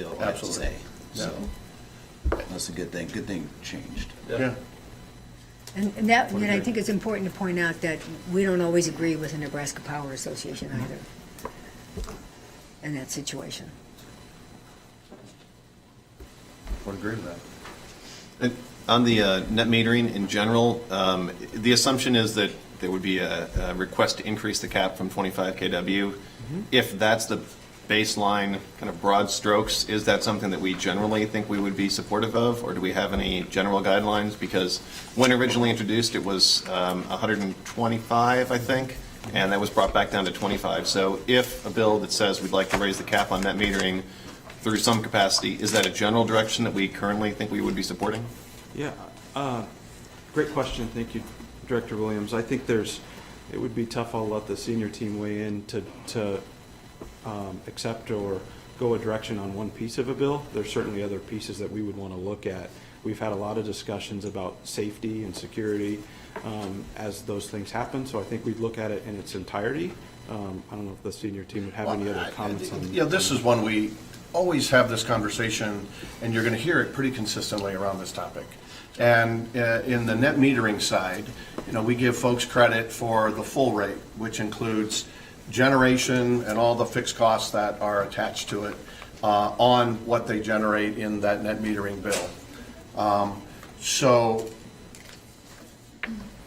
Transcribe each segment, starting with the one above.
bill, I have to Absolutely. say. So, that's a good thing. Good thing changed. Yeah. And I think it's important to point out that we don't always agree with the Nebraska Power Association either in that situation. Would agree with that. And on the net metering in general, the assumption is that there would be a request to increase the cap from 25 kW. If that's the baseline, kind of broad strokes, is that something that we generally think we would be supportive of, or do we have any general guidelines? Because when originally introduced, it was 125, I think, and that was brought back down to 25. So if a bill that says we'd like to raise the cap on net metering through some capacity, is that a general direction that we currently think we would be supporting? Yeah, great question. Thank you, Director Williams. I think it would be tough. I'll let the senior team weigh in to accept or go a direction on one piece of a bill. There's certainly other pieces that we would want to look at. We've had a lot of discussions about safety and security as those things happen, so I think we'd look at it in its entirety. I don't know if the senior team would have any other comments on. Yeah, this is one we always have this conversation, and you're going to hear it pretty consistently around this topic. And in the net metering side, we give folks credit for the full rate, which includes generation and all the fixed costs that are attached to it on what they generate in that net metering bill. So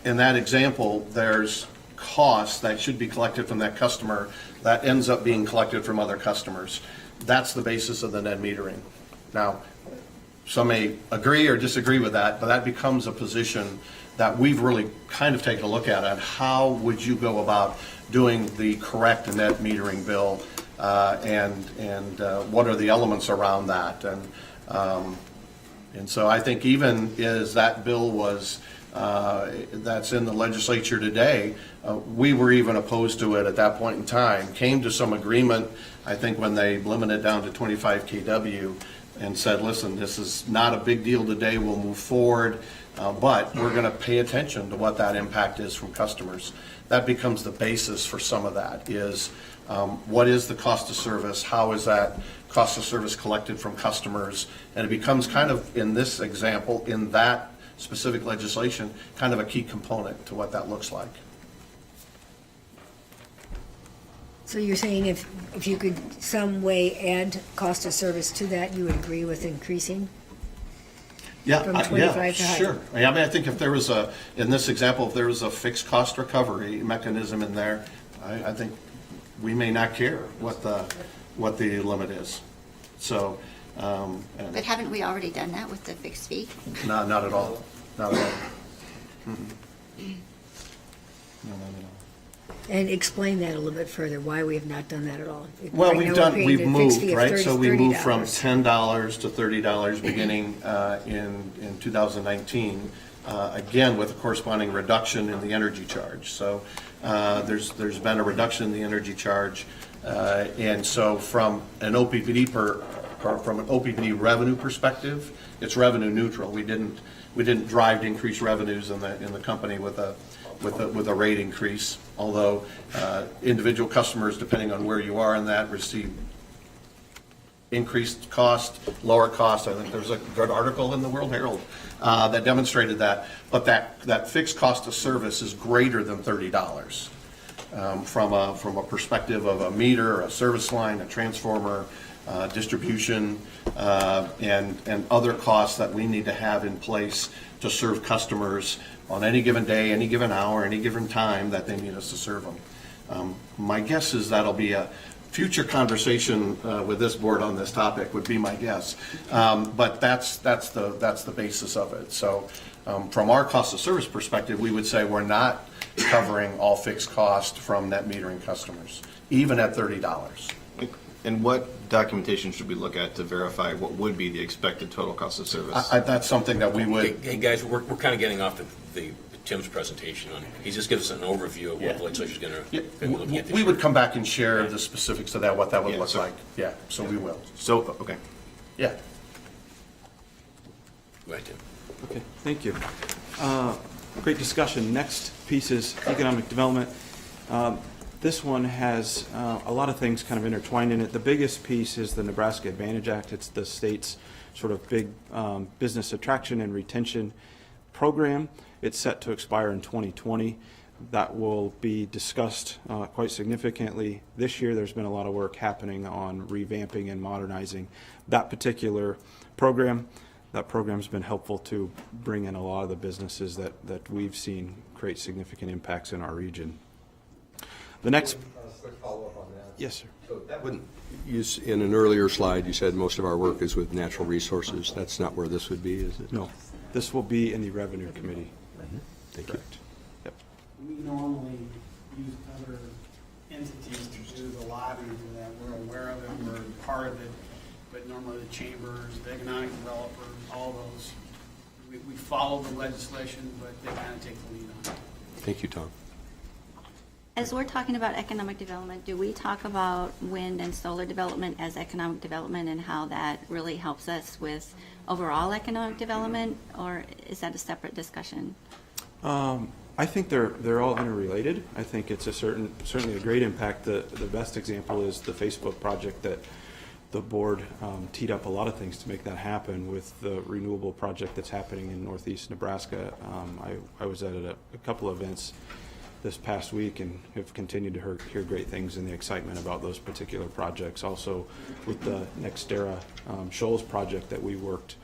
in that example, there's costs that should be collected from that customer that ends up being collected from other customers. That's the basis of the net metering. Now, some may agree or disagree with that, but that becomes a position that we've really kind of taken a look at how would you go about doing the correct net metering bill, and what are the elements around that, and so I think even as that bill was that's in the legislature today, we were even opposed to it at that point in time. Came to some agreement, I think, when they limited it down to 25 kW. And said, listen, this is not a big deal today, we'll move forward, but we're going to pay attention to what that impact is from customers. That becomes the basis for some of that is what is the cost of service, how is that cost of service collected from customers, and it becomes kind of, in this example, in that specific legislation, kind of a key component to what that looks like. So you're saying if you could some way add cost of service to that, you would agree with increasing? Yeah, From 25 to higher. sure. I mean, I think if there was in this example, if there was a fixed cost recovery mechanism in there, I think we may not care what the limit is. So, But haven't we already done that with the fixed fee? not at all. Not at all. No. And explain that a little bit further, why we have not done that at all. Well, Right now, we're paying we've the fixed moved, fee of right? So we moved from $30. $10 to $30 beginning in 2019, again, with a corresponding reduction in the energy charge. So there's been a reduction in the energy charge. And so from an OPPD revenue perspective, it's revenue neutral. We didn't drive to increase revenues in the company with a rate increase, although individual customers, depending on where you are in that, receive increased cost, lower cost. I think there's a good article in the World Herald that demonstrated that. But that fixed cost of service is greater than $30 from a perspective of a meter, a service line, a transformer, distribution, and other costs that we need to have in place to serve customers on any given day, any given hour, any given time that they need us to serve them. My guess is that'll be a future conversation with this board on this topic, would be my guess. But that's the basis of it. So from our cost of service perspective, we would say we're not covering all fixed cost from net metering customers, even at $30. And what documentation should we look at to verify what would be the expected total cost of service? That's something that we would. Hey guys, we're kind of getting off the Tim's presentation on. He just gives us an overview of what the legislature's going to look at. We would come back and share the specifics of that, what that would look like. Yeah, so we will. So, okay. Yeah. Right, Tim. Okay, thank you. Great discussion. Next piece is economic development. This one has a lot of things kind of intertwined in it. The biggest piece is the Nebraska Advantage Act. It's the state's sort of big business attraction and retention program. It's set to expire in 2020. That will be discussed quite significantly this year. There's been a lot of work happening on revamping and modernizing that particular program. That program's been helpful to bring in a lot of the businesses that we've seen create significant impacts in our region. The next, Quick follow-up on that. yes, sir. So that wouldn't, in an earlier slide, you said most of our work is with natural resources. That's not where this would be, is it? No, this will be in the Revenue Committee. Thank you. Yep. We normally use other entities to do the lobbying for that. We're aware of it, we're part of it, but normally the chambers, the economic developers, all those, we follow the legislation, but they kind of take the lead on it. Thank you, Tom. As we're talking about economic development, do we talk about wind and solar development as economic development and how that really helps us with overall economic development, or is that a separate discussion? I think they're all interrelated. I think it's certainly a great impact. The best example is the Facebook project that the board teed up a lot of things to make that happen with the renewable project that's happening in northeast Nebraska. I was at a couple of events this past week and have continued to hear great things and the excitement about those particular projects. Also with the Nextera Shoals project that we worked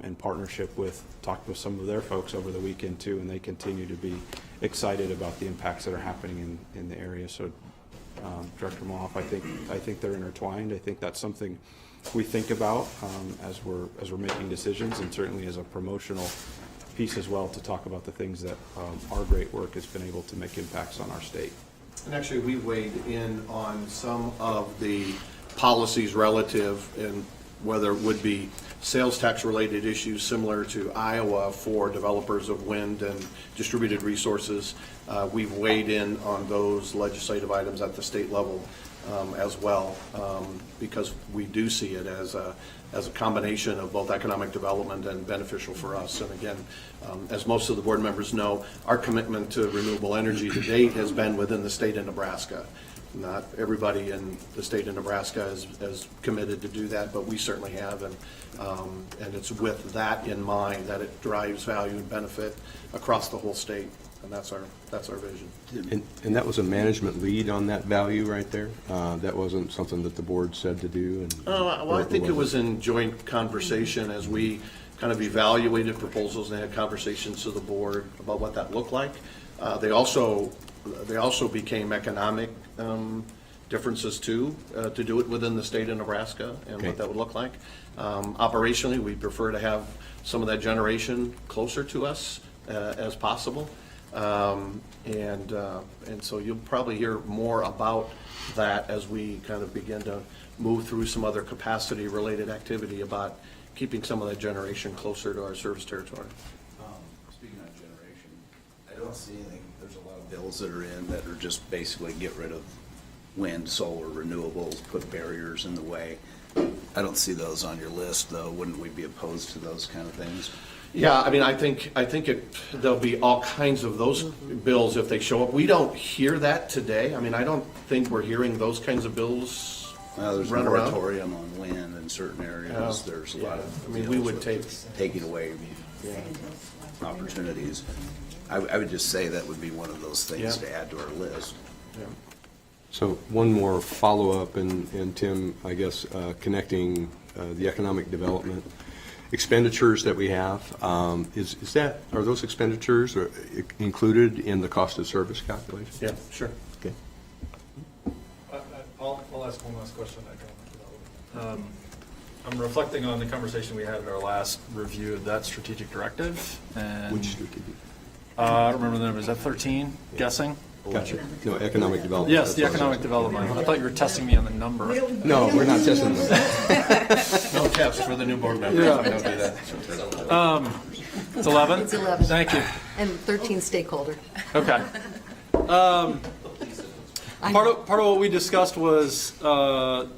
in partnership with, talked with some of their folks over the weekend too, and they continue to be excited about the impacts that are happening in the area. So Director Mohoff, I think they're intertwined. I think that's something we think about as we're making decisions, and certainly as a promotional piece as well, to talk about the things that our great work has been able to make impacts on our state. And actually, we weighed in on some of the policies relative, and whether it would be sales tax related issues similar to Iowa for developers of wind and distributed resources. We've weighed in on those legislative items at the state level as well, because we do see it as a combination of both economic development and beneficial for us. And again, as most of the board members know, our commitment to renewable energy to date has been within the state of Nebraska. Not everybody in the state of Nebraska is committed to do that, but we certainly have, and it's with that in mind that it drives value and benefit across the whole state, and that's our vision. And that was a management lead on that value right there? That wasn't something that the board said to do? Well, I think it was in joint conversation as we kind of evaluated proposals and had conversations to the board about what that looked like. They also became economic differences too, to do it within the state of Nebraska and Okay. what that would look like. Operationally, we prefer to have some of that generation closer to us as possible. And so you'll probably hear more about that as we kind of begin to move through some other capacity related activity about keeping some of that generation closer to our service territory. Speaking of generation, I don't see anything, there's a lot of bills that are in that are just basically get rid of wind, solar, renewables, put barriers in the way. I don't see those on your list, though. Wouldn't we be opposed to those kind of things? Yeah, I mean, I think there'll be all kinds of those bills if they show up. We don't hear that today. I mean, I don't think we're hearing those kinds of bills There's a run around. moratorium on wind in certain areas. There's a lot of. I mean, we would take, Taking away opportunities. I would just say that would be one of those things Yeah. to add to our list. So one more follow-up, and Tim, I guess, connecting the economic development expenditures that we have, are those expenditures included in the cost of service calculation? yeah, sure. Okay. I'll ask one last question. I'm reflecting on the conversation we had at our last review of that strategic directive, and Which strategic? I don't remember the number. Is that 13? Guessing? Gotcha. No, economic development. Yes, the economic development. I thought you were testing me on the number. No, we're not testing them. No caps for the new board members. Yeah. We don't do that. It's 11. It's 11. Thank you. And 13 stakeholder. Okay. Part of what we discussed was the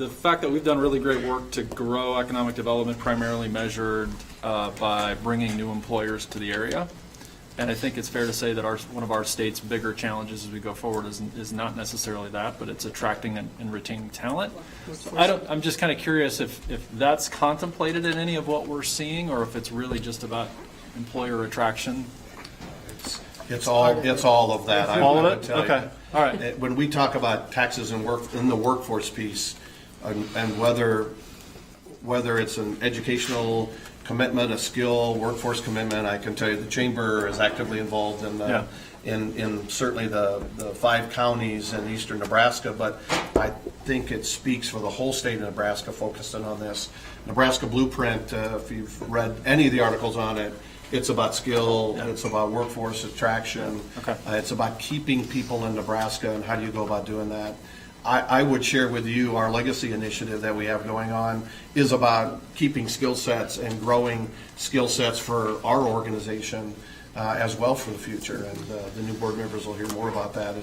fact that we've done really great work to grow economic development, primarily measured by bringing new employers to the area. And I think it's fair to say that one of our state's bigger challenges as we go forward is not necessarily that, but it's attracting and retaining talent. I'm just kind of curious if that's contemplated in any of what we're seeing, or if it's really just about employer attraction. It's all of that. All of I would it? tell you. Okay, all right. When we talk about taxes and in the workforce piece, and whether it's an educational commitment, a skill, workforce commitment, I can tell you the chamber is actively involved in certainly the 5 counties in eastern Nebraska, but I think it speaks for the whole state of Nebraska focusing on this. Nebraska Blueprint, if you've read any of the articles on it, it's about skill, it's about workforce attraction. Okay. It's about keeping people in Nebraska, and how do you go about doing that? I would share with you our legacy initiative that we have going on is about keeping skill sets and growing skill sets for our organization as well for the future. And the new board members will hear more about that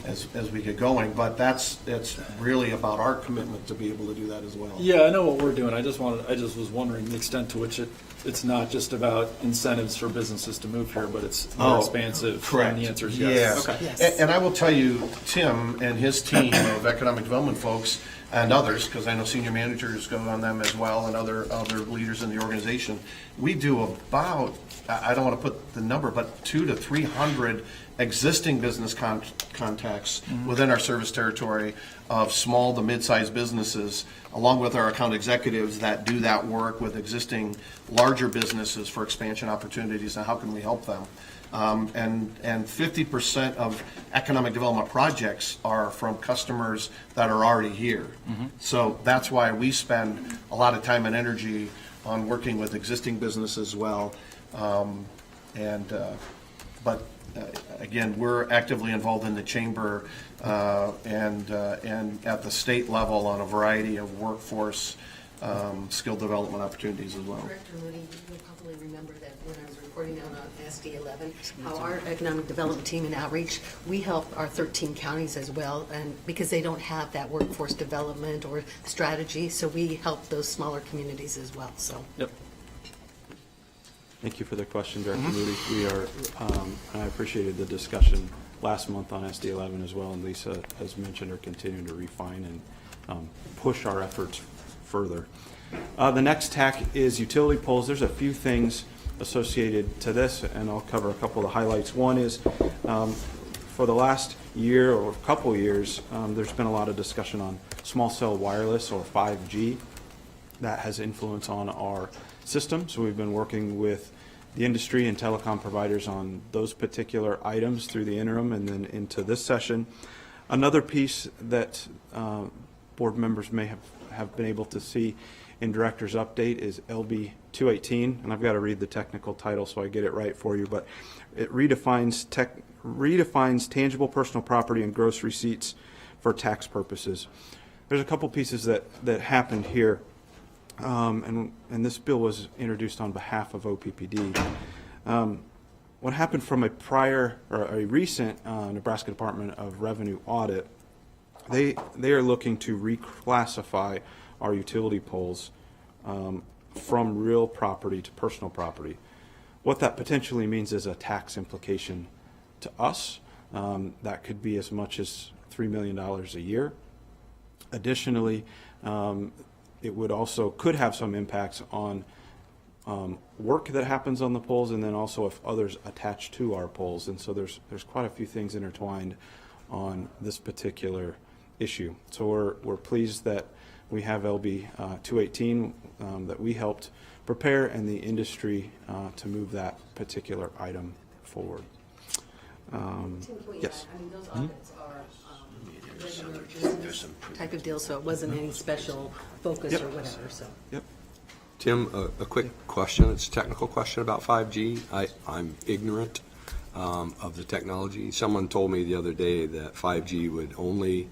as we get going. But it's really about our commitment to be able to do that as well. Yeah, I know what we're doing. I just was wondering the extent to which it's not just about incentives for businesses to move here, but it's more expansive. Correct. And the answer is yes. Yeah. Okay. Yes. And I will tell you, Tim and his team of economic development folks and others, because I know senior managers go on them as well, and other leaders in the organization, we do about, I don't want to put the number, but 200 to 300 existing business contacts within our service territory of small to mid-sized businesses, along with our account executives that do that work with existing larger businesses for expansion opportunities and how can we help them. And 50% of economic development projects are from customers that are already here. So that's why we spend a lot of time and energy on working with existing businesses as well. But again, we're actively involved in the chamber and at the state level on a variety of workforce skill development opportunities as well. Director Moody, you'll probably remember that when I was reporting out on SD 11, how our economic development team and outreach, we help our 13 counties as well, and because they don't have that workforce development or strategy, so we help those smaller communities as well. So. Yep. Thank you for the question, Director Moody. We are, and I appreciated the discussion last month on SD 11 as well, and Lisa, as mentioned, are continuing to refine and push our efforts further. The next tack is utility poles. There's a few things associated to this, and I'll cover a couple of the highlights. One is, for the last year or a couple of years, there's been a lot of discussion on small cell wireless or 5G. That has influence on our system, so we've been working with the industry and telecom providers on those particular items through the interim and then into this session. Another piece that board members may have been able to see in Director's Update is LB 218, and I've got to read the technical title so I get it right for you, but it redefines tangible personal property and gross receipts for tax purposes. There's a couple pieces that happened here. And this bill was introduced on behalf of OPPD. What happened from a recent Nebraska Department of Revenue audit, they are looking to reclassify our utility poles from real property to personal property. What that potentially means is a tax implication to us. That could be as much as $3 million a year. Additionally, it would also could have some impacts on work that happens on the poles, and then also if others attach to our poles. And so there's quite a few things intertwined on this particular issue. So we're pleased that we have LB 218 that we helped prepare, and the industry to move that particular item forward. Yes. I mean, those audits are regular business type of deal, so it wasn't any special focus or whatever. So. Yep. Tim, a quick question. It's a technical question about 5G. I'm ignorant of the technology. Someone told me the other day that 5G would only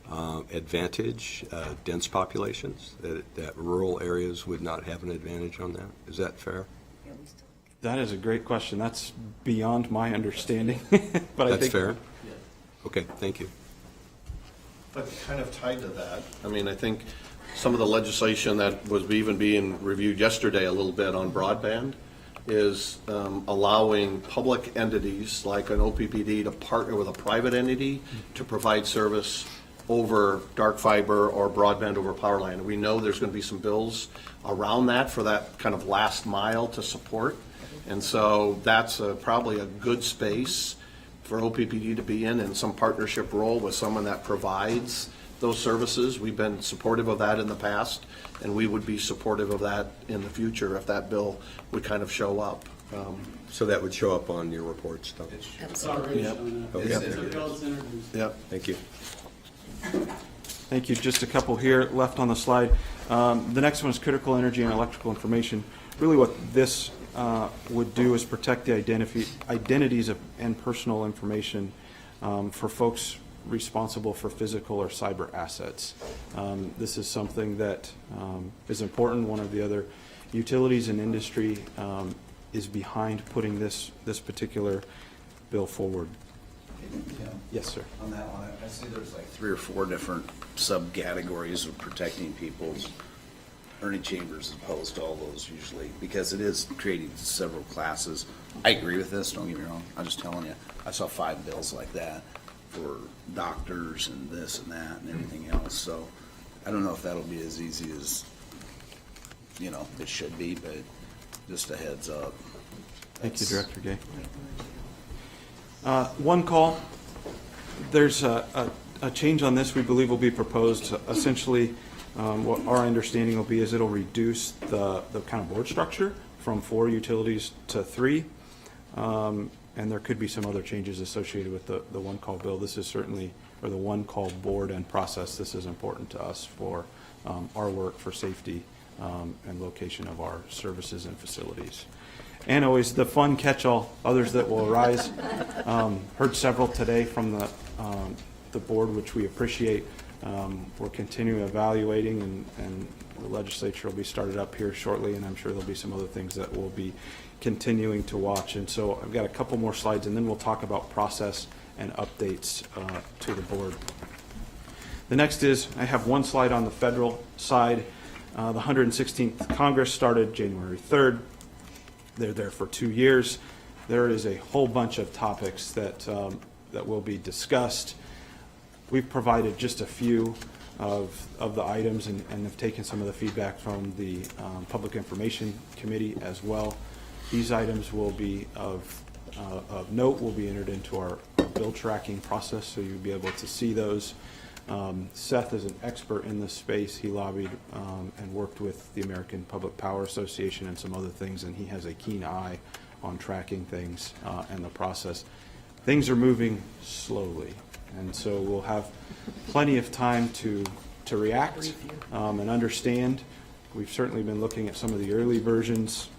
advantage dense populations, that rural areas would not have an advantage on that. Is that fair? That is a great question. That's beyond my understanding. But That's I think fair? Okay, thank you. But kind of tied to that, I mean, I think some of the legislation that was even being reviewed yesterday a little bit on broadband, is allowing public entities like an OPPD to partner with a private entity to provide service over dark fiber or broadband over power line. We know there's going to be some bills around that for that kind of last mile to support. And so that's probably a good space for OPPD to be in some partnership role with someone that provides those services. We've been supportive of that in the past, and we would be supportive of that in the future if that bill would kind of show up. So that would show up on your reports, though? It's already Yep. showing up. Okay. It's a bill that's introduced. Yep. Thank you. Thank you. Just a couple here left on the slide. The next one is critical energy and electrical information. Really what this would do is protect the identities of, and personal information for folks responsible for physical or cyber assets. This is something that is important. One of the other utilities and industry is behind putting this particular bill forward. Yeah. Yes, sir. On that one, I see there's like 3 or 4 different subcategories of protecting people's earning chambers as opposed to all those usually, because it is creating several classes. I agree with this, don't get me wrong. I'm just telling you, I saw 5 bills like that for doctors and this and that and everything else. So I don't know if that'll be as easy as, it should be, but just a heads up. Thank you, Director Gay. One call. There's a change on this we believe will be proposed. Essentially, what our understanding will be is it'll reduce the kind of board structure from 4 utilities to 3. And there could be some other changes associated with the one-call bill. This is certainly, or the one-call board and process, this is important to us for our work for safety and location of our services and facilities. And always the fun catch-all, others that will arise. Heard several today from the board, which we appreciate. We're continuing evaluating, and the legislature will be started up here shortly, and I'm sure there'll be some other things that we'll be continuing to watch. And so I've got a couple more slides, and then we'll talk about process and updates to the board. The next is, I have one slide on the federal side. The 116th Congress started January 3rd. They're there for 2 years. There is a whole bunch of topics that will be discussed. We've provided just a few of the items and have taken some of the feedback from the Public Information Committee as well. These items will be of note, will be entered into our bill tracking process, so you'll be able to see those. Seth is an expert in this space. He lobbied and worked with the American Public Power Association and some other things, and he has a keen eye on tracking things and the process. Things are moving slowly, and so we'll have plenty of time to react and understand. We've certainly been looking at some of the early versions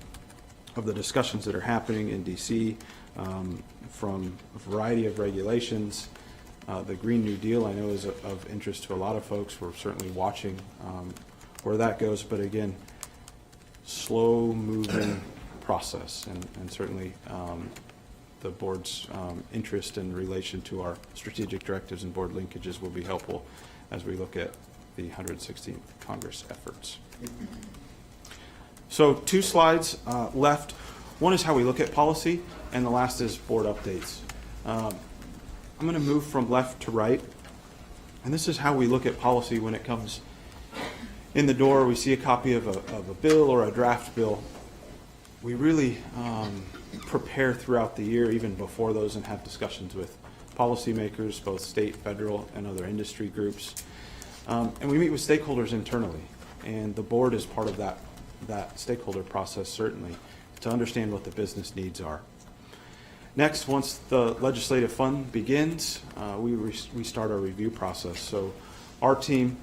of the discussions that are happening in DC from a variety of regulations. The Green New Deal, I know, is of interest to a lot of folks. We're certainly watching where that goes, but again, slow-moving process, and certainly the board's interest in relation to our strategic directives and board linkages will be helpful as we look at the 116th Congress efforts. So 2 slides left. One is how we look at policy, and the last is board updates. I'm going to move from left to right, and this is how we look at policy when it comes in the door. We see a copy of a bill or a draft bill. We really prepare throughout the year, even before those, and have discussions with policymakers, both state, federal, and other industry groups. And we meet with stakeholders internally, and the board is part of that stakeholder process, certainly, to understand what the business needs are. Next, once the legislative fund begins, we start our review process. So our team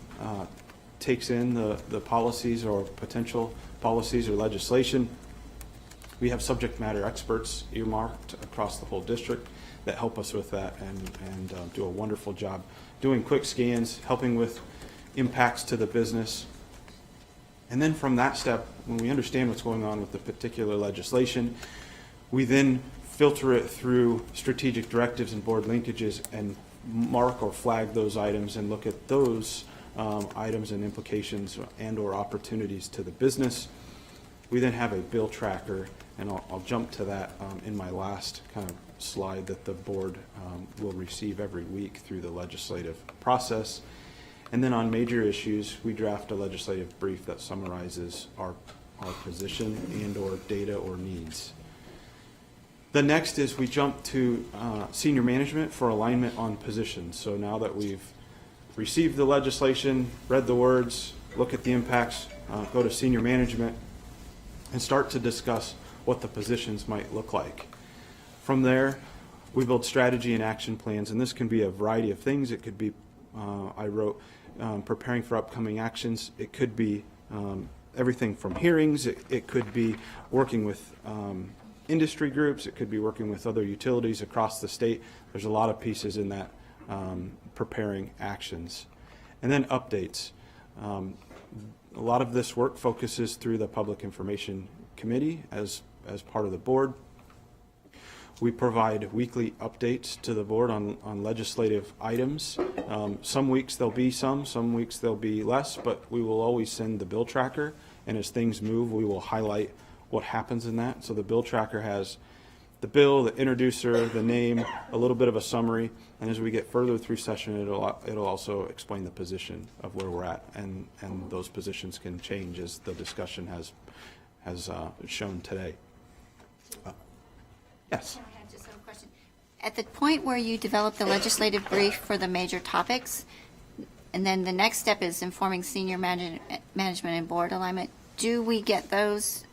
takes in the policies or potential policies or legislation. We have subject matter experts earmarked across the whole district that help us with that and do a wonderful job doing quick scans, helping with impacts to the business. And then from that step, when we understand what's going on with the particular legislation, we then filter it through strategic directives and board linkages and mark or flag those items and look at those items and implications and or opportunities to the business. We then have a bill tracker, and I'll jump to that in my last kind of slide, that the board will receive every week through the legislative process. And then on major issues, we draft a legislative brief that summarizes our position and/or data or needs. The next is we jump to senior management for alignment on positions. So now that we've received the legislation, read the words, look at the impacts, go to senior management and start to discuss what the positions might look like. From there, we build strategy and action plans, and this can be a variety of things. It could be, I wrote, preparing for upcoming actions. It could be everything from hearings. It could be working with industry groups. It could be working with other utilities across the state. There's a lot of pieces in that preparing actions. And then updates. A lot of this work focuses through the Public Information Committee as part of the board. We provide weekly updates to the board on legislative items. Some weeks there'll be some weeks there'll be less, but we will always send the bill tracker, and as things move, we will highlight what happens in that. So the bill tracker has the bill, the introducer, the name, a little bit of a summary, and as we get further through session, it'll also explain the position of where we're at, and those positions can change as the discussion has shown today. Yes. I just have a question. At the point where you develop the legislative brief for the major topics, and then the next step is informing senior management and board alignment, do we get those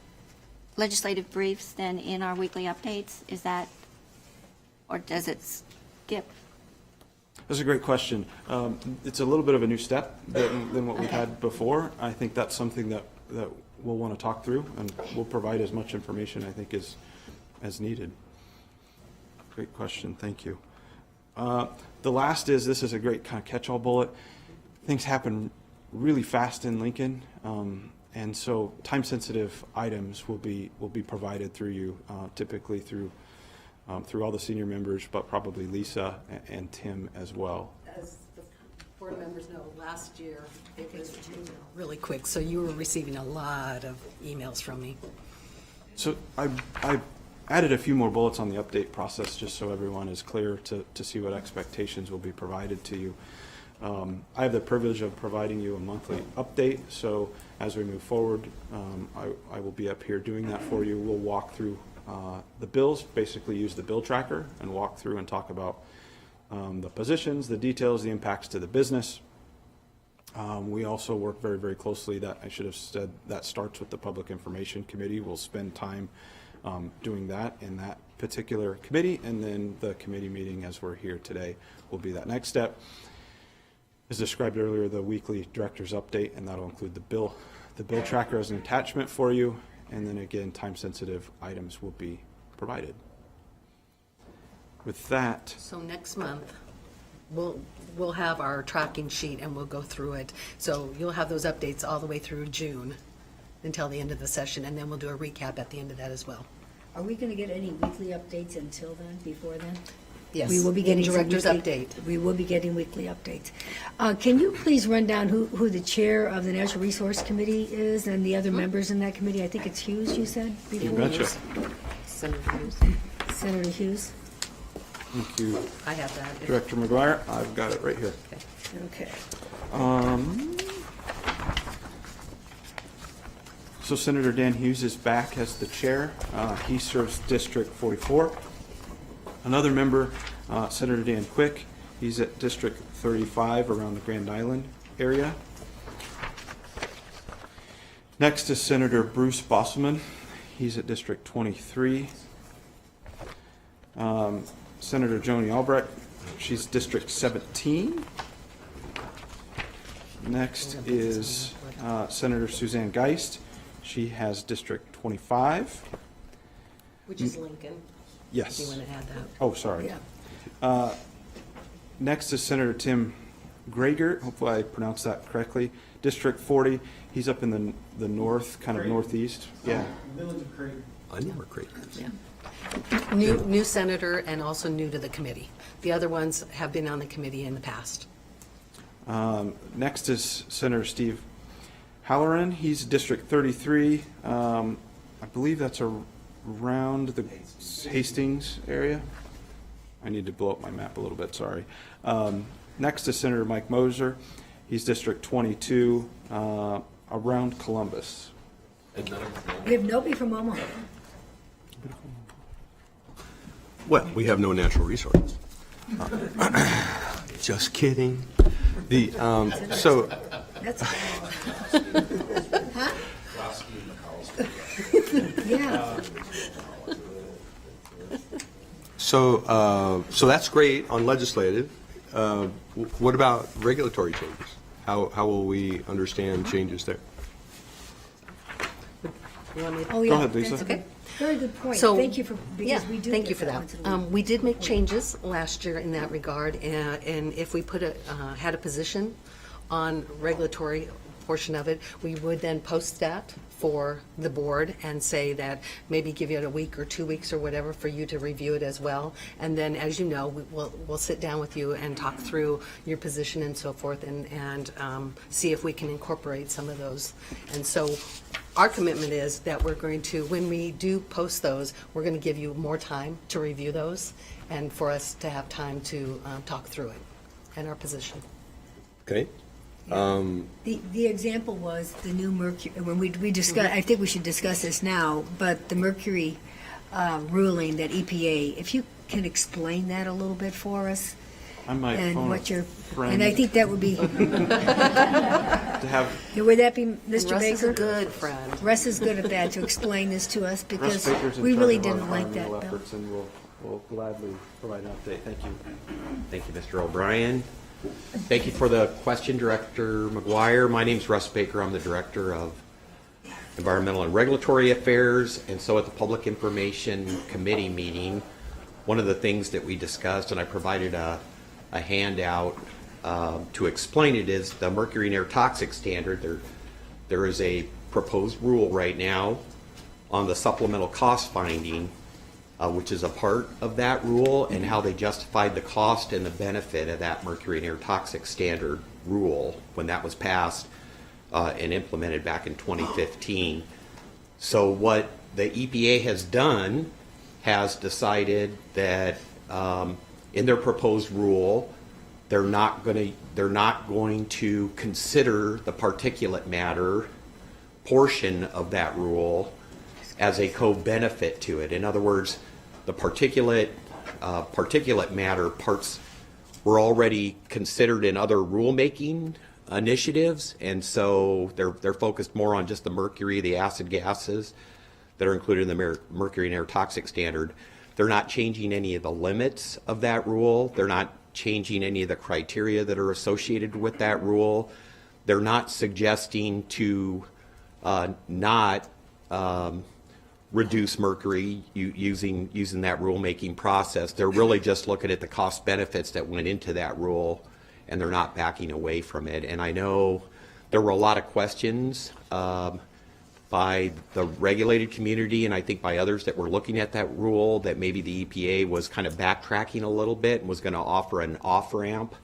legislative briefs then in our weekly updates? Is that, or does it skip? That's a great question. It's a little bit of a new step than what we've had before. I think that's something that we'll want to talk through, and we'll provide as much information, I think, as needed. Great question. Thank you. The last is, this is a great kind of catch-all bullet. Things happen really fast in Lincoln, and so time-sensitive items will be provided through you, typically through all the senior members, but probably Lisa and Tim as well. As the board members know, last year it was really quick, so you were receiving a lot of emails from me. So I added a few more bullets on the update process, just so everyone is clear to see what expectations will be provided to you. I have the privilege of providing you a monthly update, so as we move forward, I will be up here doing that for you. We'll walk through the bills, basically use the bill tracker and walk through and talk about the positions, the details, the impacts to the business. We also work very, very closely, that I should have said, that starts with the Public Information Committee. We'll spend time doing that in that particular committee, and then the committee meeting as we're here today will be that next step. As described earlier, the weekly director's update, and that'll include the bill tracker as an attachment for you, and then again, time-sensitive items will be provided. With that, So next month, we'll have our tracking sheet and we'll go through it. So you'll have those updates all the way through June until the end of the session, and then we'll do a recap at the end of that as well. Are we going to get any weekly updates until then, before then? Yes. We will be getting some Director's weekly- update. We will be getting weekly updates. Can you please run down who the chair of the Natural Resource Committee is and the other members in that committee? I think it's Hughes, you said before? you betcha. Senator Hughes. Senator Hughes? Thank you, I have that. Director McGuire. I've got it right here. Okay. So Senator Dan Hughes is back as the chair. He serves District 44. Another member, Senator Dan Quick. He's at District 35 around the Grand Island area. Next is Senator Bruce Bosselman. He's at District 23. Senator Joni Albrecht. She's District 17. Next is Senator Suzanne Geist. She has District 25. Which is Lincoln. Yes. If you want to add that. Oh, sorry. Yeah. Next is Senator Tim Greger. Hopefully I pronounced that correctly. District 40. He's up in the north, kind of northeast. Yeah. Village of Craig. I know where Creighton is. Yeah. New senator and also new to the committee. The other ones have been on the committee in the past. Next is Senator Steve Halloran, he's District 33. I believe that's around the Hastings area. I need to blow up my map a little bit, sorry. Next to Senator Mike Moser, he's District 22, around Columbus. We have nobody from Omaha. Well, we have no natural resources. Just kidding. The, so, That's huh? Yeah. so that's great on legislative. What about regulatory changes? How will we understand changes there? You want me to- Oh, yeah. ahead, Lisa. That's okay. Very good point. So, Thank you for, yeah, because we do. thank get you for that. once in a week. We did make changes last year in that regard, and if we had a position on regulatory portion of it, we would then post that for the board and say that maybe give you it a week or 2 weeks or whatever for you to review it as well. And then, as you know, we'll sit down with you and talk through your position and so forth and see if we can incorporate some of those. And so our commitment is that we're going to, when we do post those, we're going to give you more time to review those and for us to have time to talk through it and our position. Okay. The example was the new mercury, when we discuss, I think we should discuss this now, but the mercury ruling that EPA, if you can explain that a little bit for us. I might And phone what a your, friend and I think that would be, to have would that be Mr. Russ is a Baker? good friend. Russ is good at that, to explain this to us, Russ because Baker's in we charge really of our didn't like that, environmental Bill. efforts, and we'll gladly provide an update. Thank you. Thank you, Mr. O'Brien. Thank you for the question, Director McGuire. My name's Russ Baker. I'm the Director of Environmental and Regulatory Affairs. And so at the Public Information Committee meeting, one of the things that we discussed, and I provided a handout to explain it, is the mercury and air toxic standard. There is a proposed rule right now on the supplemental cost finding, which is a part of that rule, and how they justified the cost and the benefit of that mercury and air toxic standard rule when that was passed and implemented back in 2015. So what the EPA has done has decided that in their proposed rule, they're not going to consider the particulate matter portion of that rule as a co-benefit to it. In other words, the particulate matter parts were already considered in other rulemaking initiatives, and so they're focused more on just the mercury, the acid gases that are included in the mercury and air toxic standard. They're not changing any of the limits of that rule. They're not changing any of the criteria that are associated with that rule. They're not suggesting to not reduce mercury using that rulemaking process. They're really just looking at the cost benefits that went into that rule, and they're not backing away from it. And I know there were a lot of questions by the regulated community, and I think by others that were looking at that rule, that maybe the EPA was kind of backtracking a little bit and was going to offer an off-ramp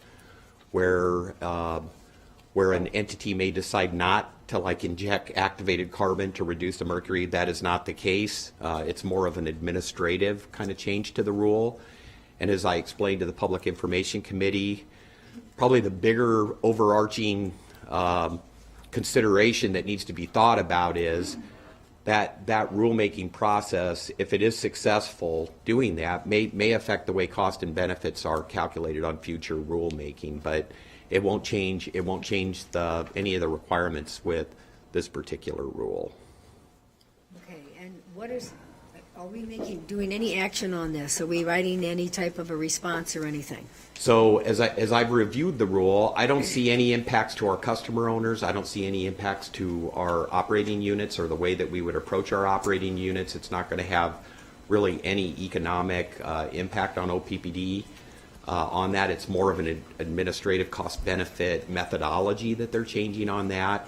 where an entity may decide not to inject activated carbon to reduce the mercury. That is not the case. It's more of an administrative kind of change to the rule. And as I explained to the Public Information Committee, probably the bigger overarching consideration that needs to be thought about is that rulemaking process, if it is successful doing that, may affect the way cost and benefits are calculated on future rulemaking, but it won't change any of the requirements with this particular rule. Okay, and are we doing any action on this? Are we writing any type of a response or anything? So as I've reviewed the rule, I don't see any impacts to our customer owners. I don't see any impacts to our operating units or the way that we would approach our operating units. It's not going to have really any economic impact on OPPD. On that, it's more of an administrative cost-benefit methodology that they're changing on that.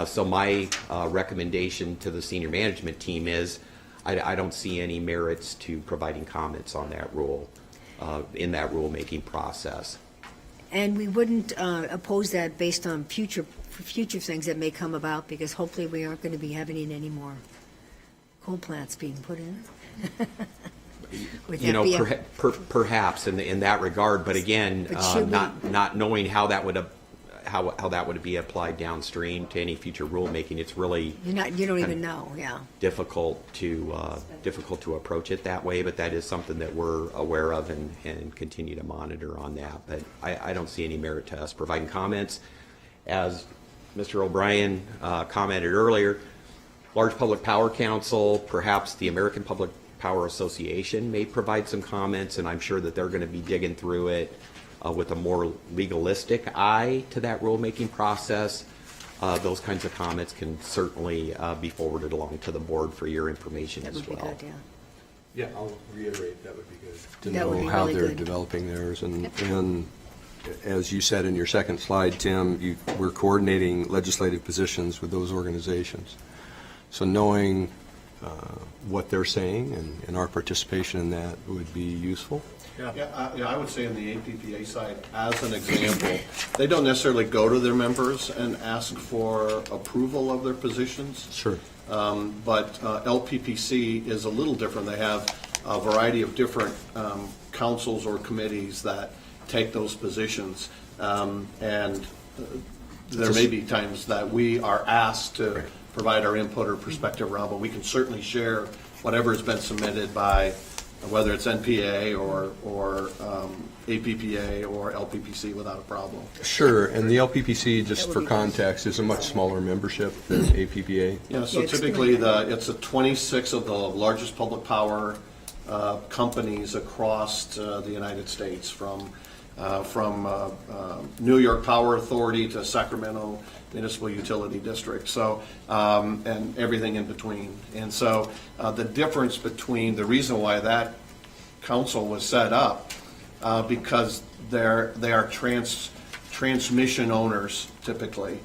So my recommendation to the senior management team is I don't see any merits to providing comments on that rule in that rulemaking process. And we wouldn't oppose that based on future future things that may come about, because hopefully we aren't going to be having any more coal plants being put in. Would You that know, be a- perhaps in that regard, but again, But should we- not knowing how that would how that would be applied downstream to any future rulemaking, it's really you don't even know, yeah. difficult to approach it that way. But that is something that we're aware of and continue to monitor on that. But I don't see any merit to us providing comments. As Mr. O'Brien commented earlier, large public power council, perhaps the American Public Power Association may provide some comments, and I'm sure that they're going to be digging through it with a more legalistic eye to that rulemaking process. Those kinds of comments can certainly be forwarded along to the board for your information That as would be well. good, yeah. Yeah, I'll reiterate, that would be good. To That would know be how really they're good. developing theirs. And as you said in your second slide, Tim, we're coordinating legislative positions with those organizations. So knowing what they're saying and our participation in that would be useful. Yeah, I would say on the APPA side, as an example, they don't necessarily go to their members and ask for approval of their positions. Sure. But LPPC is a little different. They have a variety of different councils or committees that take those positions. And there may be times that we are asked to provide our input or perspective around, but we can certainly share whatever has been submitted by, whether it's NPA or APPA or LPPC without a problem. Sure, and the LPPC, just for context, is a much smaller membership than APPA. Yeah, so typically it's a 26 of the largest public power companies across the United States, from New York Power Authority to Sacramento Municipal Utility District, so and everything in between. And so the difference between the reason why that council was set up, because they are transmission owners typically.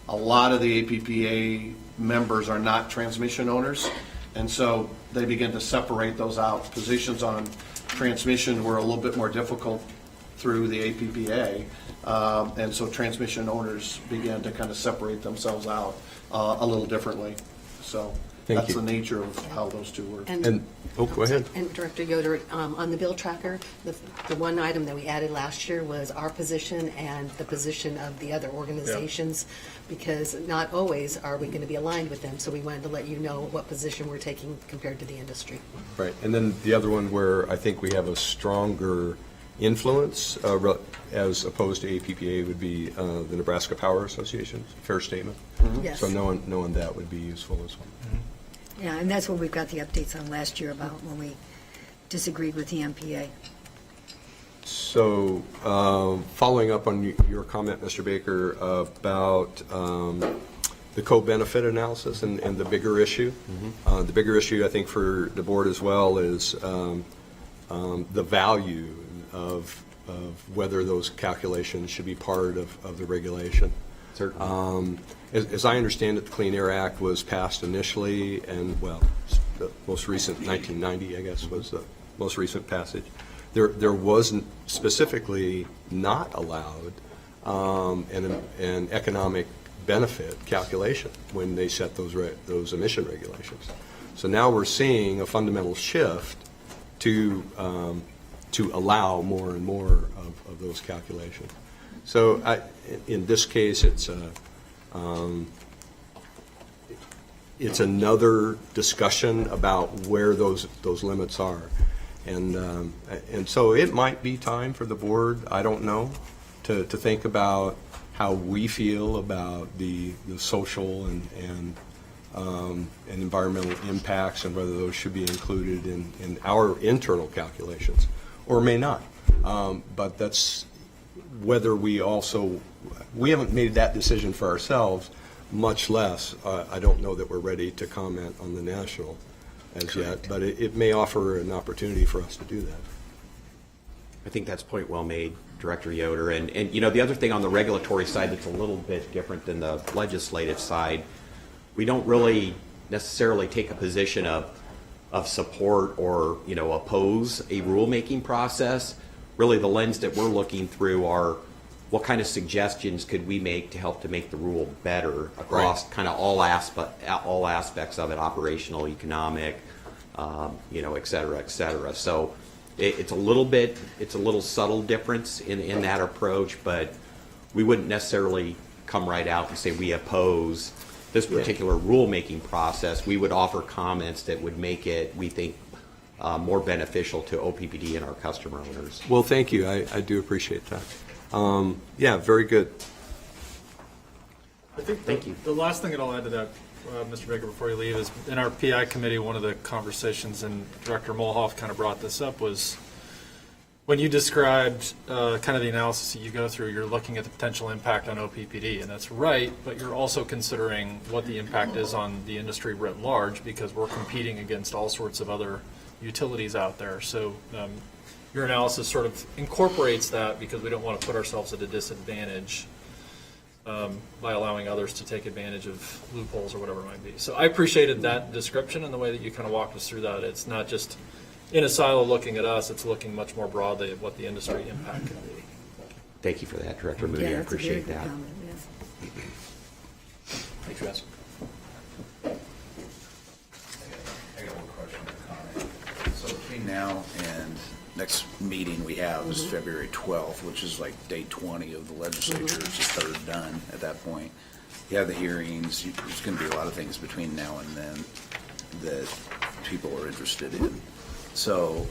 A lot of the APPA members are not transmission owners, and so they begin to separate those out. Positions on transmission were a little bit more difficult through the APPA, and so transmission owners began to kind of separate themselves out a little differently. So Thank that's you. the nature of how those two work. And, go ahead. And Director Yoder, on the bill tracker, the one item that we added last year was our position and the position of the other organizations, because not always are we going to be aligned with them. So we wanted to let you know what position we're taking compared to the industry. Right, and then the other one where I think we have a stronger influence as opposed to APPA would be the Nebraska Power Association, fair statement. Yes. So knowing that would be useful as well. Yeah, and that's what we've got the updates on last year about when we disagreed with the MPA. So, following up on your comment, Mr. Baker, about the co-benefit analysis and the bigger issue. The bigger issue, I think, for the board as well is the value of whether those calculations should be part of the regulation. Certainly. As I understand it, the Clean Air Act was passed initially, and, well, the most recent, 1990, I guess, was the most recent passage. There wasn't specifically not allowed an economic benefit calculation when they set those emission regulations. So now we're seeing a fundamental shift to allow more and more of those calculations. So in this case, it's another discussion about where those limits are. And so it might be time for the board, I don't know, to think about how we feel about the social and environmental impacts and whether those should be included in our internal calculations or may not. But that's whether we haven't made that decision for ourselves, much less, I don't know that we're ready to comment on the national as yet, but it may offer an opportunity for us to do that. I think that's point well made, Director Yoder. And you know, the other thing on the regulatory side that's a little bit different than the legislative side, we don't really necessarily take a position of support or, you know, oppose a rulemaking process. Really, the lens that we're looking through are what kind of suggestions could we make to help to make the rule better across kind of all aspects of it, operational, economic, et cetera, et cetera. So it's a little subtle difference in that approach, but we wouldn't necessarily come right out and say we oppose this particular rulemaking process. We would offer comments that would make it, we think, more beneficial to OPPD and our customer owners. Well, thank you. I do appreciate that. Yeah, very good. I think Thank you. The last thing that I'll add to that, Mr. Baker, before you leave, is in our PI committee, one of the conversations, and Director Mulhoff kind of brought this up, was when you described kind of the analysis that you go through, you're looking at the potential impact on OPPD, and that's right, but you're also considering what the impact is on the industry writ large, because we're competing against all sorts of other utilities out there. So your analysis sort of incorporates that, because we don't want to put ourselves at a disadvantage by allowing others to take advantage of loopholes or whatever it might be. So I appreciated that description and the way that you kind of walked us through that. It's not just in a silo looking at us, it's looking much more broadly at what the industry impact can be. Thank you for that, Director Moody. I Yeah, that's a very appreciate good that. comment, yeah. Thanks, Russ. I got one question or comment. So between now and next meeting we have is February 12th, which is like day 20 of the legislature. It's just third done at that point. You have the hearings. There's going to be a lot of things between now and then that people are interested in. So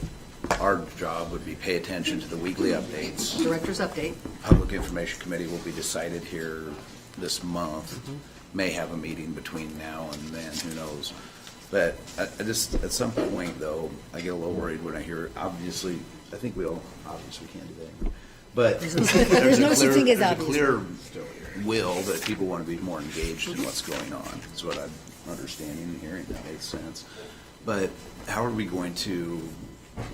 our job would be pay attention to the weekly updates. Director's update. Public Information Committee will be decided here this month. May have a meeting between now and then, who knows? But I just, at some point though, I get a little worried when I hear, obviously, I think we all obviously can't do that anymore. But There's no such thing as there's a obvious. clear will that people want to be more engaged in what's going on, is what I'm understanding and hearing. That makes sense. But how are we going to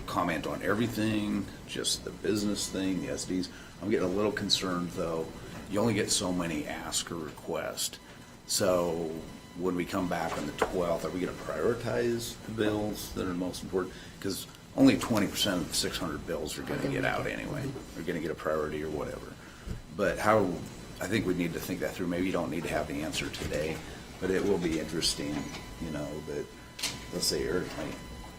comment on everything, just the business thing, the SDs? I'm getting a little concerned, though. You only get so many ask or request. So when we come back on the 12th, are we going to prioritize the bills that are most important? Because only 20% of the 600 bills are going to get out anyway. They're going to get a priority or whatever. But how, I think we need to think that through. Maybe you don't need to have the answer today, but it will be interesting, that, let's say Eric might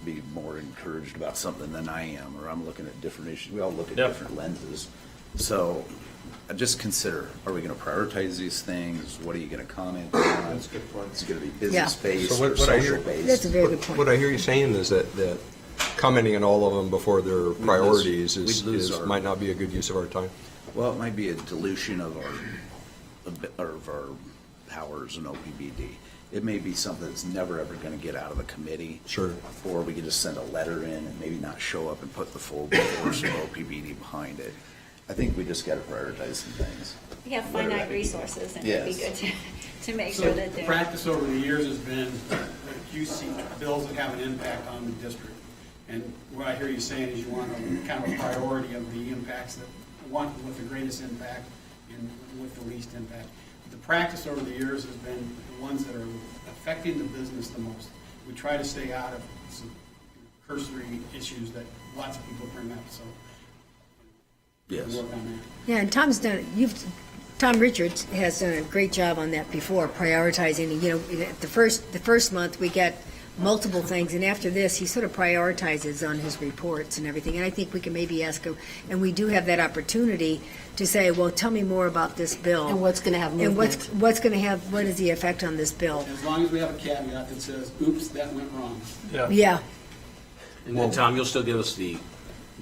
be more encouraged about something than I am, or I'm looking at different issues. We all look at Yep. different lenses. So just consider, are we going to prioritize these things? What are you going to comment on? That's a good point. Is it going to be business-based So what- or what I hear- social-based? That's a very good point. What I hear you saying is that commenting on all of them before their priorities we'd lose our- might not be a good use of our time. Well, it might be a dilution of our powers in OPPD. It may be something that's never, ever going to get out of the committee. Sure. Or we could just send a letter in and maybe not show up and put the full force of OPPD behind it. I think we just got to prioritize some things. We have finite resources, and it'd be good Yes. to make So sure that the they're. practice over the years has been that you see bills that have an impact on the district. And what I hear you saying is you want a kind of a priority of the impacts that, one with the greatest impact and with the least impact. The practice over the years has been the ones that are affecting the business the most. We try to stay out of some cursory issues that lots of people bring up, so. Yes. Work on that. Yeah, and Tom Richards has done a great job on that before, prioritizing. The first month we get multiple things, and after this, he sort of prioritizes on his reports and everything. And I think we can maybe ask him, and we do have that opportunity to say, well, tell me more about this bill. And what's going to have And movement. what is the effect on this bill? As long as we have a caveat that says, oops, that went wrong. Yeah, And then, Tom, you'll still give us the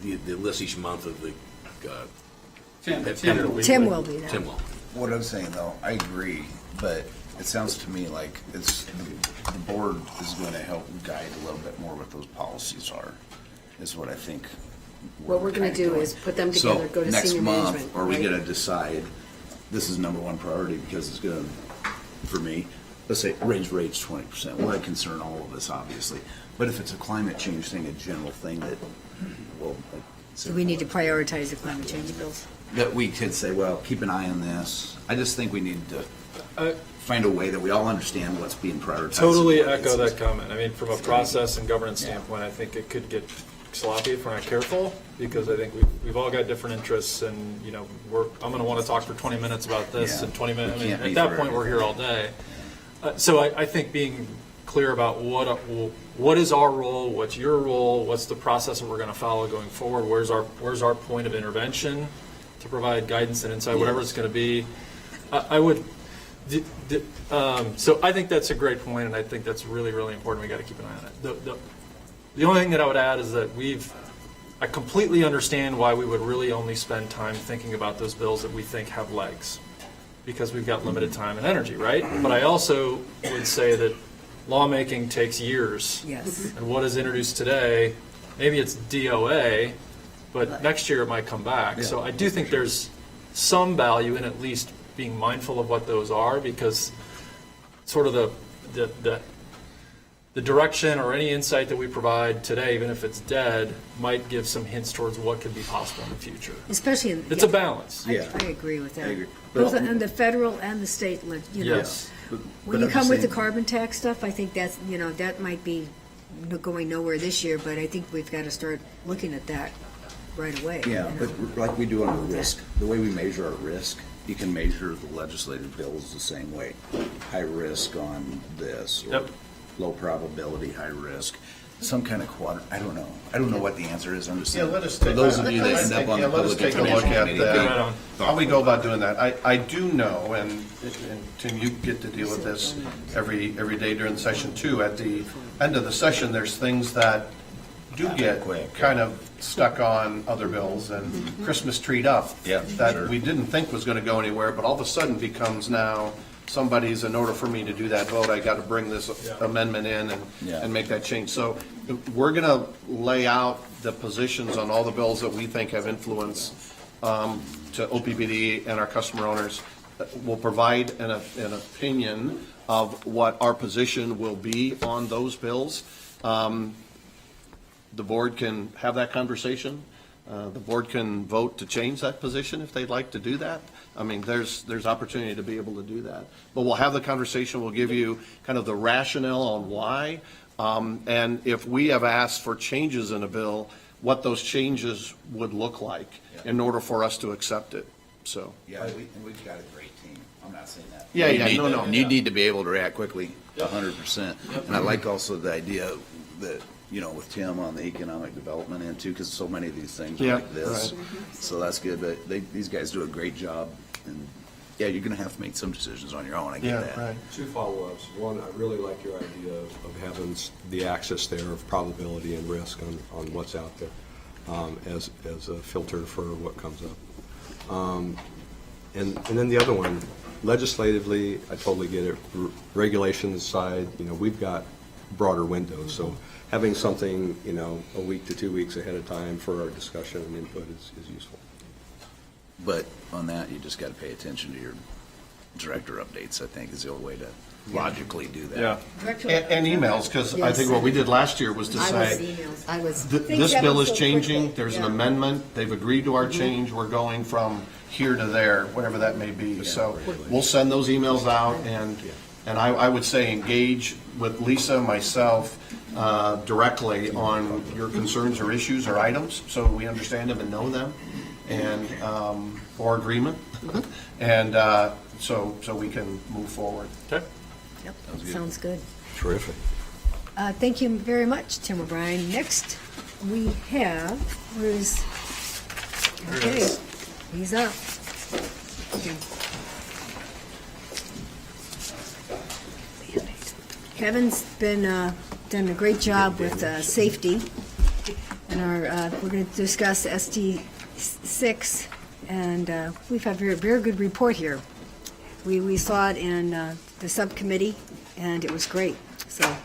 list each month of the, Tim Tim will do that. Tim will. What I'm saying, though, I agree, but it sounds to me like the board is going to help guide a little bit more what those policies are, is what I think. What we're going to do is put them together, go to senior management. So next month, are we right? going to decide, this is number one priority because it's going to, for me, let's say raise rates 20%. Well, that concern all of us, obviously. But if it's a climate change thing, a general thing that, well, So we need to prioritize the climate change bills. that we could say, well, keep an eye on this. I just think we need to find a way that we all understand what's being prioritized. Totally and what echo it's- that comment. I mean, from a process and governance standpoint, I think it could get sloppy if we're not careful, because I think we've all got different interests, and, you know, I'm going to want to talk for 20 minutes about this, Yeah. and 20 minutes, I We mean, can't at be that for point, we're everything. here all day. So I think being clear about what is our role, what's your role, what's the process that we're going to follow going forward, where's our point of intervention to provide guidance and insight, whatever it's going to be. I would, so I think that's a great point, and I think that's really, really important. We got to keep an eye on it. The only thing that I would add is that I completely understand why we would really only spend time thinking about those bills that we think have legs, because we've got limited time and energy, right? But I also would say that lawmaking takes years. Yes. And what is introduced today, maybe it's DOA, but next year it might come back. So I do think there's some value in at least being mindful of what those are, because sort of the direction or any insight that we provide today, even if it's dead, might give some hints towards what could be possible in the future. Especially in. It's a balance. I agree with that. I agree. Both on the federal and the state, you know. Yes. When you come with the carbon tax stuff, I think that's, you know, that might be going nowhere this year, but I think we've got to start looking at that right away. Yeah, you know. but like we do on the risk, the way we measure our risk, you can measure the legislative bills the same way. High risk on this, or Yep. low probability, high risk, some kind of I don't know. I don't know what the answer is. I'm just Yeah, saying, let us for take, those of you that let's end up on the let us public take a look information at committee, Right on. how we go about doing that. I do know, and Tim, you get to deal with this every day during session too. At the end of the session, there's things that do get quick. kind of stuck on other bills and Christmas treed up. Yeah, That sure. we didn't think was going to go anywhere, but all of a sudden becomes now somebody's, in order for me to do that vote, I got to bring this amendment in Yeah. and make that change. So we're going to lay out the positions on all the bills that we think have influence to OPPD and our customer owners. We'll provide an opinion of what our position will be on those bills. The board can have that conversation. The board can vote to change that position if they'd like to do that. I mean, there's opportunity to be able to do that. But we'll have the conversation, we'll give you kind of the rationale on why. And if we have asked for changes in a bill, what those changes would look like in order for us to accept it, so. Yeah, and we've got a great team. I'm not saying that. Yeah, You yeah, need- no. and you need to be able to react quickly, 100%. And I like also the idea that, you know, with Tim on the economic development end too, because so many of these things are Yeah, like this. right. So that's good, but these guys do a great job. And yeah, you're gonna have to make some decisions on your own, I get Yeah, that. right. Two follow-ups. One, I really like your idea of having the access there of probability and risk on what's out there as a filter for what comes up. And then the other one, legislatively, I totally get it. Regulations side, you know, we've got broader windows, so having something, you know, a week to 2 weeks ahead of time for our discussion and input is useful. But on that, you just gotta pay attention to your director updates, I think, is the only way to logically do that. Yeah. And emails, because I think what we did last year was to say, this bill is changing, there's an amendment, they've agreed to our change, we're going from here to there, whatever that may be. So we'll send those emails out, and I would say engage with Lisa, myself, directly on your concerns or issues or items, so we understand them and know them, and, or agreement. And so we can move forward. Okay. Yep, sounds good. Terrific. Thank you very much, Tim O'Brien. Next, we have, okay, he's up. Okay. Kevin's been, done a great job with safety, and we're going to discuss SD6, and we've had a very, very good report here. We saw it in the subcommittee, and it was great. So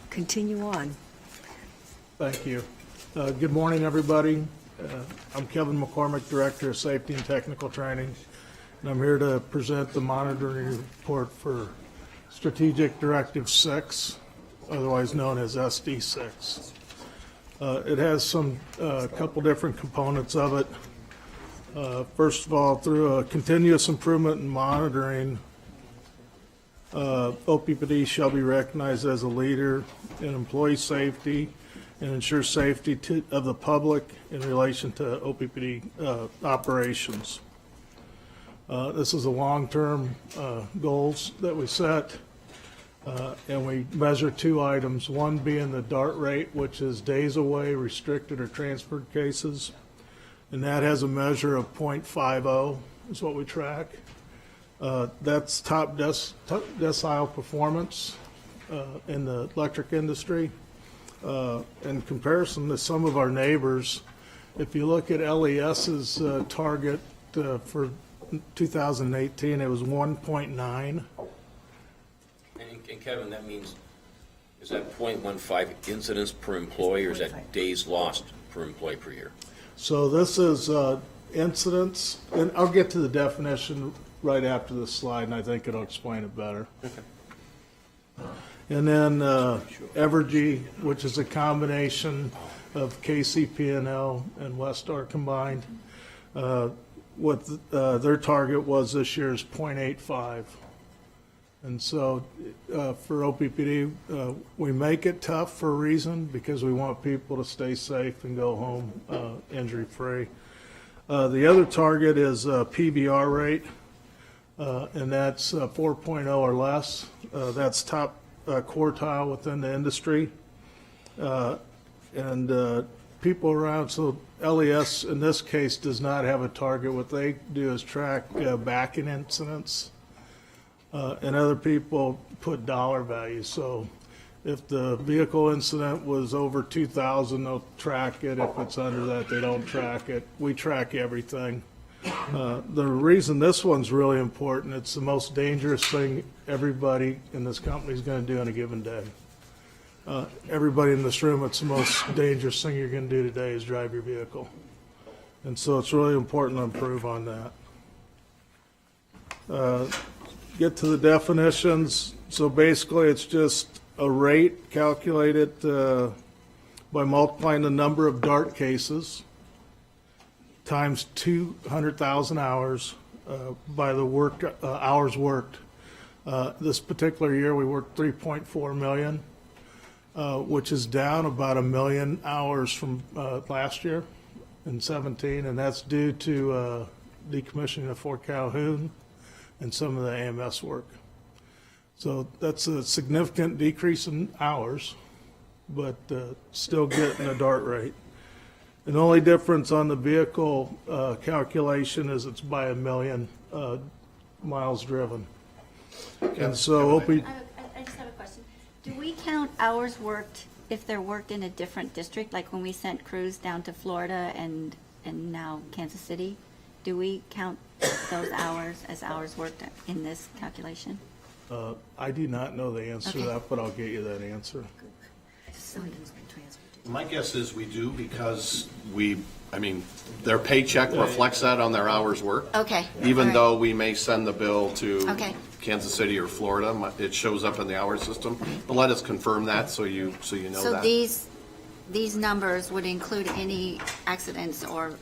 continue on. Thank you. Good morning, everybody. I'm Kevin McCormick, Director of Safety and Technical Training, and I'm here to present the monitoring report for Strategic Directive 6, otherwise known as SD6. It has a couple different components of it. First of all, through a continuous improvement in monitoring, OPPD shall be recognized as a leader in employee safety and ensure safety of the public in relation to OPPD operations. This is the long-term goals that we set, and we measure 2 items, one being the DART rate, which is days away, restricted or transferred cases, and that has a measure of 0.50 is what we track. That's top decile performance in the electric industry. In comparison to some of our neighbors, if you look at LES's target for 2018, it was 1.9. And Kevin, that means, is that 0.15 incidents per employee, or is that days lost per employee per year? So this is incidents, and I'll get to the definition right after this slide, and I think it'll explain it better. And then Evergy, which is a combination of KCP&L and Westar combined. What their target was this year is 0.85. And so for OPPD, we make it tough for a reason, because we want people to stay safe and go home injury-free. The other target is PBR rate, and that's 4.0 or less. That's top quartile within the industry. And people around, so LES in this case does not have a target. What they do is track backing incidents, and other people put dollar values. So if the vehicle incident was over 2,000, they'll track it. If it's under that, they don't track it. We track everything. The reason this one's really important, it's the most dangerous thing everybody in this company is going to do in a given day. Everybody in this room, it's the most dangerous thing you're going to do today is drive your vehicle. And so it's really important to improve on that. Get to the definitions. So basically it's just a rate calculated by multiplying the number of DART cases times 200,000 hours by the hours worked. This particular year we worked 3.4 million, which is down about 1 million hours from last year in 17, and that's due to decommissioning of Fort Calhoun and some of the AMS work. So that's a significant decrease in hours, but still getting a DART rate. And the only difference on the vehicle calculation is it's by 1 million miles driven. And so I just have a question. Do we count hours worked if they're worked in a different district, like when we sent crews down to Florida and now Kansas City? Do we count those hours as hours worked in this calculation? I do not know the answer to that, but I'll get you that answer. My guess is we do, because their paycheck reflects that on their hours worked. Okay. Even All right. though we may send the bill to Okay. Kansas City or Florida, it shows up in the hour system. But let us confirm that so you know So that. these numbers would include any accidents or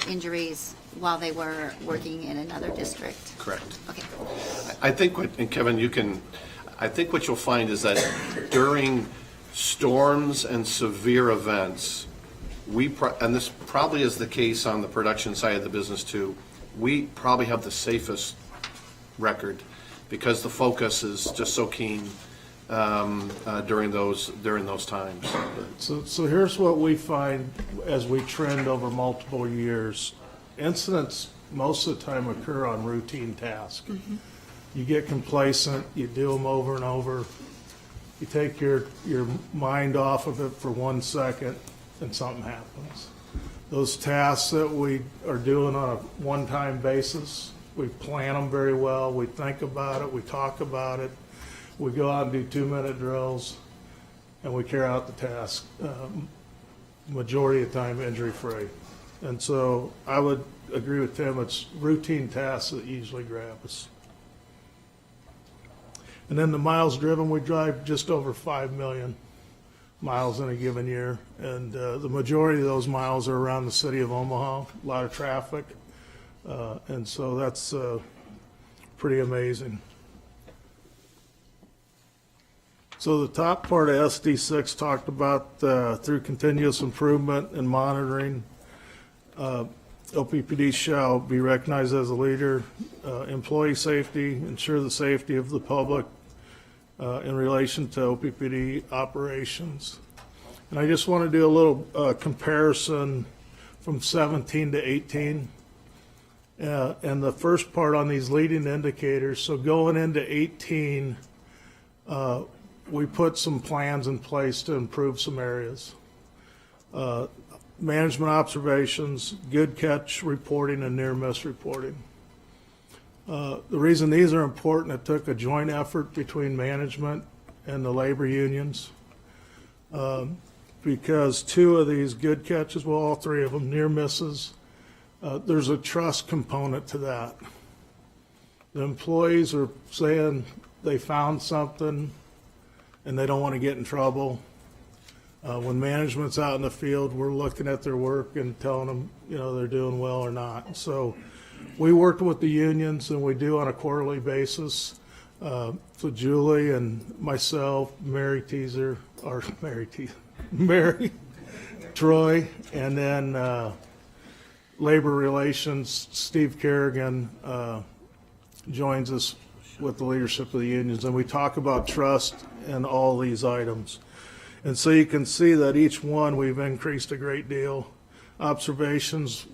injuries while they were working in another district? Correct. Okay. I think and Kevin, I think what you'll find is that during storms and severe events, and this probably is the case on the production side of the business too, we probably have the safest record because the focus is just so keen during those times. So here's what we find as we trend over multiple years. Incidents most of the time occur on routine tasks. Mm-hmm. You get complacent, you do them over and over. You take your mind off of it for 1 second and something happens. Those tasks that we are doing on a one-time basis, we plan them very well, we think about it, we talk about it, we go out and do 2-minute drills, and we carry out the task, majority of the time injury-free. And so I would agree with Tim, it's routine tasks that usually grab us. And then the miles driven, we drive just over 5 million miles in a given year. And the majority of those miles are around the city of Omaha, a lot of traffic. And so that's pretty amazing. So the top part of SD6 talked about through continuous improvement and monitoring, OPPD shall be recognized as a leader, employee safety, ensure the safety of the public in relation to OPPD operations. And I just want to do a little comparison from 17 to 18. And the first part on these leading indicators, so going into 18, we put some plans in place to improve some areas. Management observations, good catch reporting, and near miss reporting. The reason these are important, it took a joint effort between management and the labor unions. Because two of these good catches, well, all three of them, near misses, there's a trust component to that. The employees are saying they found something and they don't want to get in trouble. When management's out in the field, we're looking at their work and telling them, they're doing well or not. So we worked with the unions, and we do on a quarterly basis. So Julie and myself, Mary, Troy, and then Labor Relations, Steve Kerrigan joins us with the leadership of the unions, and we talk about trust and all these items. And so you can see that each one we've increased a great deal. Observations,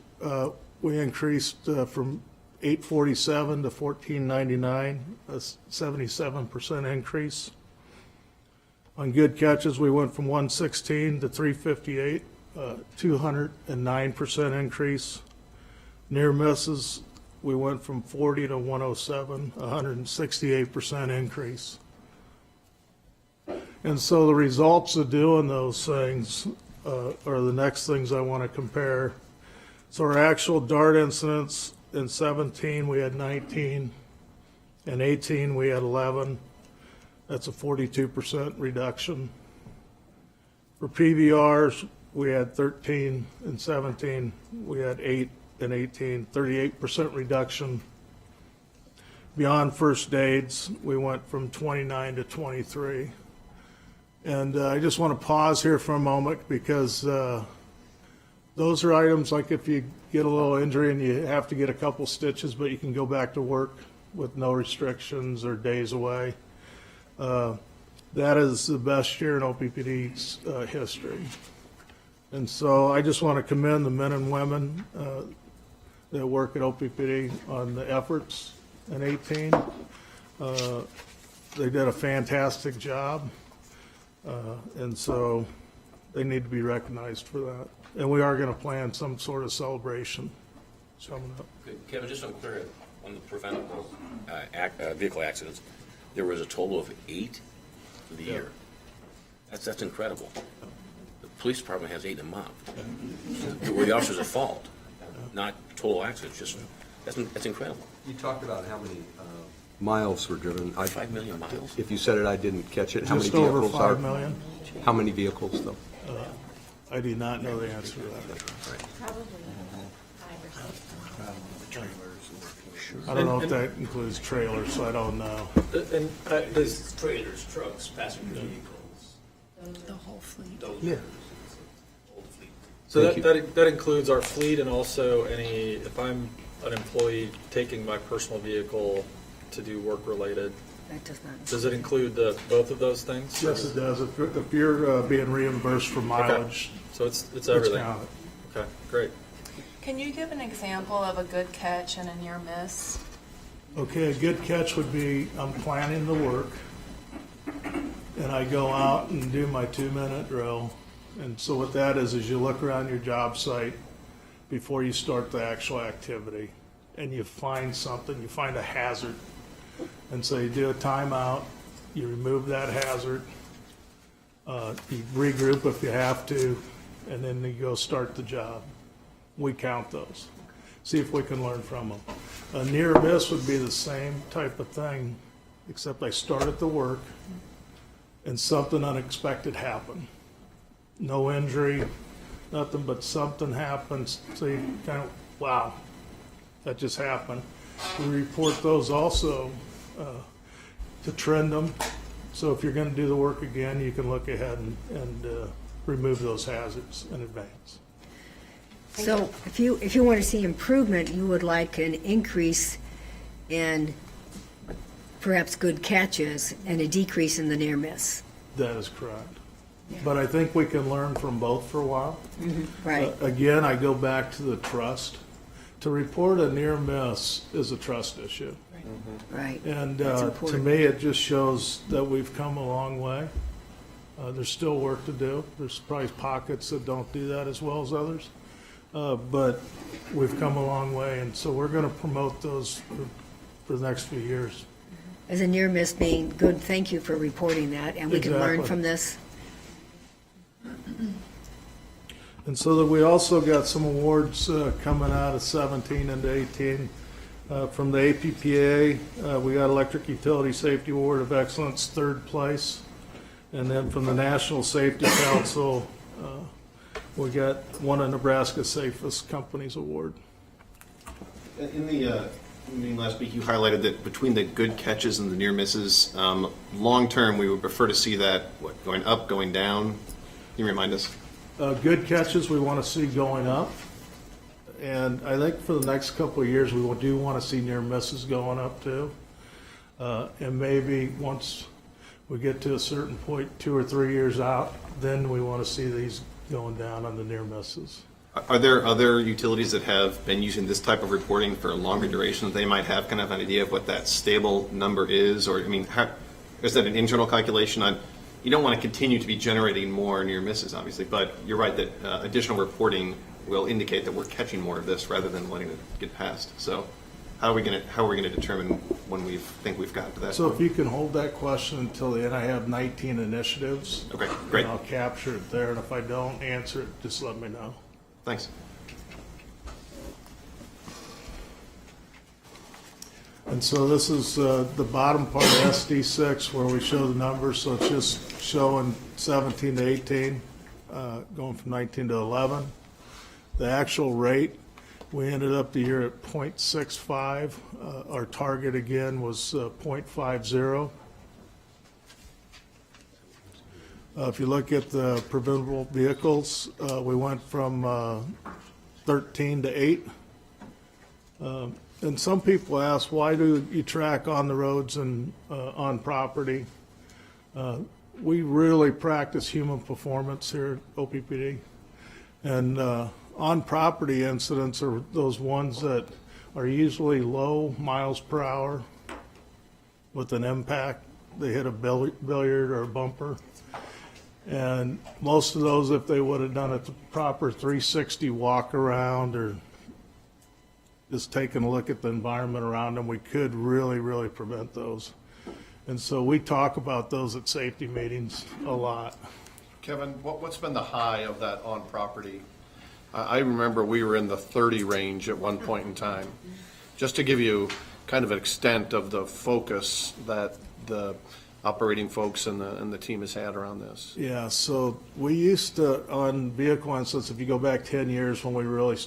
we increased from 847 to 1499, a 77% increase. On good catches, we went from 116 to 358, 209% increase. Near misses, we went from 40 to 107, 168% increase. And so the results of doing those things are the next things I want to compare. So our actual DART incidents in 17, we had 19. In 18, we had 11. That's a 42% reduction. For PVRs, we had 13 in 17. We had 8 in 18, 38% reduction. Beyond first aids, we went from 29 to 23. And I just want to pause here for a moment because those are items like if you get a little injury and you have to get a couple stitches, but you can go back to work with no restrictions or days away. That is the best year in OPPD's history. And so I just want to commend the men and women that work at OPPD on the efforts in 18. They did a fantastic job. And so they need to be recognized for that. And we are going to plan some sort of celebration coming up. Okay, Kevin, just so I'm clear, on the preventable vehicle accidents, there was a total of 8 for the year. That's incredible. The police department has 8 a month. Where the officers at fault, not total accidents. Just that's incredible. You talked about how many miles were driven. 5 million miles. If you said it, I didn't catch it. How many Just over vehicles 5 are? million. How many vehicles, though? I do not know the answer to that. Probably 5 or 6. I don't know if that includes trailers, so I don't know. And Trailers, trucks, passenger vehicles. The whole fleet. Yeah. Old fleet. so Thank that includes our fleet and also if I'm an employee taking my personal vehicle to do work related, That does not. does it include both of those things? Yes, it does. If you're being reimbursed for mileage, So it's it's everything. counted. Okay, great. Can you give an example of a good catch and a near miss? Okay, a good catch would be I'm planning the work, and I go out and do my 2-minute drill. And so what that is you look around your job site before you start the actual activity, and you find something, you find a hazard. And so you do a timeout, you remove that hazard, you regroup if you have to, and then you go start the job. We count those, see if we can learn from them. A near miss would be the same type of thing, except I started the work and something unexpected happened. No injury, nothing, but something happens, so you kind of, wow, that just happened. We report those also to trend them So if you're going to do the work again, you can look ahead and remove those hazards in advance. So if you want to see improvement, you would like an increase in perhaps good catches and a decrease in the near miss. That is correct. But I think we can learn from both for a while. Right. Again, I go back to the trust. To report a near miss is a trust issue. Right. And That's to important. me, it just shows that we've come a long way. There's still work to do. There's probably pockets that don't do that as well as others. But we've come a long way, and so we're going to promote those for the next few years. As a near miss being good, thank you for reporting that, and we can learn Exactly. from this. And so that we also got some awards coming out of 17 into 18. From the APPA, we got Electric Utility Safety Award of Excellence, 3rd place. And then from the National Safety Council, we got one of Nebraska's Safest Companies Award. In the meeting last week, you highlighted that between the good catches and the near misses, long-term, we would prefer to see that, going up, going down? Can you remind us? Good catches we want to see going up. And I think for the next couple of years, we do want to see near misses going up too. And maybe once we get to a certain point, 2 or 3 years out, then we want to see these going down on the near misses. Are there other utilities that have been using this type of reporting for a longer duration, that they might have kind of an idea of what that stable number is? Or, I mean, is that an internal calculation on, you don't want to continue to be generating more near misses, obviously, but you're right that additional reporting will indicate that we're catching more of this rather than letting it get past. So how are we going to determine when we think we've gotten to that? So if you can hold that question until the end, I have 19 initiatives. Okay, great. And I'll capture it there, and if I don't answer it, just let me know. Thanks. And so this is the bottom part of SD6 where we show the numbers, so it's just showing 17 to 18, going from 19 to 11. The actual rate, we ended up the year at 0.65. Our target again was 0.50. If you look at the preventable vehicles, we went from 13 to 8. And some people ask, why do you track on the roads and on property? We really practice human performance here at OPPD. And on property incidents are those ones that are usually low miles per hour with an impact. They hit a billiard or a bumper. And most of those, if they would have done a proper 360 walk around or just taking a look at the environment around them, we could really, really prevent those. And so we talk about those at safety meetings a lot. Kevin, what's been the high of that on property? I remember we were in the 30 range at one point in time. Just to give you kind of an extent of the focus that the operating folks and the team has had around this. Yeah, so we used to, on vehicle incidents, if you go back 10 years when we really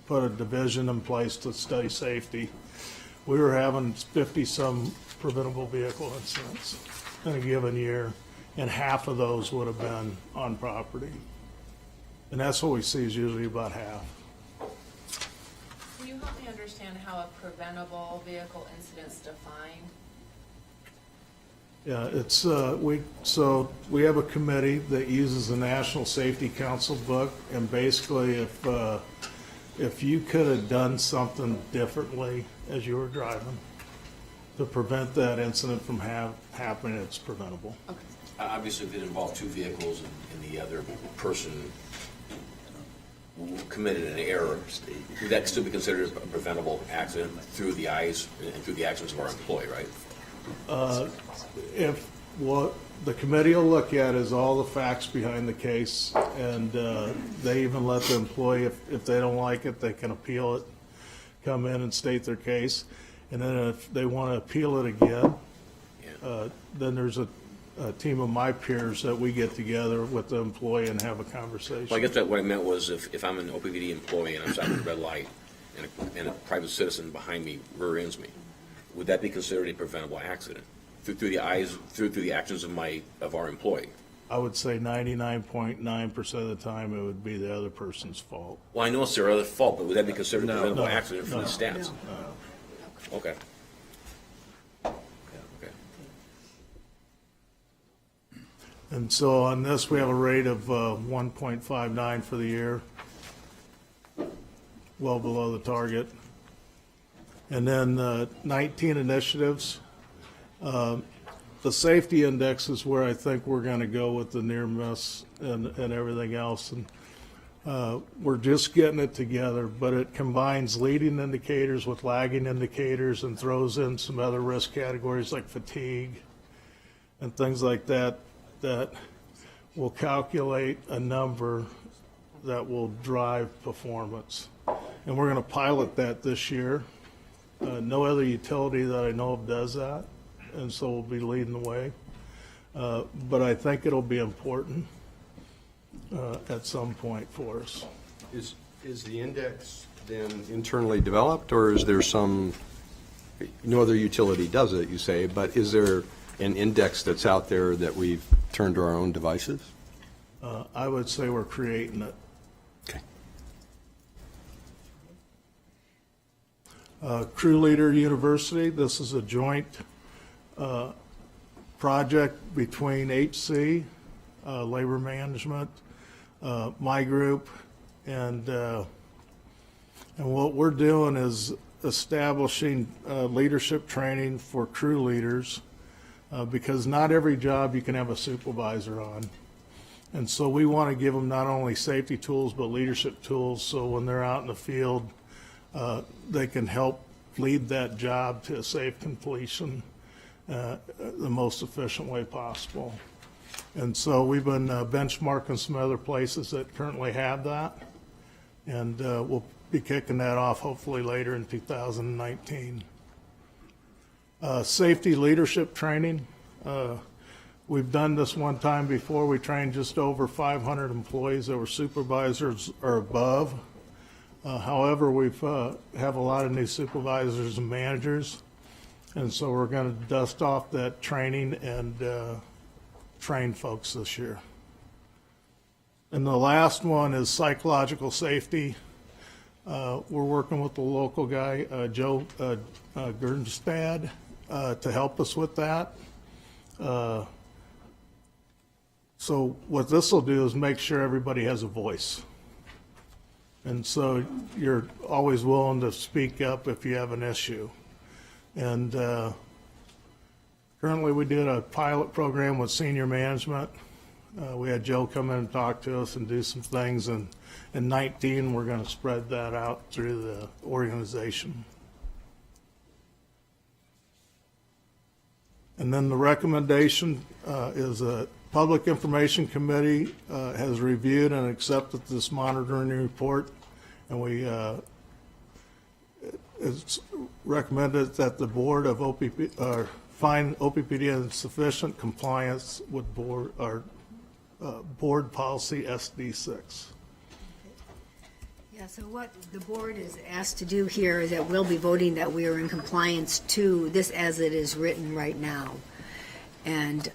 put a division in place to study safety, we were having 50-some preventable vehicle incidents in a given year, and half of those would have been on property. And that's what we see is usually about half. Can you help me understand how a preventable vehicle incident's defined? Yeah, it's, we have a committee that uses the National Safety Council book, and basically if you could have done something differently as you were driving to prevent that incident from happening, it's preventable. Obviously, if it involved two vehicles and the other person committed an error, would that still be considered a preventable accident through the eyes and through the actions of our employee, right? If what the committee will look at is all the facts behind the case, and they even let the employee, if they don't like it, they can appeal it, come in and state their case, and then if they want to appeal it again, then there's a team of my peers that we get together with the employee and have a conversation. Well, I guess that what I meant was if I'm an OPPD employee and I'm stopping at a red light and a private citizen behind me rear ends me, would that be considered a preventable accident? through the eyes, through the actions of our employee. I would say 99.9% of the time it would be the other person's fault. Well, I know it's their other fault, but would that be considered a No. preventable No. accident from No. the stance? Okay. Okay. And so on this, we have a rate of 1.59 for the year, well below the target. And then 19 initiatives. The safety index is where I think we're going to go with the near miss and everything else. And we're just getting it together, but it combines leading indicators with lagging indicators and throws in some other risk categories like fatigue and things like that, that will calculate a number that will drive performance. And we're going to pilot that this year. No other utility that I know of does that, and so we'll be leading the way. But I think it'll be important at some point for us. Is the index then internally developed, or is there some, no other utility does it, you say, but is there an index that's out there that we've turned to our own devices? I would say we're creating it. Okay. Crew Leader University, this is a joint project between HC, Labor Management, my group, and what we're doing is establishing leadership training for crew leaders, because not every job you can have a supervisor on. And so we want to give them not only safety tools, but leadership tools, so when they're out in the field, they can help lead that job to a safe completion the most efficient way possible. And so we've been benchmarking some other places that currently have that, and we'll be kicking that off hopefully later in 2019. Safety leadership training. We've done this one time before. We trained just over 500 employees that were supervisors or above. However, we've have a lot of new supervisors and managers, and so we're going to dust off that training and train folks this year. And the last one is psychological safety. We're working with the local guy, Joe Gernstad, to help us with that. So what this will do is make sure everybody has a voice. And so you're always willing to speak up if you have an issue. And currently we did a pilot program with senior management. We had Joe come in and talk to us and do some things. And in 19, we're going to spread that out through the organization. And then the recommendation is a Public Information Committee has reviewed and accepted this monitoring report, and it's recommended that the board of OPPD find OPPD in sufficient compliance with board policy SD6. Yeah, so what the board is asked to do here is that we'll be voting that we are in compliance to this as it is written right now. And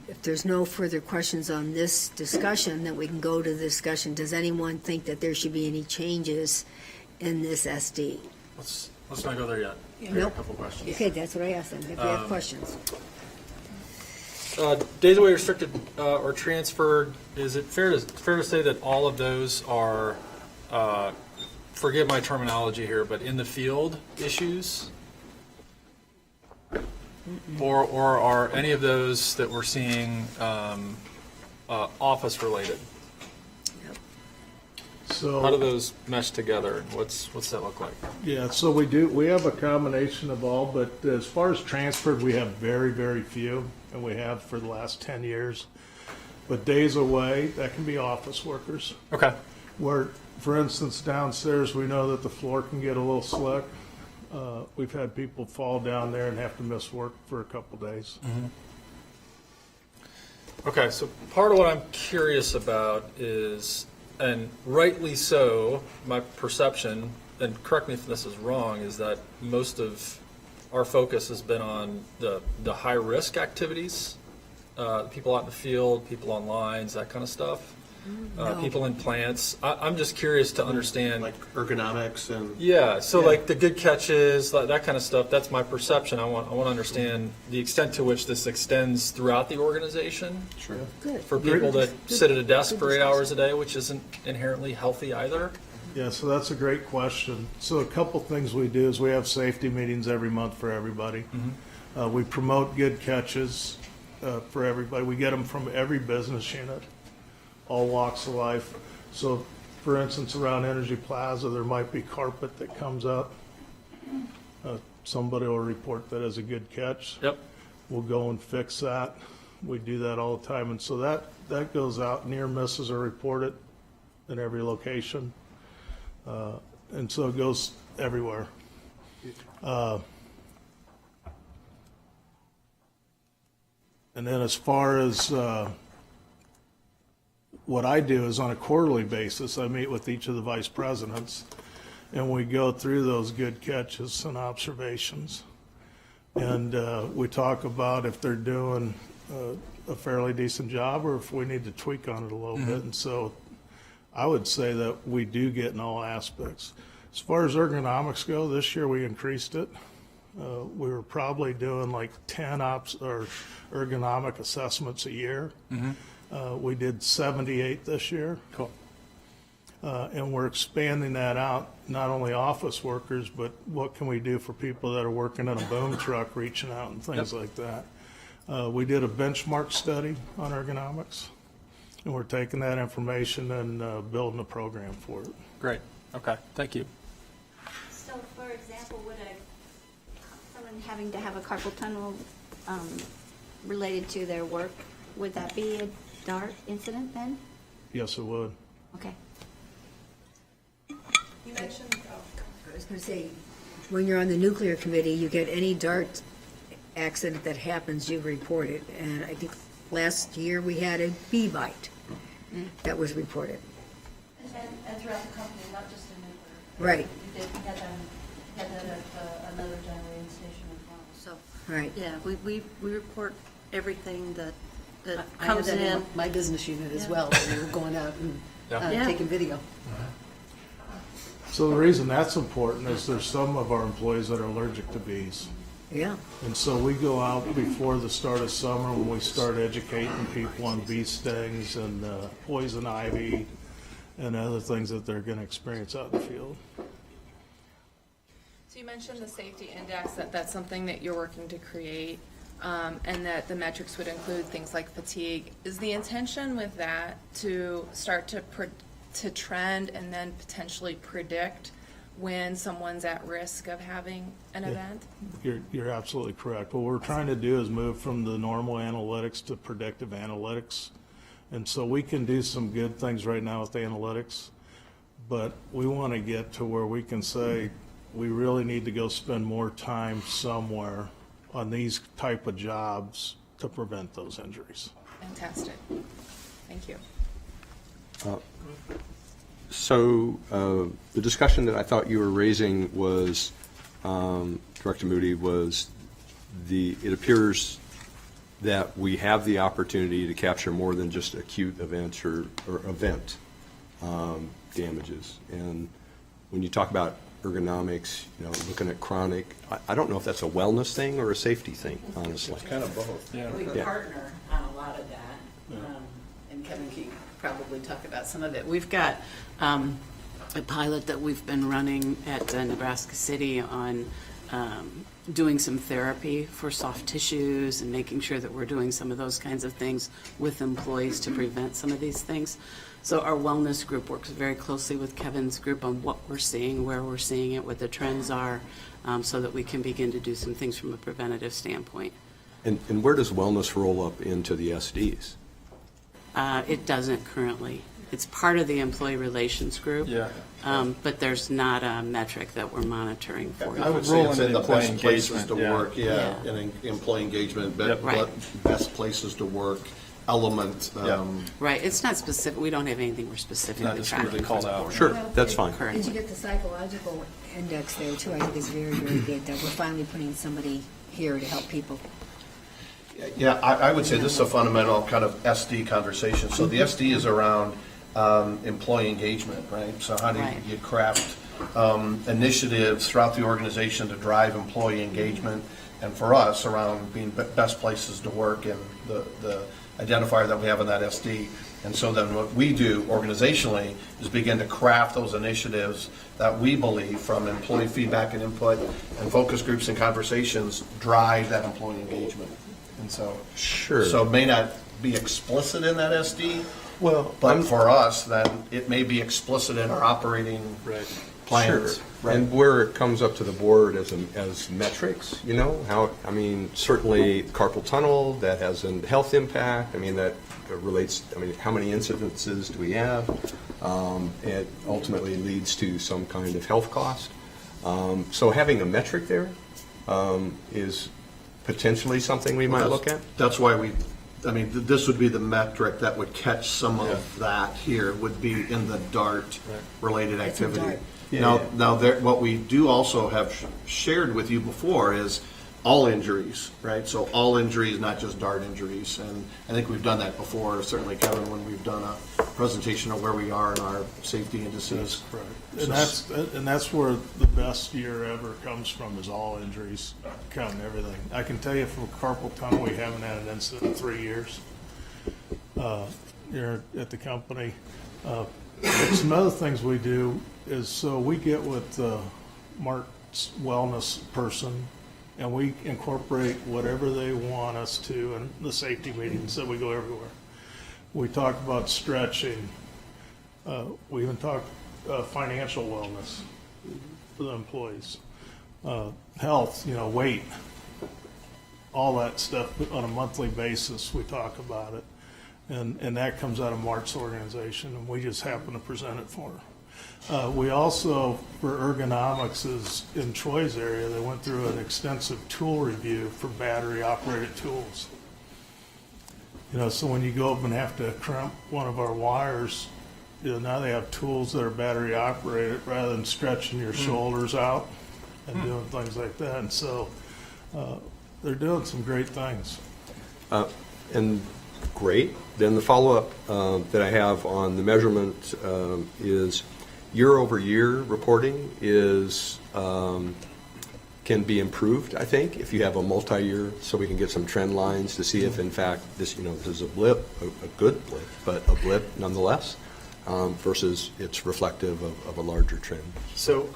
if there's no further questions on this discussion, then we can go to the discussion. Does anyone think that there should be any changes in this SD? Let's not go there yet. I got Nope. a couple questions. Okay, that's what I asked them, if you have questions. Days away restricted or transferred, is it fair to say that all of those are, forgive my terminology here, but in the field issues? Or are any of those that we're seeing office related? So How do those mesh together? What's that look like? yeah, so we have a combination of all, but as far as transferred, we have very, very few, and we have for the last 10 years. But days away, that can be office workers. Okay. Where, for instance, downstairs, we know that the floor can get a little slick. We've had people fall down there and have to miss work for a couple days. Okay, so part of what I'm curious about is, and rightly so, my perception, and correct me if this is wrong, is that most of our focus has been on the high-risk activities, people out in the field, people on lines, that kind of stuff, people in plants. I'm just curious to understand. Like ergonomics and. Yeah, so like the good catches, that kind of stuff, that's my perception. I want to understand the extent to which this extends throughout the organization. Sure. Good. For people that sit at a desk for 8 hours a day, which isn't inherently healthy either. Yeah, so that's a great question. So a couple things we do is we have safety meetings every month for everybody. We promote good catches for everybody. We get them from every business unit, all walks of life. So, for instance, around Energy Plaza, there might be carpet that comes up. Somebody will report that as a good catch. Yep. We'll go and fix that. We do that all the time. And so that goes out. Near misses are reported in every location. And so it goes everywhere. And then as far as what I do is on a quarterly basis, I meet with each of the vice presidents, and we go through those good catches and observations. And we talk about if they're doing a fairly decent job or if we need to tweak on it a little bit. And so I would say that we do get in all aspects. As far as ergonomics go, this year we increased it. We were probably doing like 10 ergonomic assessments a year. We did 78 this year. Cool. And we're expanding that out, not only office workers, but what can we do for people that are working in a boom truck, reaching out and things like that. We did a benchmark study on ergonomics, and we're taking that information and building a program for it. Great. Okay. Thank you. So, for example, would someone having to have a carpal tunnel related to their work, would that be a DART incident then? Yes, it would. Okay. You mentioned, I was going to say, when you're on the nuclear committee, you get any DART accident that happens, you report it. And I think last year we had a bee bite that was reported. And throughout the company, not just in nuclear. Right. You had that at another generating station as well. So, Right. yeah, we report everything that I had comes that in. in my business unit as well, when we were going out and Yeah. taking video. So the reason that's important is there's some of our employees that are allergic to bees. Yeah. And so we go out before the start of summer when we start educating people on bee stings and poison ivy and other things that they're going to experience out in the field. so you mentioned the safety index, that's something that you're working to create, and that the metrics would include things like fatigue. Is the intention with that to start to trend and then potentially predict when someone's at risk of having an event? You're absolutely correct. What we're trying to do is move from the normal analytics to predictive analytics. And so we can do some good things right now with the analytics, but we want to get to where we can say we really need to go spend more time somewhere on these type of jobs to prevent those injuries. Fantastic. Thank you. So the discussion that I thought you were raising was, Director Moody, was it appears that we have the opportunity to capture more than just acute events or event damages. And when you talk about ergonomics, looking at chronic, I don't know if that's a wellness thing or a safety thing, honestly. It's kind of both. Yeah. We Yeah. partner on a lot of that, and Kevin can probably talk about some of it. We've got a pilot that we've been running at Nebraska City on doing some therapy for soft tissues and making sure that we're doing some of those kinds of things with employees to prevent some of these things. So our wellness group works very closely with Kevin's group on what we're seeing, where we're seeing it, what the trends are, so that we can begin to do some things from a preventative standpoint. And where does wellness roll up into the SDs? It doesn't currently. It's part of the employee relations group. Yeah. But there's not a metric that we're monitoring for. I would say it's in the best places to engagement, work, Yeah. and employee engagement, Yep. Right. best places to work, element. Right, it's not specific, we don't have anything we're specifically Not discreetly tracking. called out. Sure, that's fine. And you get the psychological index there too, I think is very, very good, that we're finally putting somebody here to help people. Yeah, I would say this is a fundamental kind of SD conversation. So the SD is around employee engagement, right? So how do Right. you craft initiatives throughout the organization to drive employee engagement? And for us, around being best places to work and the identifier that we have in that SD. And so then what we do organizationally is begin to craft those initiatives that we believe from employee feedback and input and focus groups and conversations drive that employee engagement. And so, Sure. so it may not be explicit in that SD, Well, but for us, then it may be explicit in our operating plans. Sure. And where it comes up to the board as metrics, you know, how, I mean, certainly carpal tunnel, that has a health impact, I mean, that relates, I mean, how many incidences do we have? It ultimately leads to some kind of health cost. So having a metric there is potentially something we might look at. That's why this would be the metric that would catch some of that here, would be in the DART-related It's a activity. DART. Now, what we do also have shared with you before is all injuries, right? So all injuries, not just DART injuries. And I think we've done that before, certainly, Kevin, when we've done a presentation of where we are in our safety indices. And that's where the best year ever comes from, is all injuries count and everything. I can tell you for carpal tunnel, we haven't had an incident in 3 years here at the company. Some other things we do is, so we get with Mark's wellness person, and we incorporate whatever they want us to in the safety meetings that we go everywhere. We talk about stretching. We even talk financial wellness for the employees. Health, weight, all that stuff on a monthly basis, we talk about it. And that comes out of Mark's organization, and we just happen to present it for her. We also, for ergonomics, is in Troy's area, they went through an extensive tool review for battery-operated tools. So when you go up and have to crimp one of our wires, now they have tools that are battery-operated rather than stretching your shoulders out and doing things like that. And so they're doing some great things. And great. Then the follow-up that I have on the measurement is year-over-year reporting can be improved, I think, if you have a multi-year, so we can get some trend lines to see if, in fact, this is a blip, a good blip, but a blip nonetheless, versus it's reflective of a larger trend. So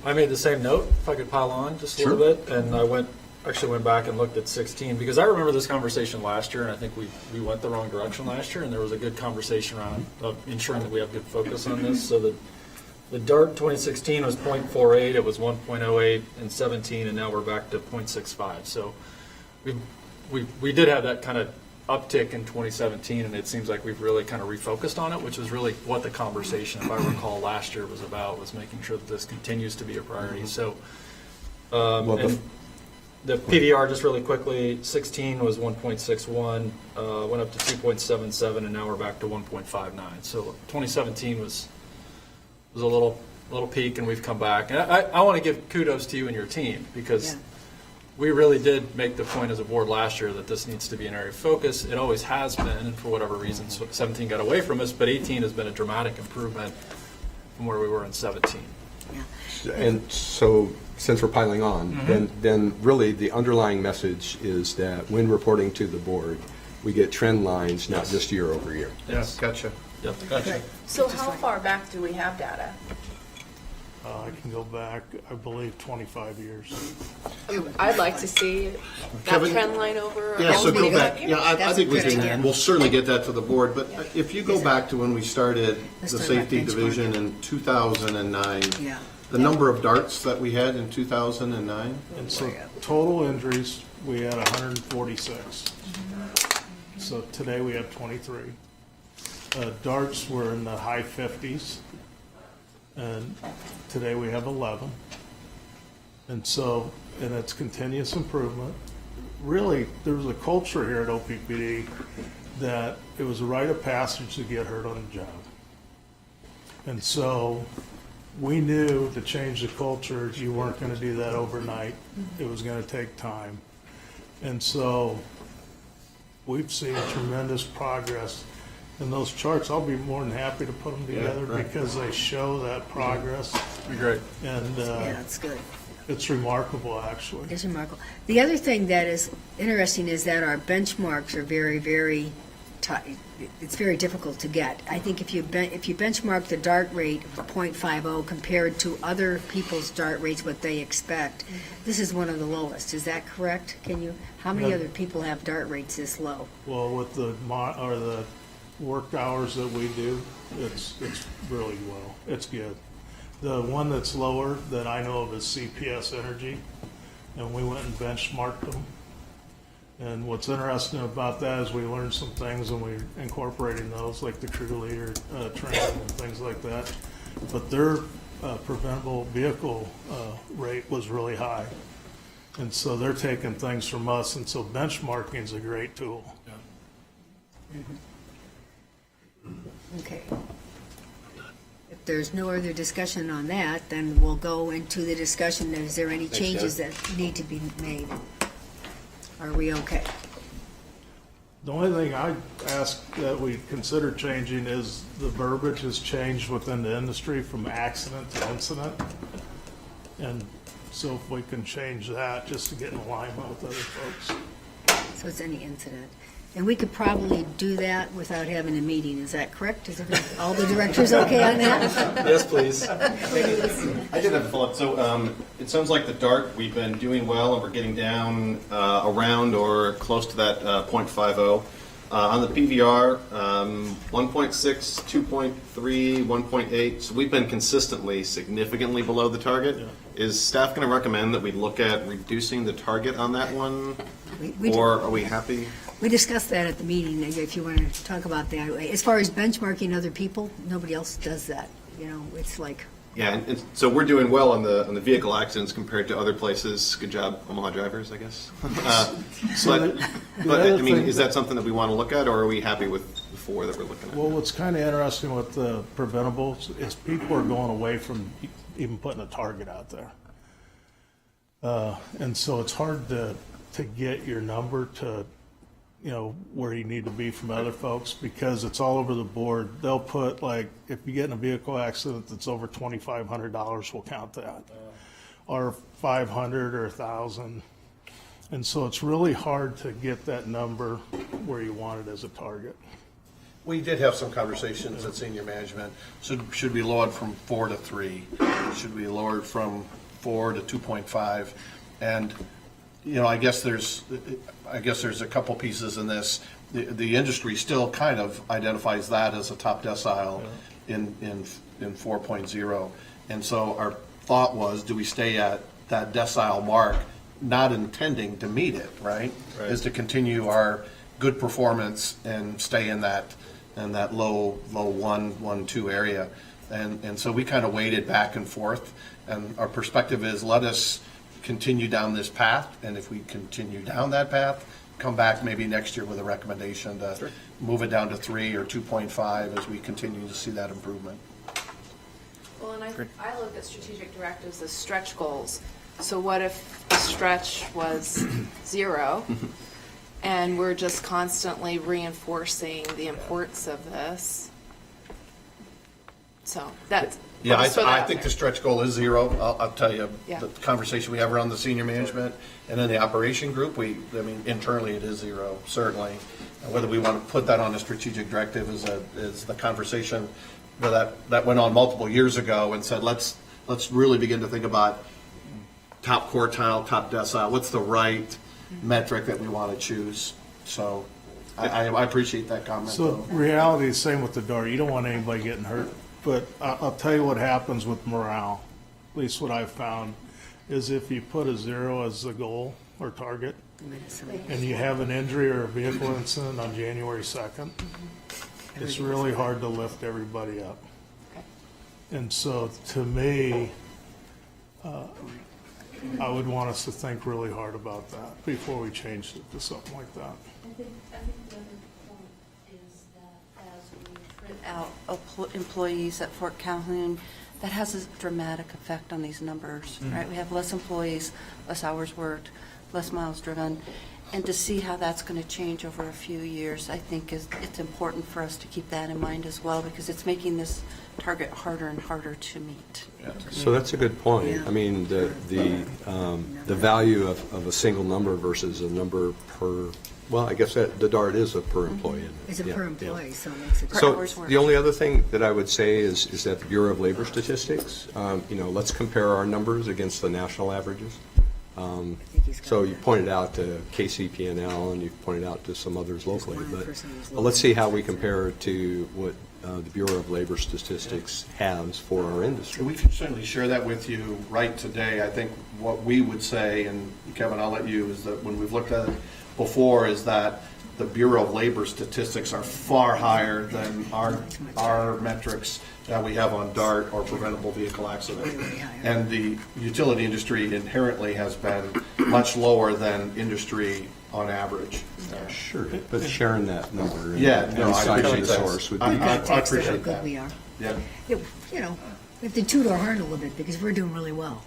I made the same note, if I could pile on just a little bit, and I actually went back and looked at 16, because I remember this conversation last year, and I think we went the wrong direction last year, and there was a good conversation around ensuring that we have good focus on this. So the DART 2016 was 0.48, it was 1.08 in 17, and now we're back to 0.65. So we did have that kind of uptick in 2017, and it seems like we've really kind of refocused on it, which is really what the conversation, if I recall, last year was about, was making sure that this continues to be a priority. So the PVR, just really quickly, 16 was 1.61, went up to 2.77, and now we're back to 1.59. So 2017 was a little peak, and we've come back. And I want to give kudos to you and your team, because we really did make the point as a board last year that this needs to be an area of focus. It always has been, and for whatever reason, 17 got away from us, but 18 has been a dramatic improvement from where we were in 17. And so, since we're piling on, then really the underlying message is that when reporting to the board, we get trend lines, not just year over year. Yes, gotcha. Yep, gotcha. So how far back do we have data? I can go back, I believe, 25 years. I'd like to see that Kevin? trend line over. Yeah, so go back. 25 years. Yeah, I think we can, and we'll certainly get that to the board, but if you go back to when we started the talk about safety benchmarking. division in 2009, Yeah. the number of darts that we had in 2009, And so total injuries, we had 146. So today we have 23. Darts were in the high 50s, and today we have 11. And so, and it's continuous improvement. Really, there's a culture here at OPPD that it was a rite of passage to get hurt on the job. And so we knew to change the culture, you weren't going to do that overnight. It was going to take time. And so we've seen tremendous progress. And those charts, I'll be more than happy to put them together because they show that progress. Be great. And Yeah, it's good. it's remarkable, actually. It's remarkable. The other thing that is interesting is that our benchmarks are very, very tight. It's very difficult to get. I think if you benchmark the DART rate of 0.50 compared to other people's DART rates, what they expect, this is one of the lowest. Is that correct? How many Yeah. other people have DART rates this low? Well, with the work hours that we do, it's really well. It's good. The one that's lower that I know of is CPS Energy, and we went and benchmarked them. And what's interesting about that is we learned some things and we incorporating those, like the crew leader training and things like that. But their preventable vehicle rate was really high. And so they're taking things from us, and so benchmarking is a great tool. Okay. If there's no other discussion on that, then we'll go into the discussion. Is there any changes that need to be made? Are we okay? The only thing I ask that we consider changing is the verbiage has changed within the industry from accident to incident. And so if we can change that just to get in alignment with other folks. So it's any incident. And we could probably do that without having a meeting, is that correct? Is all the directors okay on that? Yes, please. I did have a follow-up. So it sounds like the DART, we've been doing well, and we're getting down around or close to that 0.50. On the PVR, 1.6, 2.3, 1.8. So we've been consistently significantly below the target. Yeah. Is staff going to recommend that we look at reducing the target on that one? We Or are we happy? We discussed that at the meeting, if you want to talk about that. As far as benchmarking other people, nobody else does that. It's like, Yeah, and so we're doing well on the vehicle accidents compared to other places. Good job, Omaha drivers, I guess. But I mean, is that something that we want to look at, or are we happy with the 4 that we're looking at? Well, what's kind of interesting with the preventables is people are going away from even putting a target out there. And so it's hard to get your number to, where you need to be from other folks because it's all over the board. They'll put like, if you get in a vehicle accident that's over $2,500, we'll count that. Or 500 or 1,000. And so it's really hard to get that number where you want it as a target. We did have some conversations at senior management. Should we lower it from 4 to 3? Should we lower it from 4 to 2.5? And I guess there's a couple pieces in this. The industry still kind of identifies that as a top decile in 4.0. And so our thought was, do we stay at that decile mark, not intending to meet it, right? Is to continue our good performance and stay in that low 1, 2 area. And so we kind of weighted back and forth. And our perspective is, let us continue down this path, and if we continue down that path, come back maybe next year with a recommendation to move it down to 3 or 2.5 as we continue to see that improvement. Well, and I look at strategic directives as stretch goals. So what if the stretch was 0, and we're just constantly reinforcing the importance of this? So that's. Yeah, I think the stretch goal is 0. I'll tell you, Yeah. the conversation we have around the senior management and then the operation group, internally it is 0, certainly. And whether we want to put that on a strategic directive is the conversation that went on multiple years ago and said, let's really begin to think about top quartile, top decile. What's the right metric that we want to choose? So I appreciate that comment. So reality is same with the DART. You don't want anybody getting hurt. But I'll tell you what happens with morale, at least what I've found, is if you put a 0 as the goal or target, and you have an injury or a vehicle incident on January 2nd, it's really hard to lift everybody up. And so to me, I would want us to think really hard about that before we changed it to something like that. I think the other point employees at Fort Calhoun, that has a dramatic effect on these numbers, right? We have less employees, less hours worked, less miles driven. And to see how that's going to change over a few years, I think it's important for us to keep that in mind as well, because it's making this target harder and harder to meet. So that's a good point. Yeah. I mean, the value of a single number versus a number per, well, I guess that the DART is a per employee. isn't it? It's a Yeah, per yeah. employee, so it makes it. Per So hours worked. the only other thing that I would say is that the Bureau of Labor Statistics, let's compare our numbers against the national averages. think he's got So you that. pointed out to KCP&L and you've pointed out to some others locally, one but person who's let's see how we local. compare to what the Bureau of Labor Statistics has for our industry. We can certainly share that with you right today. I think what we would say, and Kevin, I'll let you, is that when we've looked at it before, is that the Bureau of Labor Statistics are far higher than our metrics that we have on DART or preventable vehicle accident. Way higher. And the utility industry inherently has been much lower than industry on average. Sure, but sharing that number and Yeah, no, I citing appreciate the that. source would be. I Context of how appreciate good that. we are. Yeah. We have to toot our horn a little bit because we're doing really well.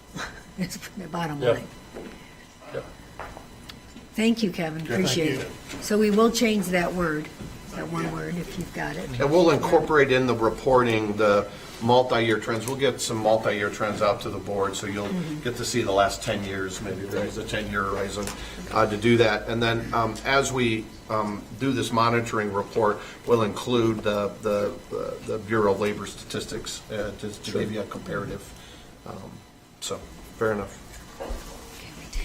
That's the bottom line. Thank you, Kevin. Appreciate it. So we will change that word, that one word, if you've got it. And we'll incorporate in the reporting the multi-year trends. We'll get some multi-year trends out to the board, so you'll get to see the last 10 years, maybe there's a 10-year horizon to do that. And then as we do this monitoring report, we'll include the Bureau of Labor Statistics to give you a comparative. So, fair enough.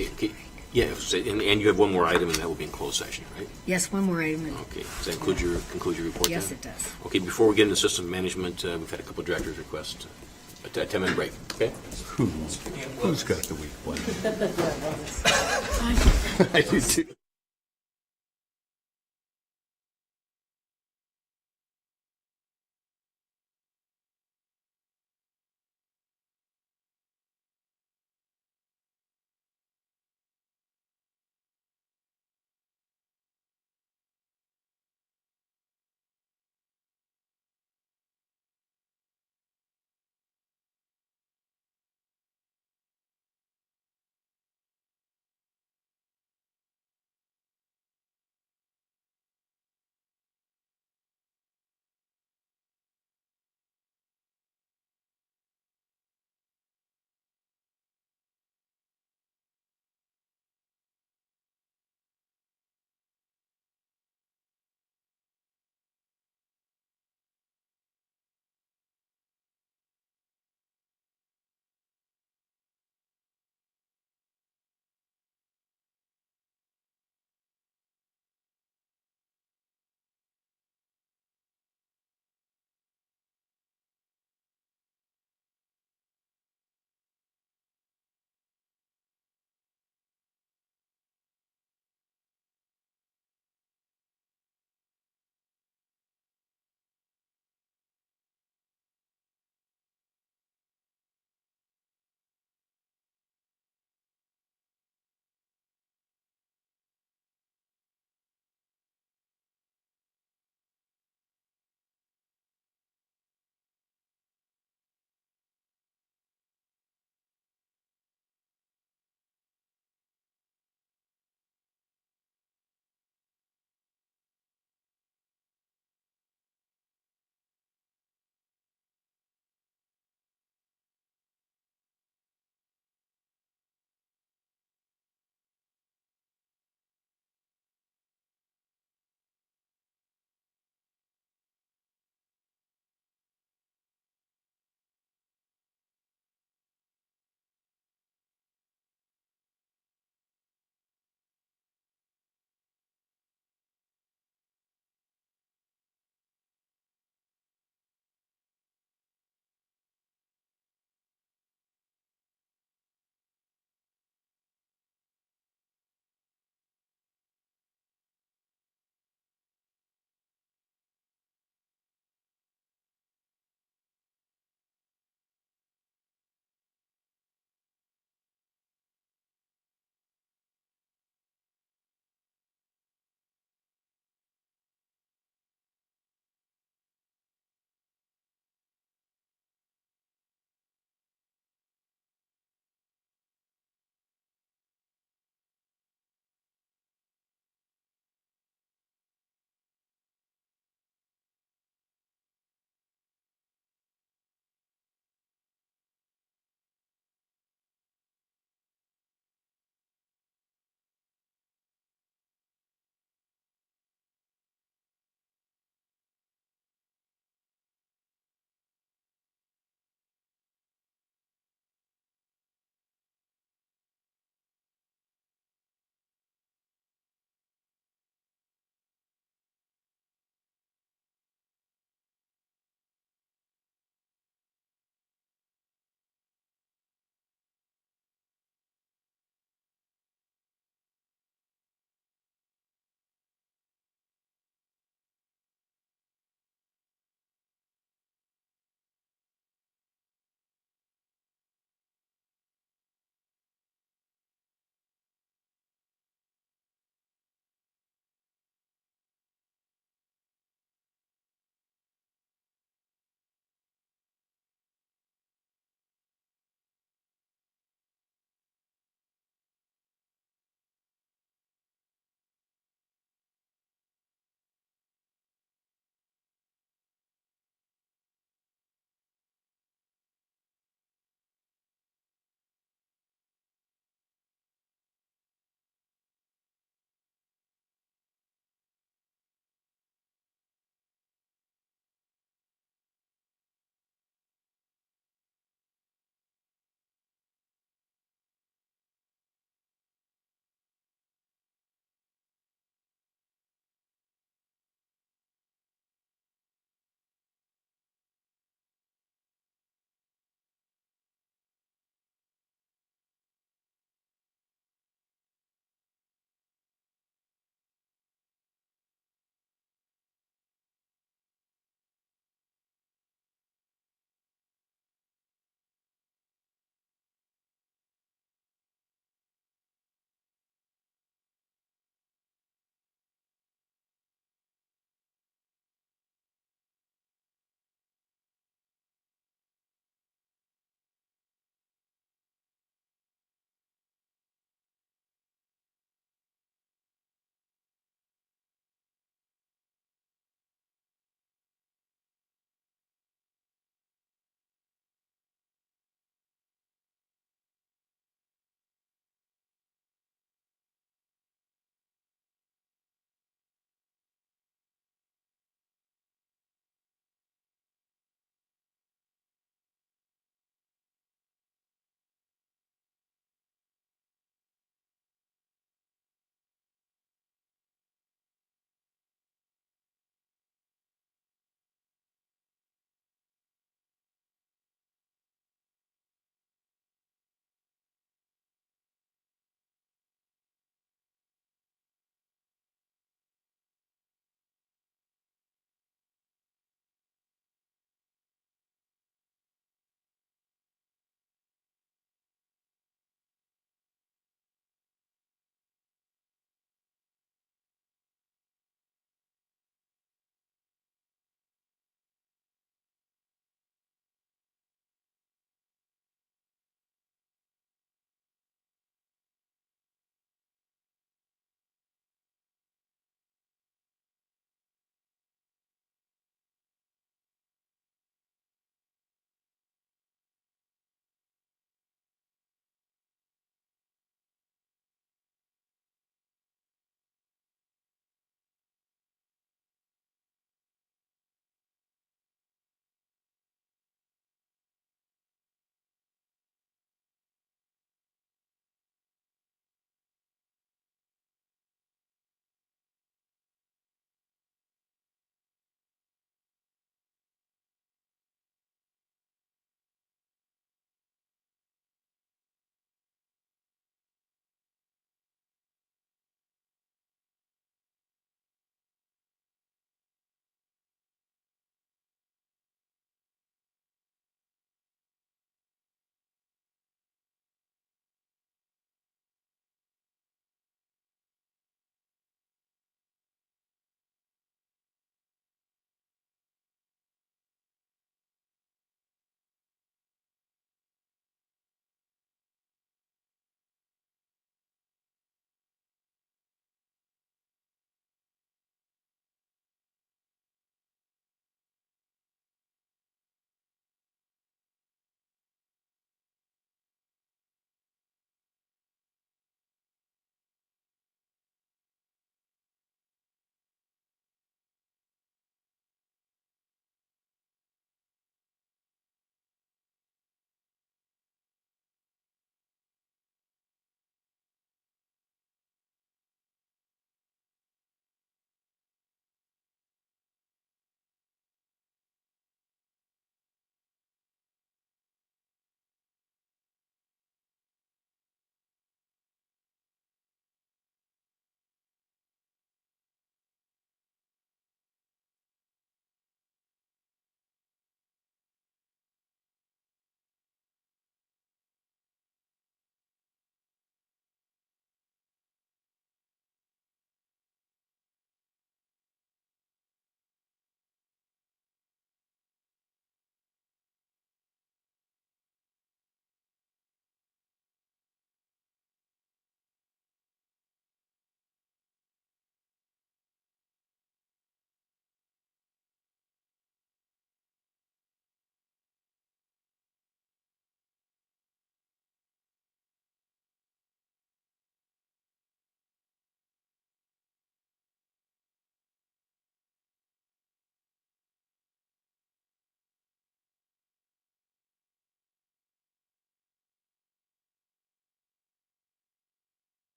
Okay. Yeah, and you have one more item, and that will be in closed session, right? Yes, one more item. Okay, does that conclude your report then? Yes, it does. Okay, before we get into system management, we've had a couple of directors request a 10-minute break, okay? Who's got the weak one? I do too.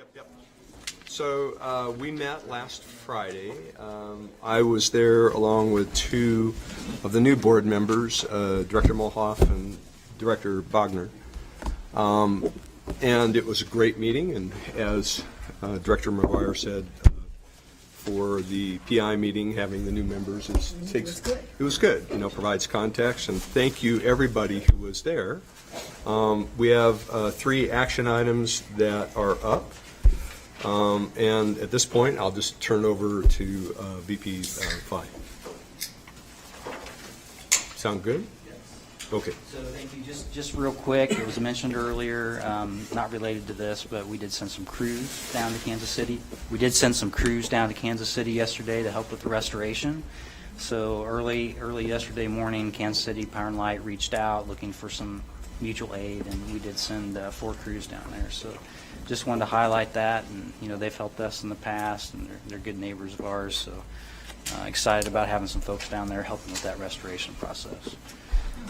Yep. So we met last Friday. I was there along with two of the new board members, Director Molhoff and Director Bogner. And it was a great meeting, and as Director McGuire said, for the PI meeting, having the new members it was good. Provides context, and thank you everybody who was there. We have 3 action items that are up, and at this point, I'll just turn over to VP 5. Sound good? Okay. So thank you. Just real quick, it was mentioned earlier, not related to this, but we did send some crews down to Kansas City. We did send some crews down to Kansas City yesterday to help with the restoration. So early yesterday morning, Kansas City Power and Light reached out looking for some mutual aid, and we did send 4 crews down there. So just wanted to highlight that, and they've helped us in the past, and they're good neighbors of ours. So excited about having some folks down there helping with that restoration process.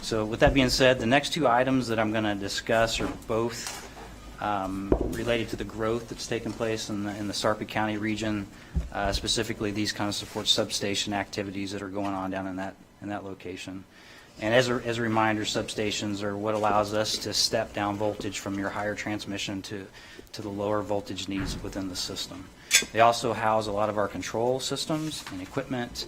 So with that being said, the next 2 items that I'm going to discuss are both related to the growth that's taken place in the Sarpy County region. Specifically, these kind of support substation activities that are going on down in that location. And as a reminder, substations are what allows us to step down voltage from your higher transmission to the lower voltage needs within the system. They also house a lot of our control systems and equipment,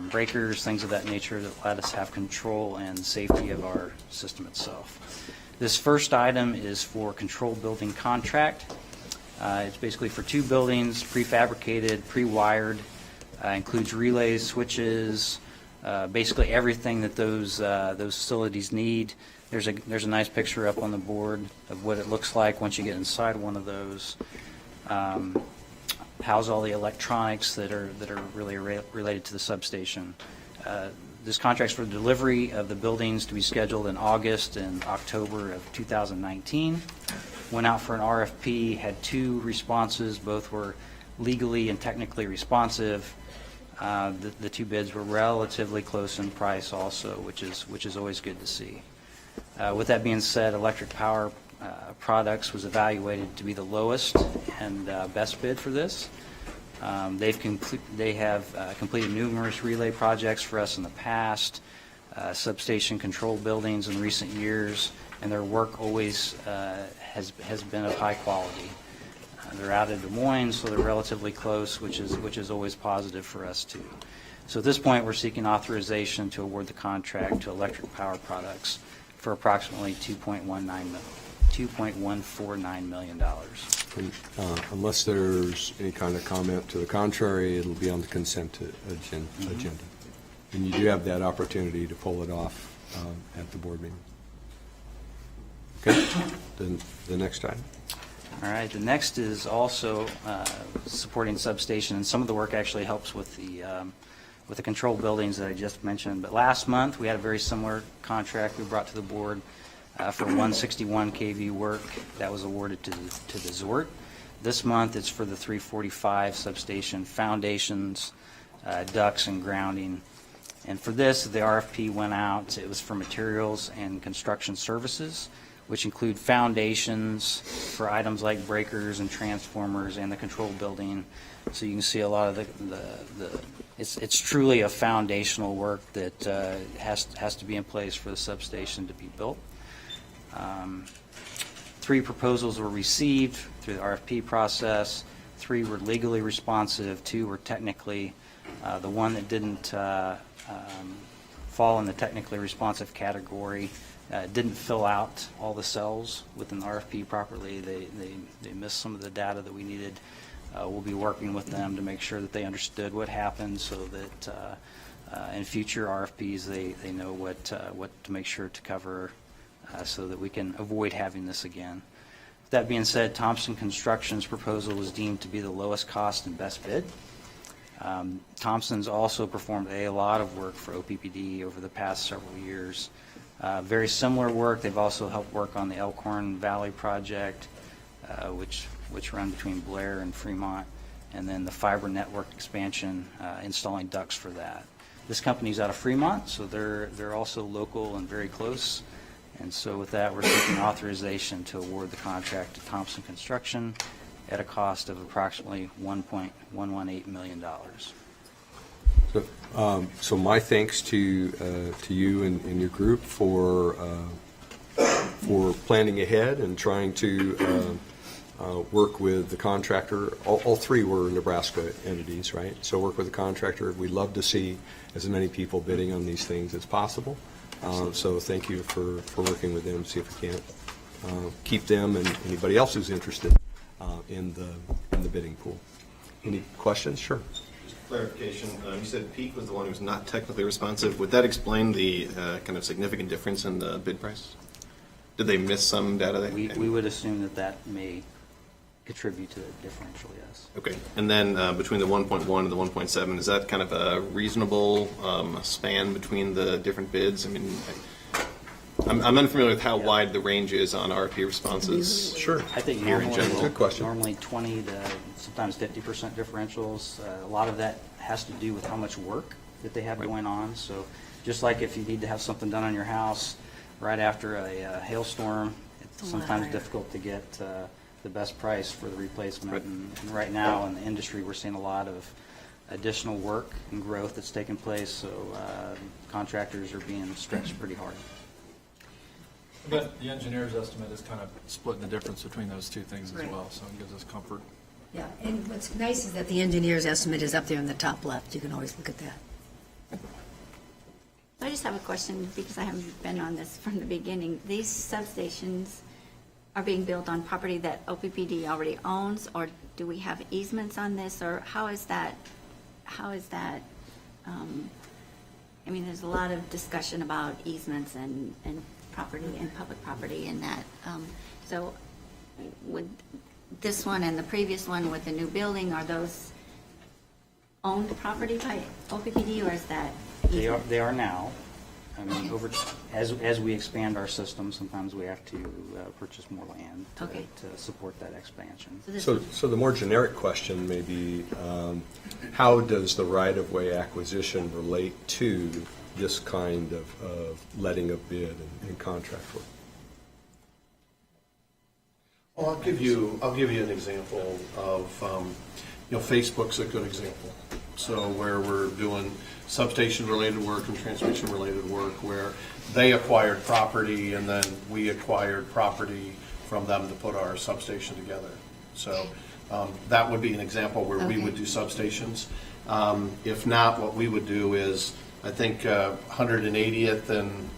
breakers, things of that nature that let us have control and safety of our system itself. This first item is for control building contract. It's basically for 2 buildings, prefabricated, pre-wired, includes relays, switches, basically everything that those facilities need. There's a nice picture up on the board of what it looks like once you get inside one of those. House all the electronics that are really related to the substation. This contract's for the delivery of the buildings to be scheduled in August and October of 2019. Went out for an RFP, had 2 responses. Both were legally and technically responsive. The 2 bids were relatively close in price also, which is always good to see. With that being said, Electric Power Products was evaluated to be the lowest and best bid for this. They have completed numerous relay projects for us in the past, substation control buildings in recent years, and their work always has been of high quality. They're out of Des Moines, so they're relatively close, which is always positive for us too. So at this point, we're seeking authorization to award the contract to Electric Power Products for approximately $2.149 million. And, unless there's any kind of comment to the contrary, it'll be on the consent agenda. And you do have that opportunity to pull it off at the board meeting. Okay, then the next item. All right, the next is also supporting substation, and some of the work actually helps with the control buildings that I just mentioned. But last month, we had a very similar contract we brought to the board for 161 kV work that was awarded to the ZORT. This month, it's for the 345 substation foundations, ducts, and grounding. And for this, the RFP went out. It was for materials and construction services, which include foundations for items like breakers and transformers and the control building. So you can see a lot of it's truly a foundational work that has to be in place for the substation to be built. 3 proposals were received through the RFP process. 3 were legally responsive. 2 were technically. The one that didn't fall in the technically responsive category didn't fill out all the cells within the RFP properly. They missed some of the data that we needed. We'll be working with them to make sure that they understood what happened, so that in future RFPs they know what to make sure to cover, so that we can avoid having this again. With that being said, Thompson Construction's proposal was deemed to be the lowest cost and best bid. Thompson's also performed a lot of work for OPPD over the past several years. Very similar work. They've also helped work on the Elkhorn Valley project, which run between Blair and Fremont, and then the fiber network expansion, installing ducts for that. This company's out of Fremont, so they're also local and very close. And so with that, we're seeking authorization to award the contract to Thompson Construction at a cost of approximately $1.118 million. So my thanks to you and your group for planning ahead and trying to work with the contractor. All three were Nebraska entities, right? So work with the contractor. We'd love to see as many people bidding on these things as possible. So thank you for working with them, see if we can't keep them and anybody else who's interested in the bidding pool. Any questions? Sure. Clarification, you said Peak was the one who's not technically responsive. Would that explain the kind of significant difference in the bid price? Did they miss some data? We would assume that may contribute to the differential, yes. Okay, and then between the 1.1 and the 1.7, is that kind of a reasonable span between the different bids? I mean, I'm unfamiliar with how wide the range is on RFP responses. Sure. I think here in general. Good question. Normally 20 to sometimes 50% differentials. A lot of that has to do with how much work that they have going on. So just like if you need to have something done on your house right after a hailstorm, it's sometimes difficult to get the best price for the replacement. Right. And right now in the industry, we're seeing a lot of additional work and growth that's taking place. So contractors are being stretched pretty hard. But the engineer's estimate is kind of splitting the difference between those two things as Right. well, so it gives us comfort. Yeah, and what's nice is that the engineer's estimate is up there in the top left. You can always look at that. I just have a question because I haven't been on this from the beginning. These substations are being built on property that OPPD already owns, or do we have easements on this, or how is that? I mean, there's a lot of discussion about easements and property and public property and that. So with this one and the previous one with the new building, are those owned property by OPPD, or is that? They are now. I mean, as we expand our system, sometimes we have to purchase more land to support that expansion. So the more generic question may be, how does the right-of-way acquisition relate to this kind of letting of bid and contract work? Well, I'll give you an example of, Facebook's a good example. So where we're doing substation-related work and transmission-related work, where they acquired property and then we acquired property from them to put our substation together. So that would be an example where we would do substations. If not, what we would do is, I think 180th and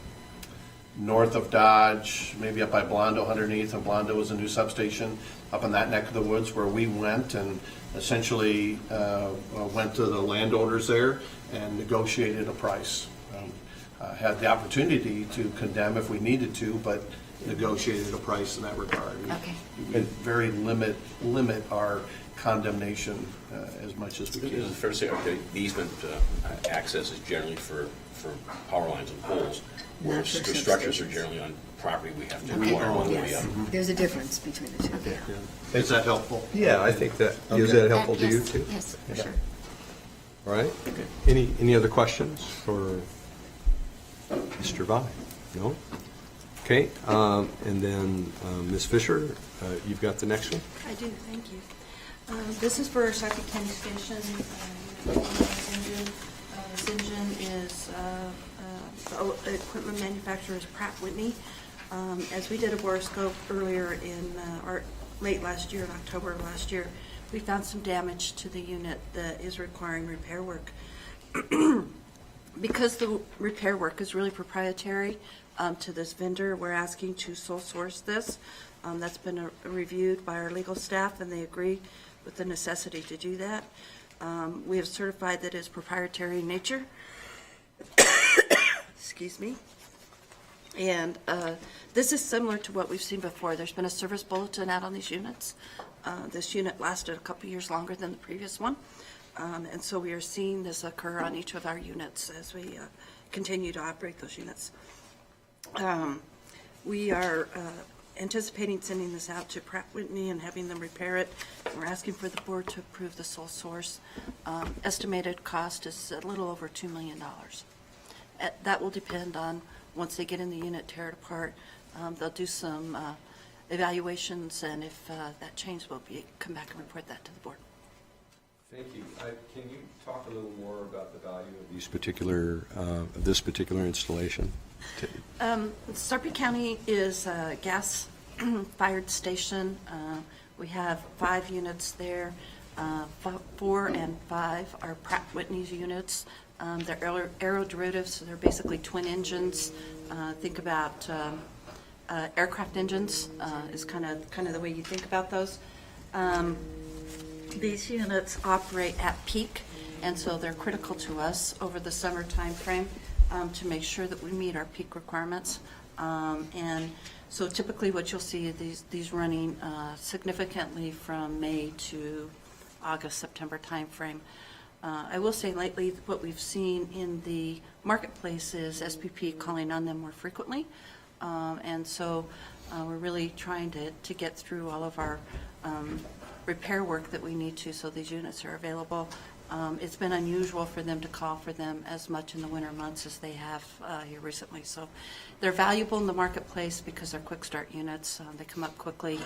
north of Dodge, maybe up by Blondo, 180th and Blondo was a new substation up in that neck of the woods where we went and essentially went to the landowners there and negotiated a price. Had the opportunity to condemn if we needed to, but negotiated a price in that regard. Okay. We very limit our condemnation as much as we Is it can. fair to say, the easement access is generally for power lines and poles, whereas Not for structures are substations. generally on property we have to Okay. acquire one way or the Yes, other. there's a difference between the two. Is that helpful? Yeah, I think that, is that helpful to you too? Yes, for Yeah. sure. All right. Any other questions for Mr. Vai? No? Okay, and then Ms. Fisher, you've got the next one? I do, thank you. This is for Suffolk County Station. St. is the equipment manufacturer is Pratt Whitney. As we did a borescope earlier in late last year, in October of last year, we found some damage to the unit that is requiring repair work. Because the repair work is really proprietary to this vendor, we're asking to sole source this. That's been reviewed by our legal staff, and they agree with the necessity to do that. We have certified that it's proprietary in nature. Excuse me. And this is similar to what we've seen before. There's been a service bulletin out on these units. This unit lasted a couple years longer than the previous one. And so we are seeing this occur on each of our units as we continue to operate those units. We are anticipating sending this out to Pratt Whitney and having them repair it. We're asking for the board to approve the sole source. Estimated cost is a little over $2 million. That will depend on, once they get in the unit, tear it apart, they'll do some evaluations, and if that change will be, come back and report that to the board. Thank you. Can you talk a little more about the value of this particular installation? Sarpy County is a gas-fired station. We have 5 units there. 4 and 5 are Pratt Whitney's units. They're aeroderivatives, so they're basically twin engines. Think about aircraft engines is kind of the way you think about those. These units operate at peak, and so they're critical to us over the summer time frame to make sure that we meet our peak requirements. And so typically what you'll see is these running significantly from May to August, September time frame. I will say lately what we've seen in the marketplace is SPP calling on them more frequently. And so we're really trying to get through all of our repair work that we need to, so these units are available. It's been unusual for them to call for them as much in the winter months as they have here recently. So they're valuable in the marketplace because they're quick start units. They come up quickly,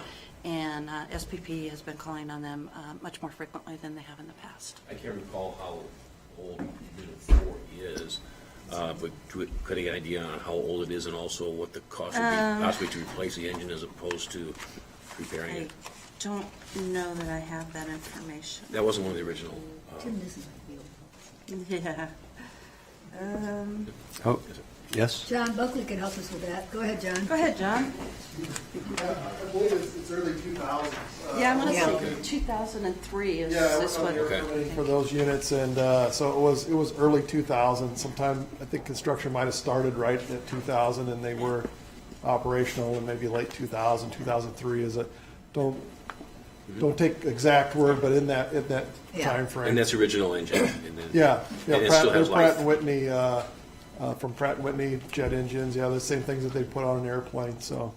and SPP has been calling on them much more frequently than they have in the past. I can't recall how old Unit 4 is, but could I get an idea on how old it is and also what the cost would be possibly to replace the engine as opposed to repairing it? I don't know that I have that information. That wasn't one of the original. Yeah. Oh, yes? John Buckley could help us with that. Go ahead, John. Go ahead, John. I believe it's early 2000s. Yeah, I want to say 2003 is this one. For those units, and so it was early 2000. Sometime I think construction might have started right at 2000, and they were operational in maybe late 2000, 2003. Don't take exact word, but in that time frame. And that's the original engine. And then, Yeah, and it still has Pratt life. and Whitney, from Pratt and Whitney jet engines. Yeah, the same things that they put on an airplane. So.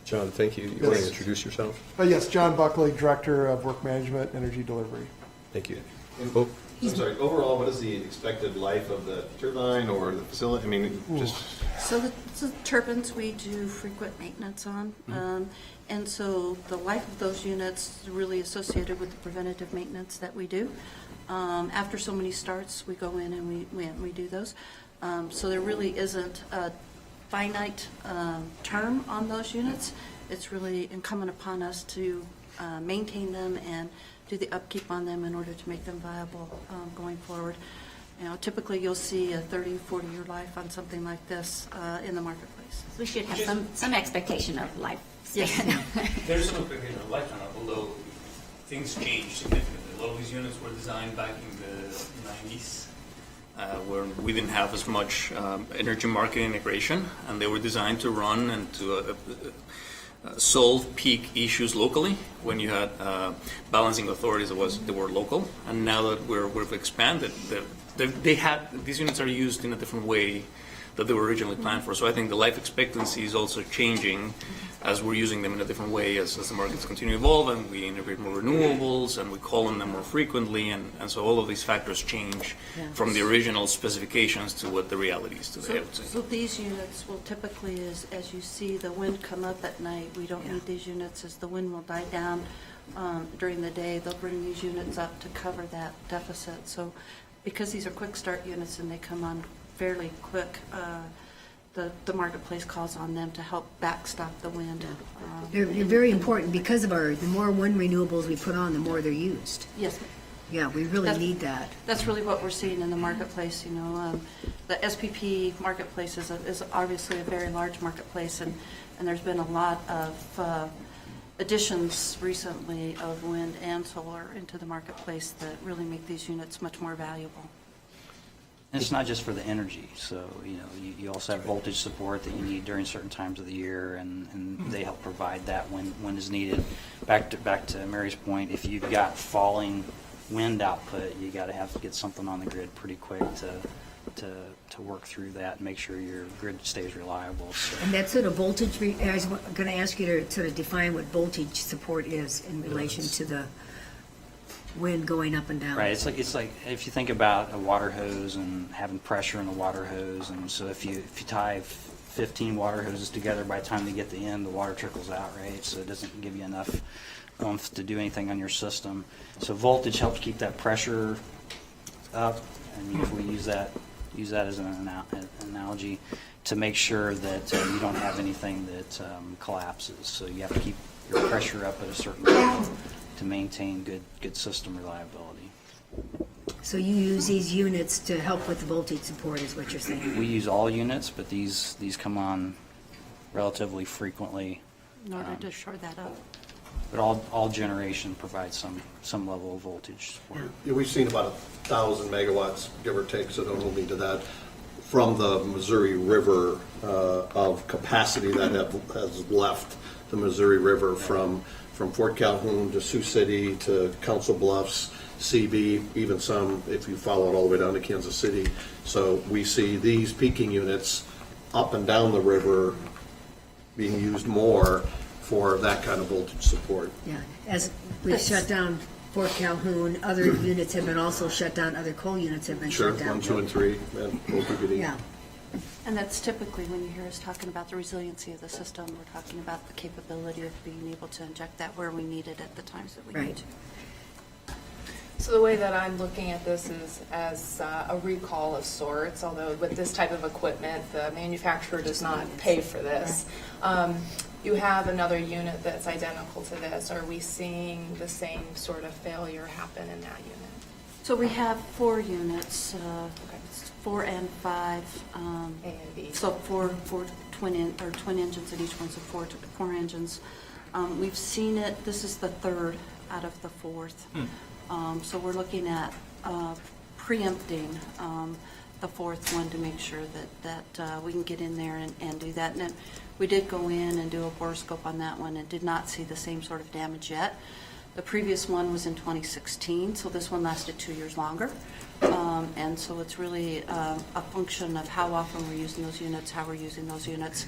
John, thank you. You want to introduce yourself? Yes, John Buckley, Director of Work Management, Energy Delivery. Thank you. I'm sorry, overall, what is the expected life of the turbine or the facility? I mean, just. So the turbines we do frequent maintenance on. And so the life of those units is really associated with the preventative maintenance that we do. After so many starts, we go in and we do those. So there really isn't a finite term on those units. It's really incumbent upon us to maintain them and do the upkeep on them in order to make them viable going forward. You know, typically you'll see a 30, 40-year life on something like this in the marketplace. We should have some expectation of life. Yes. There's some expectation of lifetime, although things change significantly. A lot of these units were designed back in the 90s, where we didn't have as much energy market integration, and they were designed to run and to solve peak issues locally when you had balancing authorities that were local. And now that we've expanded, these units are used in a different way that they were originally planned for. So I think the life expectancy is also changing as we're using them in a different way as the markets continue to evolve and we integrate more renewables and we call on them more frequently, and so all of these factors change from the original specifications to what the reality is today, I would say. So these units will typically, as you see the wind come up at night, we don't need these units. As the wind will die down during the day, they'll bring these units up to cover that deficit. So because these are quick start units and they come on fairly quick, the marketplace calls on them to help backstop the wind. They're very important because of the more wind renewables we put on, the more they're used. Yes. Yeah, we really need that. That's really what we're seeing in the marketplace. You know, the SPP marketplace is obviously a very large marketplace, and there's been a lot of additions recently of wind and solar into the marketplace that really make these units much more valuable. And it's not just for the energy, so you also have voltage support that you need during certain times of the year, and they help provide that when is needed. Back to Mary's point, if you've got falling wind output, you got to get something on the grid pretty quick to work through that and make sure your grid stays reliable. So. And that sort of voltage, I was going to ask you to sort of define what voltage support is in relation to the wind going up and down. Right. It's like if you think about a water hose and having pressure in the water hose, and so if you tie 15 water hoses together. By the time they get to the end, the water trickles out, right? So it doesn't give you enough oomph to do anything on your system. So voltage helps keep that pressure up, and if we use that as an analogy to make sure that you don't have anything that collapses. So you have to keep your pressure up at a certain level to maintain good system reliability. So you use these units to help with the voltage support, is what you're saying? We use all units, but these come on relatively frequently. In order to shore that up. But all generation provides some level of voltage support. Yeah, we've seen about 1,000 megawatts, give or take, so don't hold me to that, from the Missouri River of capacity that has left the Missouri River from Fort Calhoun to Sioux City to Council Bluffs, CB, even some, if you follow it all the way down to Kansas City. So we see these peaking units up and down the river being used more for that kind of voltage support. Yeah, as we've shut down Fort Calhoun, other units have been also shut down, other coal units have been Sure, shut down. 1, 2, and 3, and OPPD. Yeah. And that's typically when you hear us talking about the resiliency of the system, we're talking about the capability of being able to inject that where we need it at the times that we need Right. to. So the way that I'm looking at this is as a recall of sorts, although with this type of equipment, the manufacturer does not pay for this. You have another unit that's identical to this. Are we seeing the same sort of failure happen in that unit? So we have 4 units, 4 and 5. A and B. So four twin engines at each one, so four engines. We've seen it, this is the 3rd out of the 4th. So we're looking at preempting the 4th one to make sure that we can get in there and do that. And then we did go in and do a horoscope on that one and did not see the same sort of damage yet. The previous one was in 2016, so this one lasted 2 years longer. And so it's really a function of how often we're using those units, how we're using those units.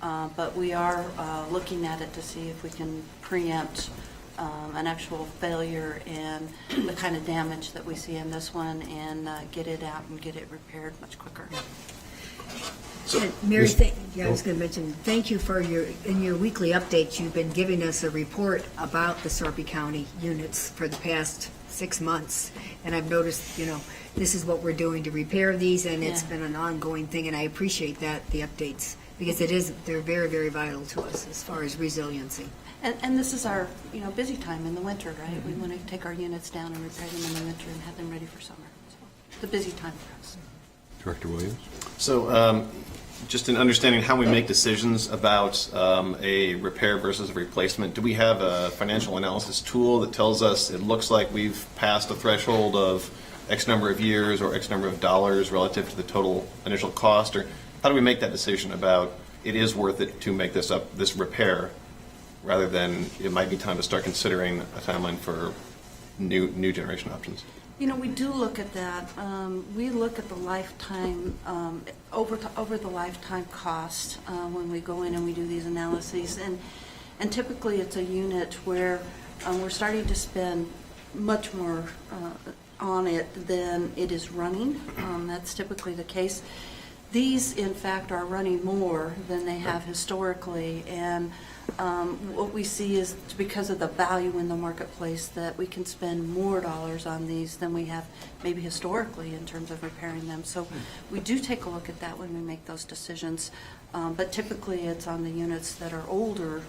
But we are looking at it to see if we can preempt an actual failure and the kind of damage that we see in this one and get it out and get it repaired much quicker. And Mary, I was going to mention, thank you for in your weekly updates, you've been giving us a report about the Sarpy County units for the past 6 months. And I've noticed, this is what we're doing to repair these, and it's been an ongoing thing, and I appreciate that, the updates, because they're very, very vital to us as far as resiliency. And this is our, busy time in the winter, right? We want to take our units down and repair them in the winter and have them ready for summer. So it's a busy time for us. Director Williams? So just in understanding how we make decisions about a repair versus a replacement, do we have a financial analysis tool that tells us it looks like we've passed a threshold of X number of years or X number of dollars relative to the total initial cost? Or how do we make that decision about it is worth it to make this repair rather than it might be time to start considering a timeline for new generation options? We do look at that. We look at the lifetime, over the lifetime cost when we go in and we do these analyses. And typically it's a unit where we're starting to spend much more on it than it is running. That's typically the case. These, in fact, are running more than they have historically, and what we see is because of the value in the marketplace that we can spend more dollars on these than we have maybe historically in terms of repairing them. So we do take a look at that when we make those decisions, but typically it's on the units that are older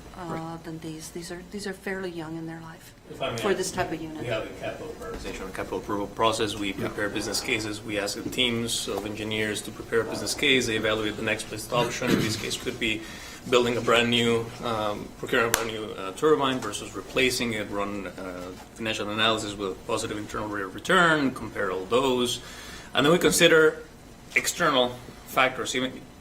than these. These are fairly young in their life for this type of unit. We have a capital prioritization, a capital approval process. We prepare business cases. We ask the teams of engineers to prepare a business case. They evaluate the next best option. In this case, could be building a brand new, procuring a brand new turbine versus replacing it, run financial analysis with positive internal rate of return, compare all those. And then we consider external factors.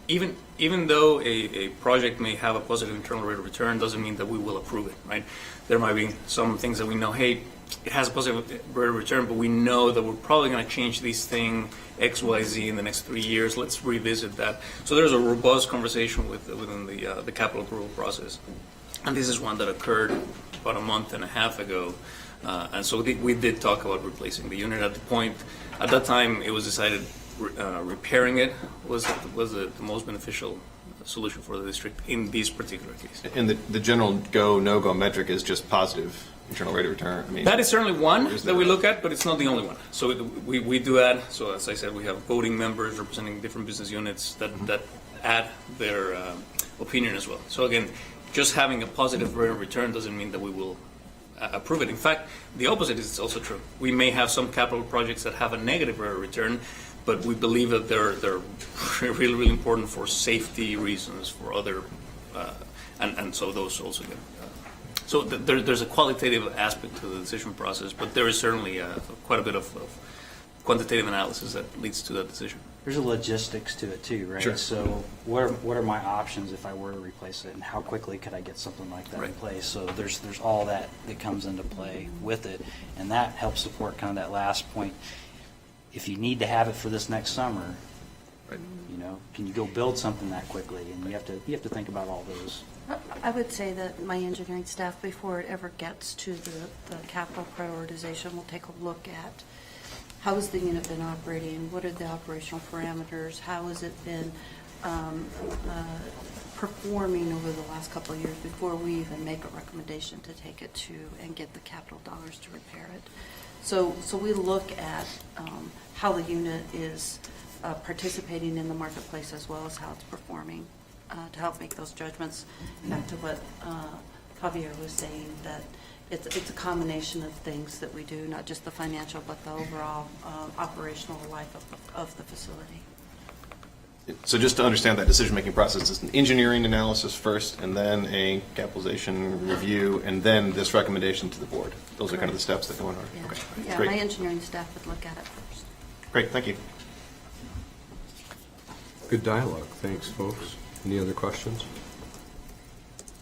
Even though a project may have a positive internal rate of return, doesn't mean that we will approve it, right? There might be some things that we know, hey, it has a positive rate of return, but we know that we're probably going to change this thing X, Y, Z in the next 3 years. Let's revisit that. So there's a robust conversation within the capital approval process. And this is one that occurred about a month and a half ago. And so we did talk about replacing the unit at that time it was decided repairing it was the most beneficial solution for the district in this particular case. And the general go, no-go metric is just positive internal rate of return. I mean, That is certainly one that we look at, but it's not the only one. So we do add, so as I said, we have voting members representing different business units that add their opinion as well. So again, just having a positive rate of return doesn't mean that we will approve it. In fact, the opposite is also true. We may have some capital projects that have a negative rate of return, but we believe that they're really, really important for safety reasons, for other, and so those also get. So there's a qualitative aspect to the decision process, but there is certainly quite a bit of quantitative analysis that leads to that decision. There's a logistics to it too, right? Sure. So what are my options if I were to replace it, and how quickly could I get something like that in place? So there's all that comes into play with it, and that helps support kind of that last point. If you need to have it for this next summer, you know, can you go build something that quickly? And you have to think about all those. I would say that my engineering staff, before it ever gets to the capital prioritization, will take a look at how has the unit been operating, what are the operational parameters, how has it been performing over the last couple of years before we even make a recommendation to take it to and get the capital dollars to repair it. So we look at how the unit is participating in the marketplace as well as how it's performing to help make those judgments. Back to what Javier was saying, that it's a combination of things that we do, not just the financial, but the overall operational life of the facility. so just to understand that decision-making process, it's an engineering analysis first, and then a capitalization review, and then this recommendation to the board. Those are kind of the steps that go in order. Yeah, Okay, yeah, great. my engineering staff would look at it first. Great, thank you. Good dialogue. Thanks, folks. Any other questions?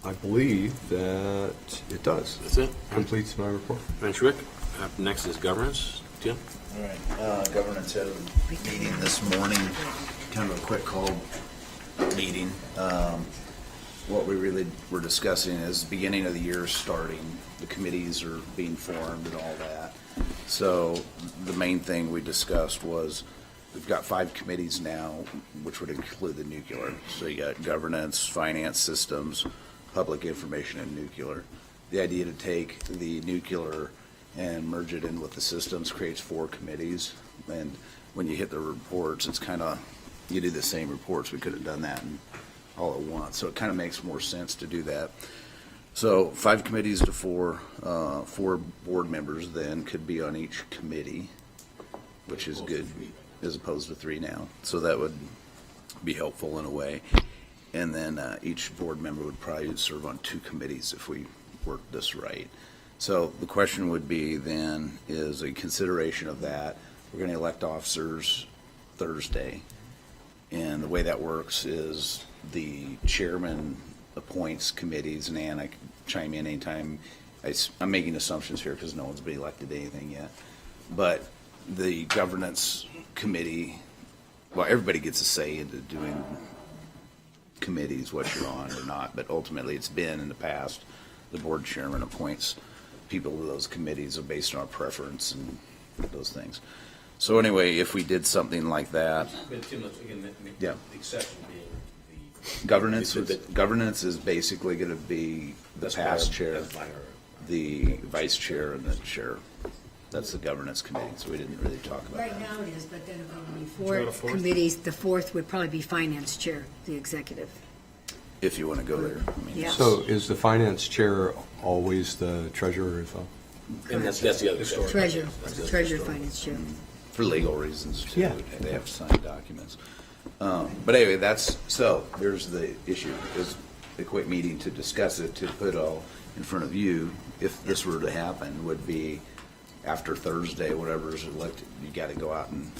I believe that it does. That's it. Completes my report. Thanks, Rick. Up next is governance. Tim? All right, governance had a meeting this morning, kind of a quick call meeting. What we really were discussing is the beginning of the year starting, the committees are being formed and all that. So the main thing we discussed was we've got 5 committees now, which would include the nuclear. So you got governance, finance systems, public information, and nuclear. The idea to take the nuclear and merge it in with the systems creates 4 committees. And when you hit the reports, it's kind of, you do the same reports. We could have done that all at once. So it kind of makes more sense to do that. So 5 committees to 4 board members then could be on each committee, which is good, as opposed to 3 now. So that would be helpful in a way. And then each board member would probably serve on 2 committees if we work this right. So the question would be then, is a consideration of that, we're going to elect officers Thursday. And the way that works is the chairman appoints committees, and Ann, I can chime in anytime. I'm making assumptions here because no one's been elected to anything yet. But the governance committee, well, everybody gets a say into doing committees, what you're on or not, but ultimately it's been in the past, the board chairman appoints people to those committees based on preference and those things. So anyway, if we did something like that, yeah. The exception being Governance is basically going to be the past chair, the vice chair, and the chair. That's the governance committee, so we didn't really talk about that. Right now it is, but then if there would be 4 committees, the 4th would probably be finance chair, the executive. If you want to go there. I mean, Yeah. So is the finance chair always the treasurer as well? And that's the other story. Treasurer, finance chair. for legal reasons too. Yeah. They have to sign documents. But anyway, there's the issue, is a quick meeting to discuss it, to put all in front of you, if this were to happen, would be after Thursday, whatever is elected, you gotta go out and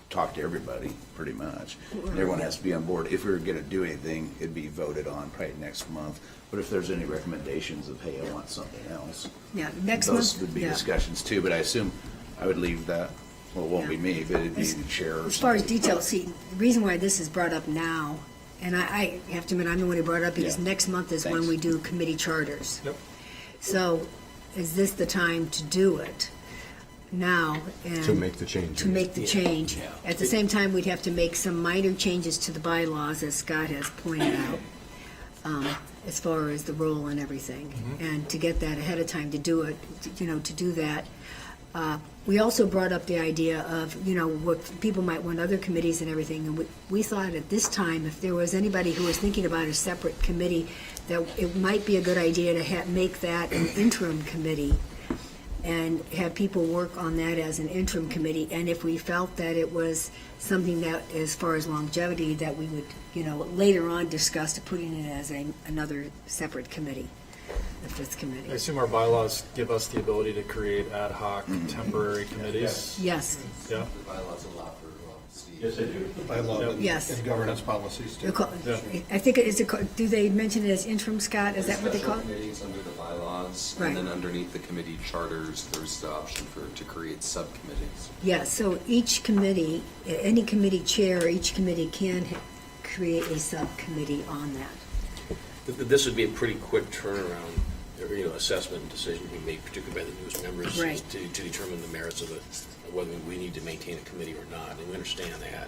talk to everybody, pretty much. And everyone has to be on board. If we were gonna do anything, it'd be voted on probably next month. But if there's any recommendations of, hey, I want something else. Yeah, next month. Those would be yeah. discussions too, but I assume I would leave that, well, it won't be me, but it'd be the chair or As far as something. details, see, the reason why this is brought up now, and I have to admit, I'm the one who brought it up, because Yeah. next month is when Thanks. we do committee charters. Yep. So is this the time to do it? now and. To make the change. To make the change. At the same time, we'd have to make some minor changes to the bylaws, as Scott has pointed out, as far as the role and everything. And to get that ahead of time, to do it, to do that. We also brought up the idea of, what people might want other committees and everything. And we thought at this time, if there was anybody who was thinking about a separate committee, that it might be a good idea to make that an interim committee and have people work on that as an interim committee. And if we felt that it was something that, as far as longevity, that we would, later on discuss putting it as another separate committee, the fifth committee. I assume our bylaws give us the ability to create ad hoc temporary committees? Yes. Yeah. The bylaws allow for, Steve. Yes, they do. Bylaw Yes. and governance policies too. I think, do they mention it as interim, Scott? Is that what they call it? Committees under the bylaws, Right. and then underneath the committee charters, there's the option to create subcommittees. Yes, so each committee, any committee chair, each committee can create a subcommittee on that. This would be a pretty quick turnaround, assessment and decision we make, particularly by the newest members, Right. to determine the merits of whether we need to maintain a committee or not, and we understand that.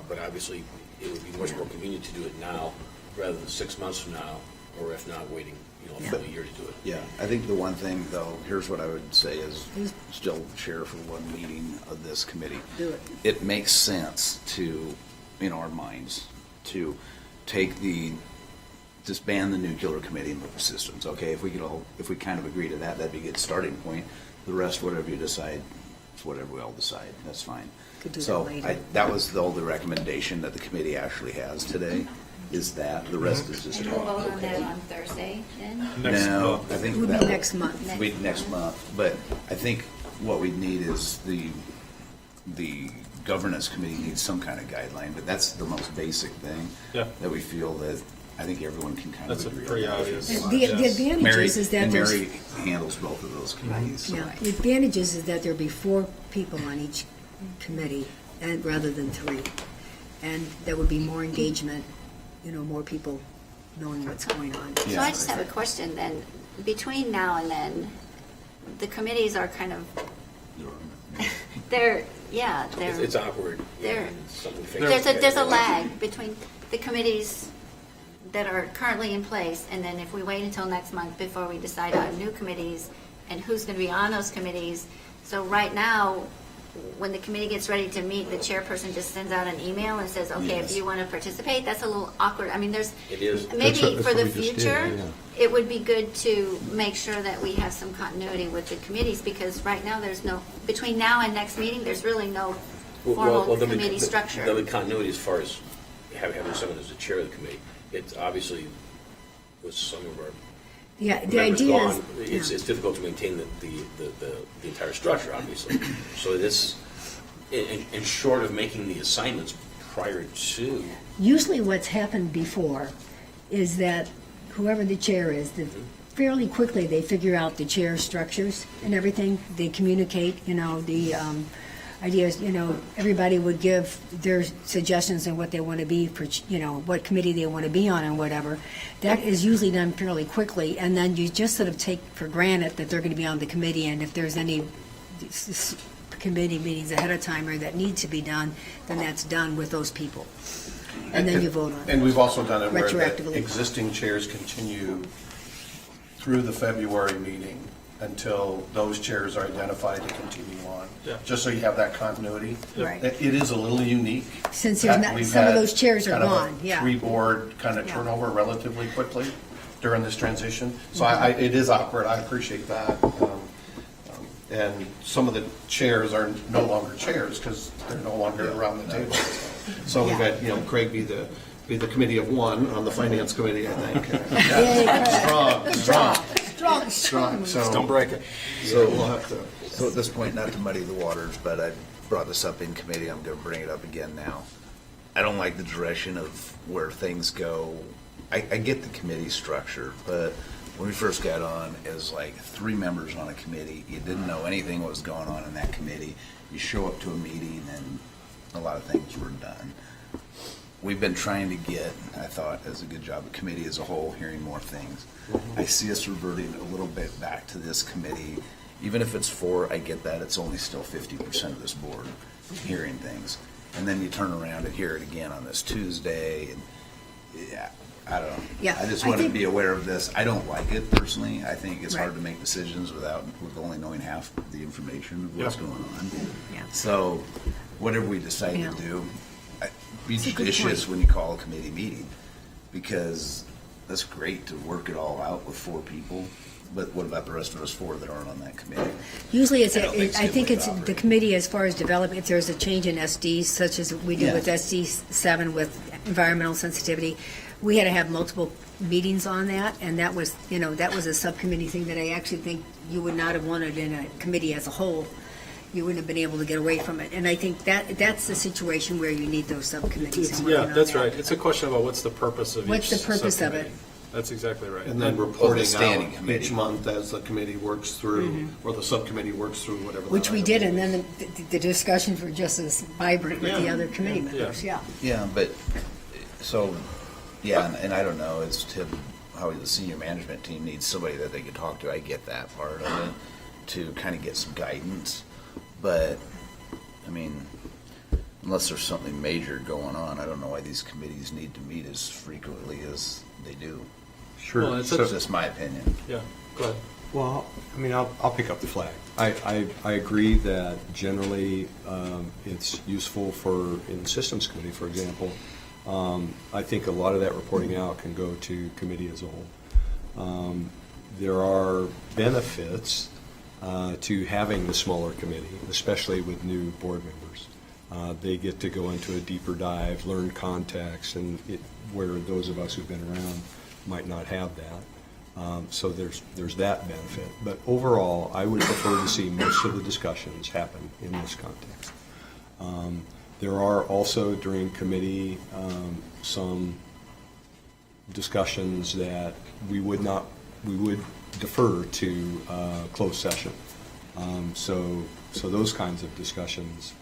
But obviously, it would be much more convenient to do it now rather than 6 months from now, or if not, waiting, a full year to do it. Yeah, I think the one thing, though, here's what I would say is, still chair for one meeting of this committee. Do it. It makes sense to, in our minds, to take disband the nuclear committee and move systems. Okay, if we kind of agree to that, that'd be a good starting point. The rest, whatever you decide, it's whatever we all decide, that's fine. Could do So that later. that was the only recommendation that the committee actually has today, is that, the rest is just And we'll talk. vote on that on Thursday then? No, I think It would be that next month. Would be next month, but I think what we need is the governance committee needs some kind of guideline, but that's the most basic thing. Yeah. That we feel that, I think everyone can kind of That's a agree on. pretty that. obvious. The advantage Mary, is that and there's. Mary handles both of those committees. so- Yeah, the advantage is that there'll be 4 people on each committee, and rather than 3. And there would be more engagement, more people knowing what's going on. So I just have a question then. Between now and then, the committees are kind of, It's awkward. They're- Something to figure out. there's a lag between the committees that are currently in place, and then if we wait until next month before we decide on new committees and who's going to be on those committees. So right now, when the committee gets ready to meet, the chairperson just sends out an email and says, okay, if you want to participate, that's a little awkward. I mean, It is. maybe That's for what the we just did, future, yeah. it would be good to make sure that we have some continuity with the committees, because right now, between now and next meeting, there's really no formal committee structure. There'll be continuity as far as having someone as the chair of the committee. It's obviously, with some of our Yeah, the members idea gone, is. it's difficult to maintain the entire structure, obviously. So this, and short of making the assignments prior to, Usually what's happened before is that whoever the chair is, that fairly quickly they figure out the chair structures and everything. They communicate, the ideas, everybody would give their suggestions on what they want to be, for, what committee they want to be on and whatever. That is usually done fairly quickly, and then you just sort of take for granted that they're going to be on the committee, and if there's any committee meetings ahead of time or that need to be done, then that's done with those people. And then you vote on it. And we've also done it where the Retroactively. existing chairs continue through the February meeting until those chairs are identified to continue on. Yeah. Just so you have that continuity. Right. It is a little unique. Since there's that not- we've some of had those chairs are kind of a gone, yeah. 3-board kind of Yeah. turnover relatively quickly during this transition. So it is awkward. I appreciate that. And some of the chairs are no longer chairs because they're no longer around the table. So we've had, Craig be the committee of one on the finance committee, I think. Strong. So Don't break it. So we'll have to. So at this point, not to muddy the waters, but I brought this up in committee, I'm going to bring it up again now. I don't like the direction of where things go. I get the committee structure, but when we first got on as like 3 members on a committee, you didn't know anything what was going on in that committee. You show up to a meeting and a lot of things were done. We've been trying to get, I thought, as a good job, a committee as a whole, hearing more things. I see us reverting a little bit back to this committee even if it's 4, I get that, it's only still 50% of this board hearing things. And then you turn around and hear it again on this Tuesday, and, yeah, I don't know. Yeah, I just I want to think- be aware of this. I don't like it personally. I think it's hard Right. to make decisions with only knowing half the information of what's Yeah. going on. Yeah. So, whatever we decide Yeah. to do, be It's a good judicious point. when you call a committee meeting, because that's great to work it all out with 4 people, but what about the rest of us 4 that aren't on that committee? Usually it's, I don't think it's a I good think way it's to the operate. committee as far as development, if there's a change in SDs, such as we did Yeah. with SD 7 with environmental sensitivity, we had to have multiple meetings on that, and that was, that was a subcommittee thing that I actually think you would not have wanted in a committee as a whole. You wouldn't have been able to get away from it. And I think that's the situation where you need those subcommittees. and working Yeah, on that's that. right. It's a question about what's the purpose of each What's the purpose of it? subcommittee. That's exactly right. And then the reporting standing out committee. each month as the committee works through, or the subcommittee works through whatever. that Which we item did, is. and then the discussions were just as vibrant with the Yeah. other committee members, yeah. Yeah, but, so, yeah, and I don't know, it's how the senior management team needs somebody that they can talk to. I get that part of it, to kind of get some guidance. But, I mean, unless there's something major going on, I don't know why these committees need to meet as frequently as they do. Sure. Well, it's That's just my opinion. Yeah, go ahead. Well, I mean, I'll pick up the flag. I agree that generally it's useful in the systems committee, for example. I think a lot of that reporting out can go to committee as a whole. There are benefits to having the smaller committee, especially with new board members. They get to go into a deeper dive, learn context, and where those of us who've been around might not have that. So there's that benefit. But overall, I would prefer to see most of the discussions happen in this context. There are also during committee some discussions that we would defer to closed session. So those kinds of discussions,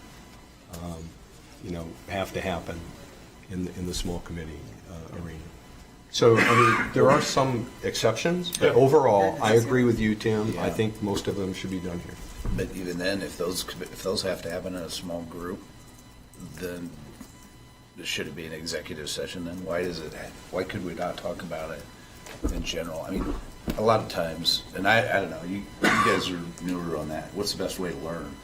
have to happen in the small committee arena. So, I mean, there are some exceptions, but overall, I agree with you, Tim. I think most of them should be done here. But even then, if those have to happen in a small group, then should it be an executive session then? Why could we not talk about it in general? I mean, a lot of times, and I don't know, you guys are newer on that. What's the best way to learn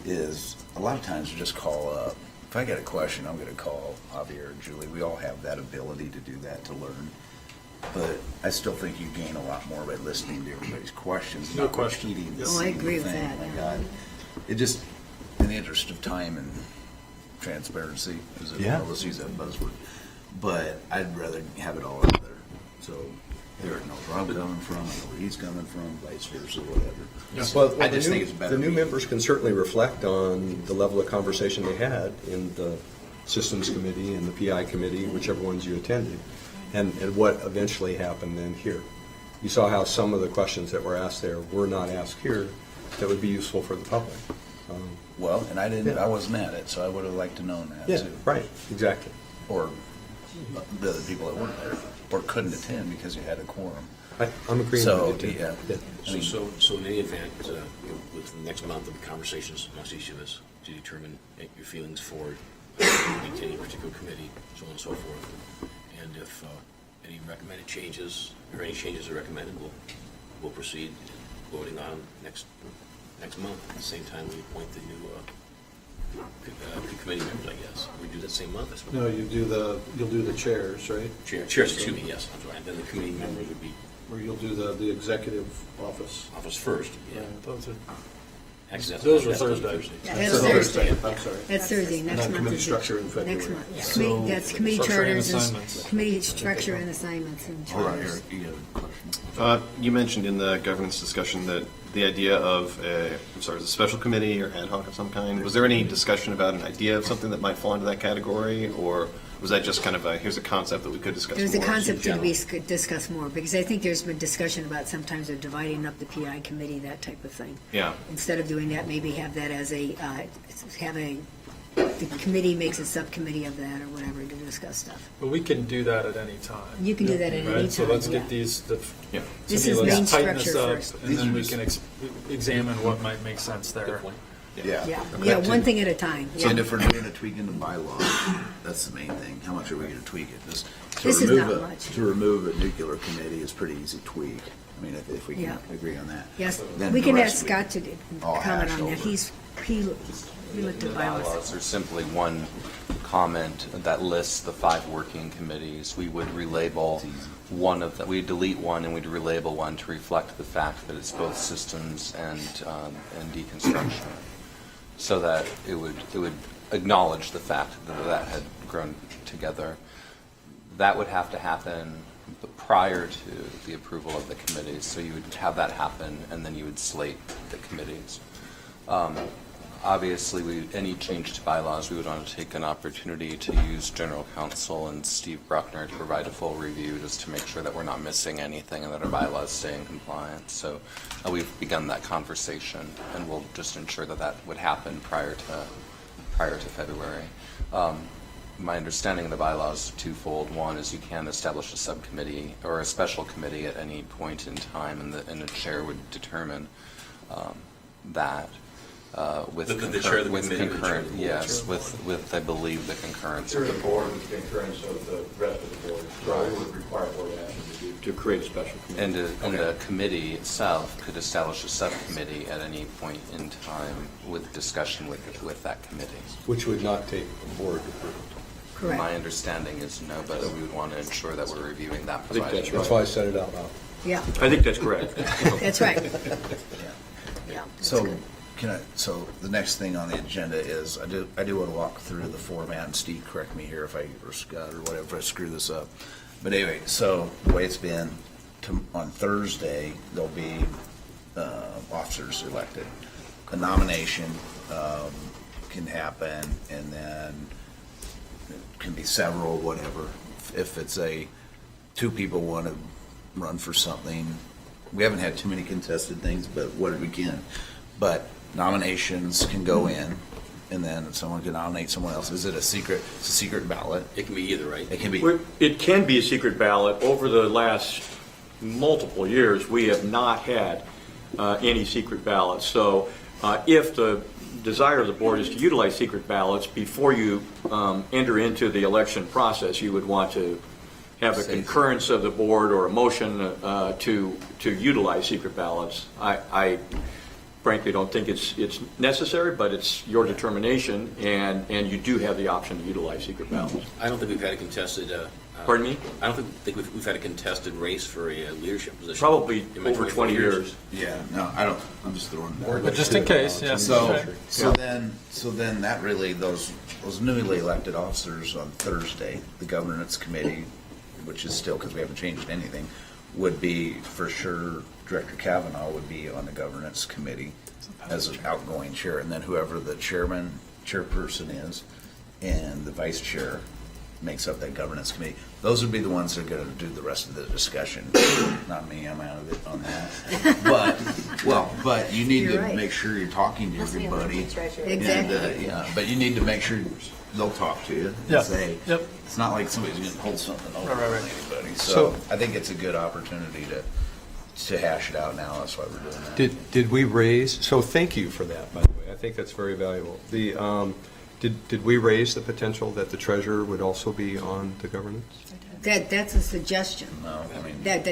is a lot of times we just call up. If I got a question, I'm going to call Javier or Julie. We all have that ability to do that, to learn. But I still think you gain a lot more by listening to everybody's questions, No not question. repeating the Oh, I same agree with thing. that, My yeah. God. It just, in the interest of time and transparency, as Yeah. let's use that buzzword. But I'd rather have it all out there. So Eric knows where I'm coming from, I know where he's coming from, vice versa, whatever. Well, I just think it's better. The new members can certainly reflect on the level of conversation they had in the systems committee and the PI committee, whichever ones you attended, and what eventually happened then here. You saw how some of the questions that were asked there were not asked here that would be useful for the public. Well, and Yeah. I wasn't at it, so I would have liked to known that Yeah, too. right, exactly. Or the other people that weren't there, or couldn't attend because you had a quorum. I'm agreeing So, with you, Tim. yeah. I mean, So in any event, with the next month of conversations amongst each of us to determine your feelings for any particular committee, so on and so forth. And if any recommended changes, or any changes are recommended, we'll proceed voting on next month. At the same time, we appoint the new committee members, I guess. We do that same month, I suppose. No, you'll do the chairs, right? Chairs, excuse me, yes, I'm sorry. And then the committee members would be Or you'll do the executive office. first, yeah. Those are, Actually, Those are that's on Thursday. Yeah, that's Thursday. I'm sorry. That's Thursday, next Not month. committee is- structure in February. Next month, yeah. So- That's committee Structure and charters, and assignments. committee structure and assignments and Hold on, charters. Eric, you got a question? You mentioned in the governance discussion that the idea of a special committee or ad hoc of some kind, was there any discussion about an idea of something that might fall into that category? Or was that just kind of here's a concept that we could discuss more? There's a in concept to general? be discussed more, because I think there's been discussion about sometimes of dividing up the PI committee, that type of thing. Yeah. Instead of doing that, maybe have that as have a the committee makes a subcommittee of that or whatever to discuss stuff. But we can do that at any time. You can do that at any Right? So time, let's yeah. get these, This Cindy, is let's main tighten this structure up, first. and then we can examine what might make sense there. Yeah. Yeah, one thing at a time. So, and Yeah. if we're doing a tweak in the bylaw, that's the main thing. How much are we gonna tweak it? Just to This is remove not a- much. To remove a nuclear committee is pretty easy tweak. I mean, if we can Yeah. agree on that. Yes, Then we the can rest ask we Scott to all comment hash on that. over. He looked at bylaws. Bylaws are simply one comment that lists the 5 working committees. We would relabel one of them, we'd delete one and we'd relabel one to reflect the fact that it's both systems and deconstruction. So that it would acknowledge the fact that that had grown together. That would have to happen prior to the approval of the committees. So you would have that happen and then you would slate the committees. Obviously, any change to bylaws, we would want to take an opportunity to use General Counsel and Steve Bruckner to provide a full review just to make sure that we're not missing anything and that our bylaws stay in compliance. So we've begun that conversation, and we'll just ensure that that would happen prior to February. My understanding of the bylaws is twofold. One is you can establish a subcommittee or a special committee at any point in time, and the chair would determine that. With The chair of the with committee, the chair concurrent, of the board. yes, with I believe the concurrence. Through the board and concurrence of the rest of the board. So it would require board action to create a special committee. And the committee itself could establish a subcommittee at any point in time with discussion with that committee. Which would not take board approval. Correct. My understanding is no, but we would want to ensure that we're reviewing that. I think that's That's why I said it out loud. Yeah, I think that's correct. that's right. Yeah. Yeah. that's So, good. so the next thing on the agenda is, I do want to walk through the format, and Steve, correct me here or Scott or whatever, if I screw this up. But anyway, so the way it's been, on Thursday, there'll be officers elected. A nomination can happen, and then it can be several, whatever. If it's two people want to run for something, we haven't had too many contested things, but what we can. But nominations can go in, and then someone can nominate someone else. Is it a secret? It's a secret ballot. It can be either, right? It can be. It can be a secret ballot. Over the last multiple years, we have not had any secret ballots. So if the desire of the board is to utilize secret ballots before you enter into the election process, you would want to have a concurrence of the board or a motion to utilize secret ballots. I frankly don't think it's necessary, but it's your determination, and you do have the option to utilize secret ballots. I don't think we've had a contested. Pardon me? I don't think we've had a contested race for a leadership position. Probably in my over 24 20 years. Yeah, no, I don't. I'm just throwing that. But just in case, yeah. So then that really those newly elected officers on Thursday, the governance committee, which is still, because we haven't changed anything, would be for sure. Director Kavanaugh would be on the governance committee as an outgoing chair, and then whoever the chairperson is, and the vice chair makes up that governance committee. Those would be the ones that are going to do the rest of the discussion. Not me, I'm out of it on that. But you need You're to right. make sure you're talking to everybody. Exactly. And, but you need to make sure they'll talk to you and Yeah. say, Yep. it's not like somebody's going to hold something over Right. on anybody. So- So I think it's a good opportunity to hash it out now. That's why we're doing that. Did we raise, so thank you for that, by the way. I think that's very valuable. Did we raise the potential that the treasurer would also be on the governance? That's a suggestion. No, I mean, That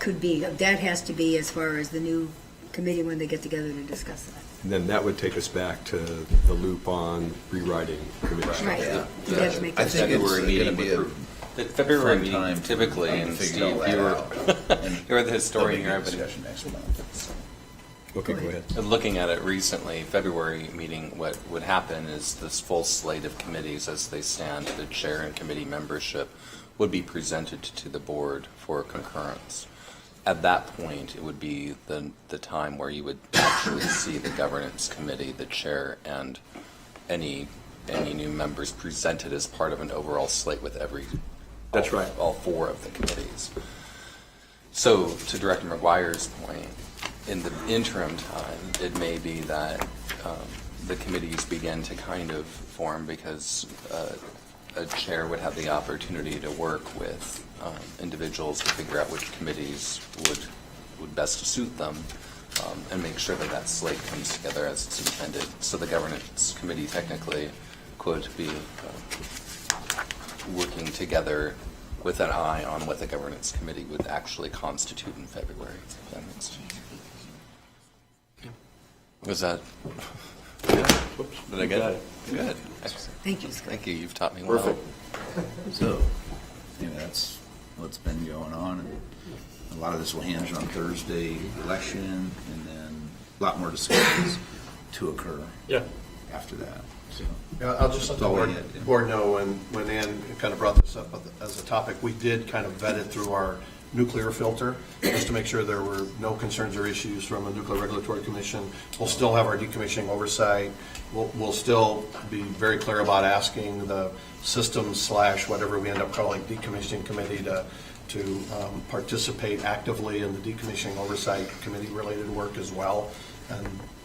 could be, that has to be as far as the new committee when they get together to discuss that. And then that would take us back to the loop on rewriting committee structure. Right. yeah. You'd have to make I that think it's February going meeting to be a The February fun time meeting to typically, and figure all Steve, that you were out. And you were the historian here. there'll I've be been discussion next month. Okay, go ahead. looking at it recently. February meeting, what would happen is this full slate of committees as they stand, the chair and committee membership would be presented to the board for concurrence. At that point, it would be the time where you would actually see the governance committee, the chair, and any new members presented as part of an overall slate with That's right. all 4 of the committees. So to Director McGuire's point, in the interim time, it may be that the committees begin to kind of form, because a chair would have the opportunity to work with individuals to figure out which committees would best suit them, and make sure that that slate comes together as it's intended. So the governance committee technically could be working together with an eye on what the governance committee would actually constitute in February. If that makes sense. Was that? Did I get it? Good. Thank you. Thank you. You've taught me well. Perfect. So, that's what's been going on. And a lot of this will hinge on Thursday election, and then a lot more discussions to occur after that. So, Yeah, I'll just let the board know, when Ann kind of brought this up as a topic, we did kind of vet it through our nuclear filter, just to make sure there were no concerns or issues from a Nuclear Regulatory Commission. We'll still have our decommissioning oversight. We'll still be very clear about asking the systems / whatever we end up calling decommissioning committee to participate actively in the decommissioning oversight committee related work as well.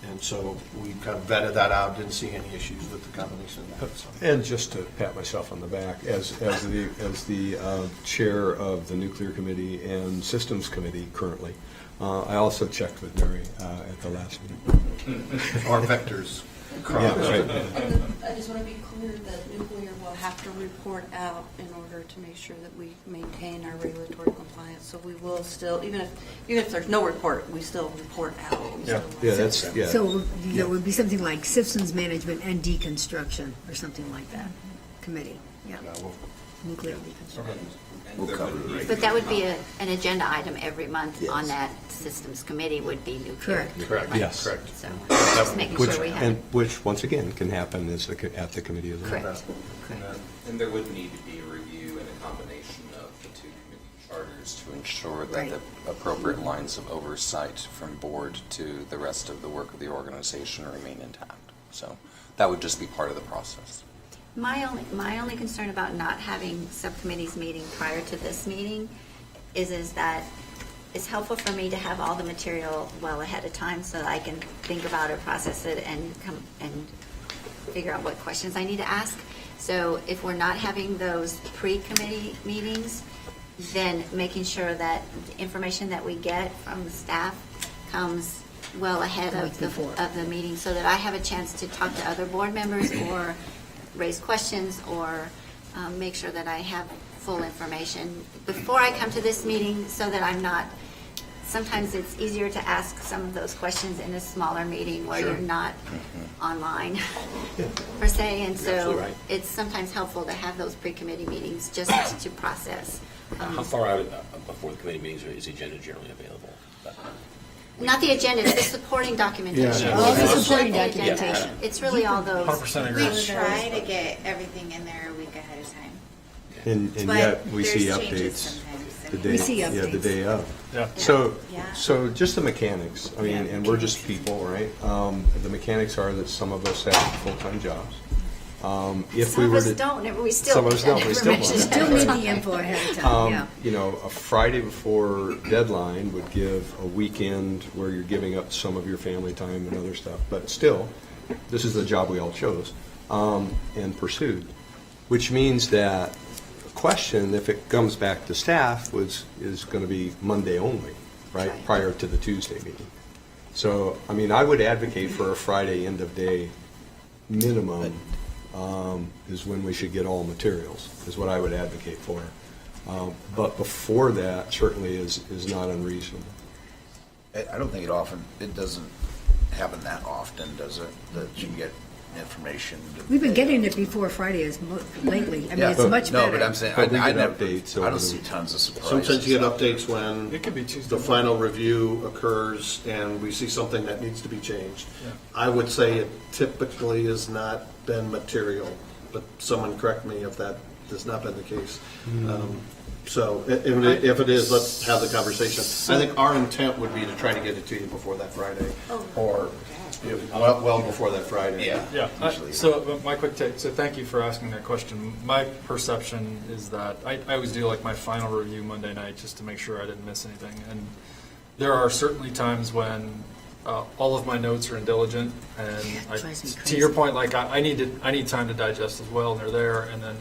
And so we kind of vetted that out, didn't see any issues with the combination of that. So. And just to pat myself on the back, as the chair of the Nuclear Committee and Systems Committee currently, I also checked with Mary at the last meeting. Our vectors. Yeah, right. I just want to be clear that nuclear will have to report out in order to make sure that we maintain our regulatory compliance. So we will still, even if there's no report, we still report out. So there would be something like systems management and deconstruction, or something like that, committee, nuclear deconstruction. We'll cover it right. But that would be an agenda item every month on that systems committee would be nuclear. Correct. Yes. Correct. So just making sure we have. Which, once again, can happen at the committee as well. Correct. And there would need to be a review and a combination of the two committee charters to ensure that the appropriate lines of oversight from board to the rest of the work of the organization remain intact. So that would just be part of the process. My only concern about not having subcommittees meeting prior to this meeting is that it's helpful for me to have all the material well ahead of time so that I can think about it, process it, and come and figure out what questions I need to ask. So if we're not having those pre-committee meetings, then making sure that the information that we get from the staff comes well ahead of the meeting, so that I have a chance to talk to other board members or raise questions or make sure that I have full information before I come to this meeting, so that I'm not, sometimes it's easier to ask some of those questions in a smaller meeting where you're not online per se, and so it's sometimes helpful to have those pre-committee meetings just to process. How far out before the committee meetings is the agenda generally available? Not the agenda, it's the supporting documentation. Yeah. All the supporting Not the documentation. It's really all those. 100% agree. We try to get everything in there a week ahead of time. And But yet we see there's changes updates sometimes. the day, We see the updates. day of. Yeah. So just the mechanics. I mean, and we're just people, right? The mechanics are that some of us have full-time jobs. If Some we of were us to, don't, we still some of need us that don't, we still information. want Still need the info ahead of time, a Friday before deadline would give a weekend where you're giving up some of your family time and other stuff. But still, this is the job we all chose and pursued, which means that the question, if it comes back to staff, is going to be Monday only, right, prior to the Tuesday meeting. So, I mean, I would advocate for a Friday end of day minimum. Is when we should get all materials, is what I would advocate for. But before that certainly is not unreasonable. I don't think it doesn't happen that often, does it, that you get information? We've been getting it before Friday lately. I mean, it's much better. No, but I'm saying, But we I get never, updates I over don't the- see tons of surprises. Sometimes you get updates when It could be Tuesday. the final review occurs and we see something that needs to be changed. I would say it typically has not been material, but someone correct me if that has not been the case. So if it is, let's have the conversation. I think our intent would be to try to get it to you before that Friday, or well before that Friday. Yeah, so my quick take, so thank you for asking that question. My perception is that I always do like my final review Monday night just to make sure I didn't miss anything. And there are certainly times when all of my notes are in Diligent, and drives me to crazy. your point, like I need time to digest as well, and they're there, and then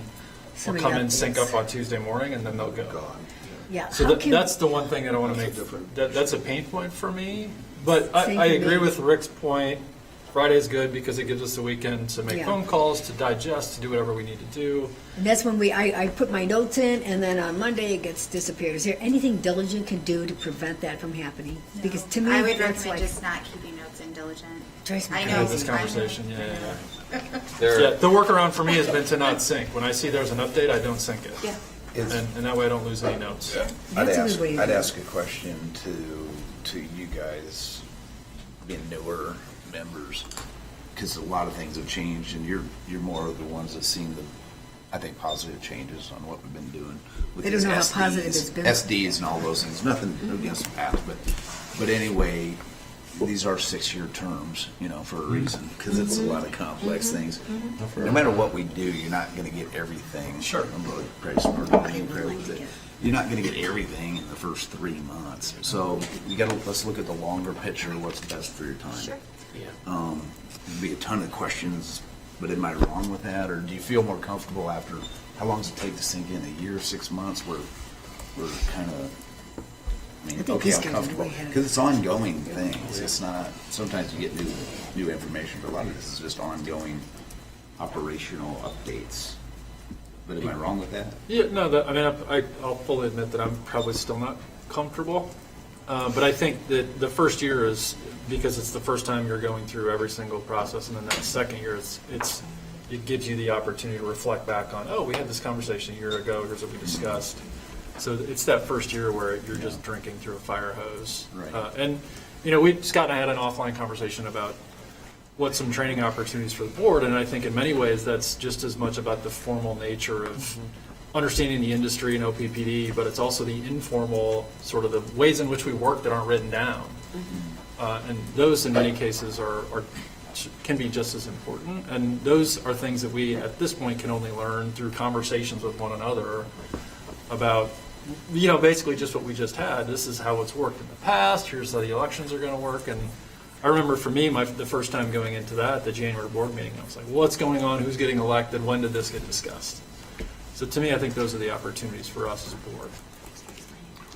So I'll many come in, sync updates. up on Tuesday morning, and then they'll go. Yeah. So how can- that's the one thing that I want to make, that's a pain point for me. But Same I for agree me. with Rick's point. Friday's good because it gives us the weekend to make Yeah. phone calls, to digest, to do whatever we need to do. And that's when I put my notes in, and then on Monday it gets disappeared. Is there anything Diligent can do to prevent that from happening? Because to me, I would that's recommend like, just not keeping notes in Diligent. drives me I We know. had this I know. conversation, yeah. The workaround for me has been to not sync. When I see there's an update, I don't sync it. Yeah. And that way I don't lose any notes. I'd ask a question to you guys, being newer members, because a lot of things have changed, and you're more of the ones that seen the, I think, positive changes on what we've been doing with They don't these know how SDs, positive it's been. SDs and all those things. Nothing against the past, but anyway, these are 6-year terms, for a reason, because it's a lot of complex things. No matter what we do, you're not going to get everything. Sure. I'm really pretty smart. You're not going to get everything in the first 3 months. So let's look at the longer picture. What's best for your time? Sure. There'd be a ton of questions, but am I wrong with that, or do you feel more comfortable after? How long does it take to sink in? A year, 6 months? We're kind of. I mean, I think okay, these I'm guys are comfortable way ahead of because it's ongoing things. It's not. Sometimes you get new information, but a lot of this is just ongoing operational updates. But am I wrong with that? Yeah, no, I'll fully admit that I'm probably still not comfortable. But I think that the first year is, because it's the first time you're going through every single process, and then that second year, it gives you the opportunity to reflect back on, we had this conversation a year ago, here's what we discussed. So it's that first year where you're just drinking through a fire hose. Right. And, Scott and I had an offline conversation about what some training opportunities for the board, and I think in many ways that's just as much about the formal nature of understanding the industry and OPPD, but it's also the informal, sort of the ways in which we work that aren't written down. And those, in many cases, can be just as important. And those are things that we, at this point, can only learn through conversations with one another about, basically just what we just had. This is how it's worked in the past. Here's how the elections are going to work. And I remember for me, the first time going into the January board meeting, I was like, what's going on? Who's getting elected? When did this get discussed? So to me, I think those are the opportunities for us as a board.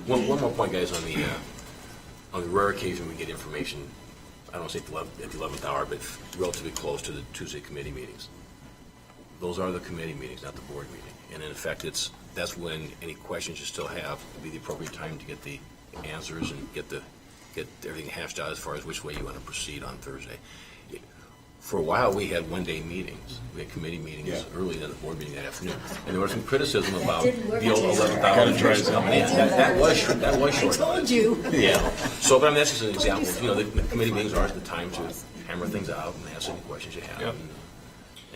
One more point, guys, on the rare occasion we get information, I don't say at the 11th hour, but relatively close to the Tuesday committee meetings. Those are the committee meetings, not the board meeting. And in effect, that's when any questions you still have would be the appropriate time to get the answers and get everything hashed out as far as which way you want to proceed on Thursday. For a while, we had one-day meetings. We had committee meetings early in the board meeting that afternoon. And there was some criticism about the old 11th hour information coming in. That was short. I told you. Yeah. So, but that's just an example. The committee meetings are the time to hammer things out and ask any questions you have. Yep.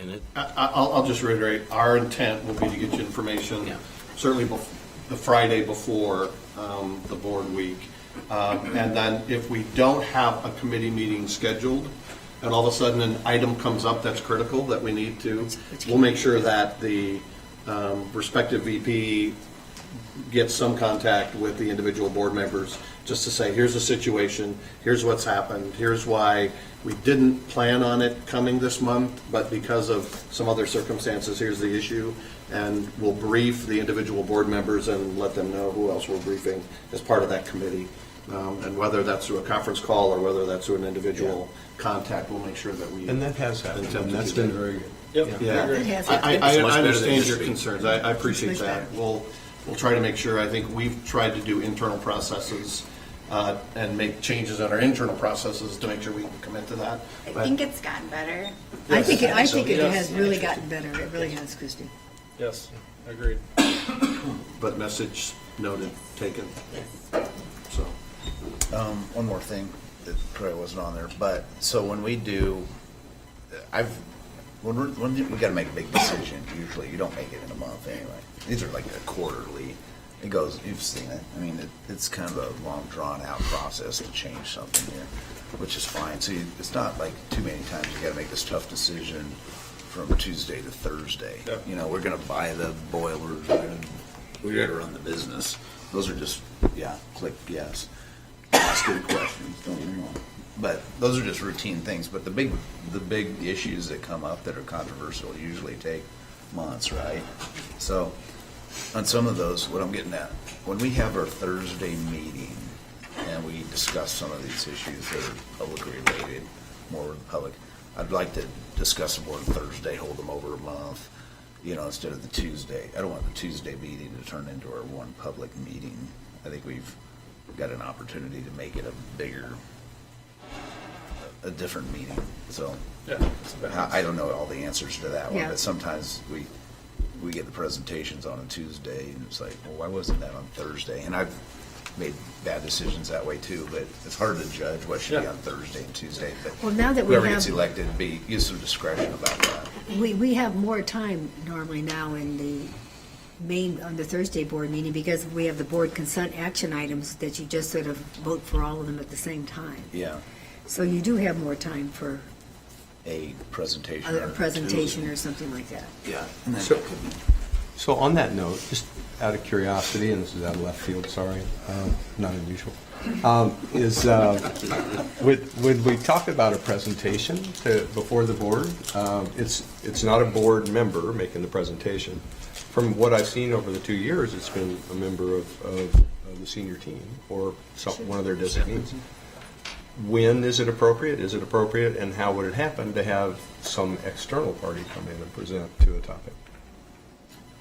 And I'll just reiterate, our intent will be to get you information, certainly the Friday before the board week. And then if we don't have a committee meeting scheduled, and all of a sudden an item comes up that's critical that we need to, we'll make sure that the respective VP gets some contact with the individual board members, just to say, here's the situation, here's what's happened, here's why we didn't plan on it coming this month, but because of some other circumstances, here's the issue. And we'll brief the individual board members and let them know who else we're briefing as part of that committee. And whether that's through a conference call or whether that's through an individual contact, we'll make sure that we. And that has happened, and that's been very good. Yep. Yeah, It has I happened. understand your concerns. I appreciate Much that. better. We'll try to make sure, I think we've tried to do internal processes and make changes in our internal processes to make sure we can commit to that. I think it's gotten better. I think it Yes. has really gotten better. It really has, Christie. Yes, agreed. But message noted, taken. So. One more thing that probably wasn't on there, but so when we do, when we got to make a big decision, usually you don't make it in a month anyway. These are like a quarterly. It goes. You've seen it. I mean, it's kind of a long, drawn-out process to change something here, which is fine. So it's not like too many times you got to make this tough decision from Tuesday to Thursday. Yep. We're going to buy the boilers. We're going to run the business. Those are just click yes. Ask good questions. Don't get me wrong. But those are just routine things, but the big issues that come up that are controversial usually take months, right? So, on some of those, what I'm getting at, when we have our Thursday meeting and we discuss some of these issues that are public related, more with the public, I'd like to discuss them more on Thursday, hold them over a month, instead of the Tuesday. I don't want the Tuesday meeting to turn into our one public meeting. I think we've got an opportunity to make it a different meeting. So I don't know all the answers to that one, Yeah. but sometimes we get the presentations on a Tuesday, and it's like, well, why wasn't that on Thursday? And I've made bad decisions that way too, but it's hard to judge what should be on Thursday and Tuesday. But Well, now that we whoever have- gets elected, use some discretion about that. We have more time normally now on the Thursday board meeting because we have the board consent action items that you just sort of vote for all of them at the same time. Yeah, So you do have more time for a presentation. a presentation or something like that. Yeah. So on that note, just out of curiosity, and this is out of left field, sorry, not unusual, when we talk about a presentation before the board, it's not a board member making the presentation. From what I've seen over the 2 years, it's been a member of the senior team or one of their designees. When is it appropriate? Is it appropriate, and how would it happen to have some external party come in and present to a topic?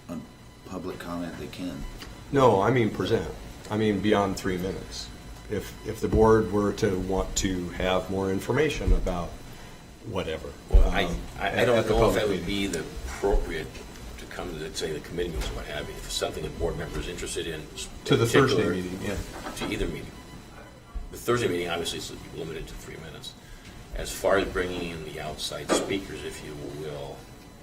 On public comment, they can. No, I mean present. I mean beyond 3 minutes. If the board were to want to have more information about whatever. Well, I at don't the know if public that would meeting. be the appropriate to come to, say, the committee meetings or what have you. If it's something the board member is interested in. To the Thursday particular, meeting, yeah. To either meeting. The Thursday meeting, obviously, is limited to 3 minutes. As far as bringing in the outside speakers, if you will,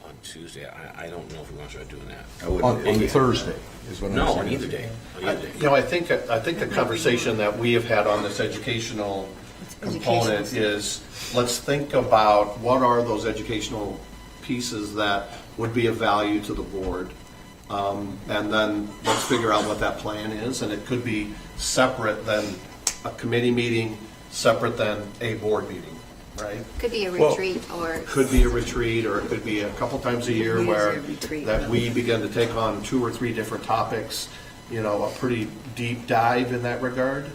on Tuesday, I don't know if we want to start doing that. On Thursday is what I'm saying. No, on either day. On either day. I think the conversation that we have had on this educational component is, let's think about what are those educational pieces that would be of value to the board. And then let's figure out what that plan is, and it could be separate than a committee meeting, separate than a board meeting, right? Could be a retreat or. Could be a retreat, or it could be a couple times a year where that we begin to take on 2 or 3 different topics, a pretty deep dive in that regard,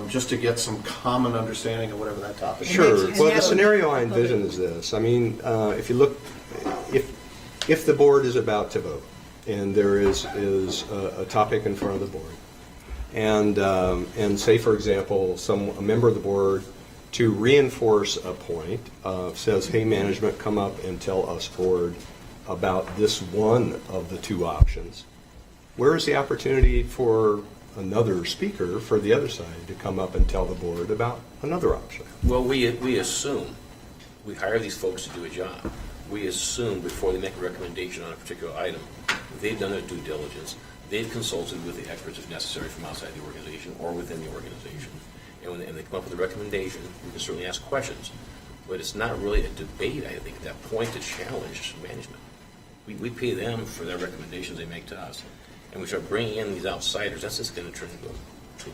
just to get some common understanding of whatever that topic is. Sure. Well, the scenario I envision is this. I mean, if you look, if the board is about to vote, and there is a topic in front of the board, and say, for example, a member of the board, to reinforce a point, says, hey, management, come up and tell us, board, about this one of the 2 options. Where is the opportunity for another speaker for the other side to come up and tell the board about another option? Well, we assume, we hire these folks to do a job. We assume before they make a recommendation on a particular item, they've done their due diligence, they've consulted with the experts if necessary from outside the organization or within the organization. And when they come up with a recommendation, we can certainly ask questions. But it's not really a debate, I think, at that point to challenge management. We pay them for their recommendations they make to us. And we start bringing in these outsiders, that's just going to turn into a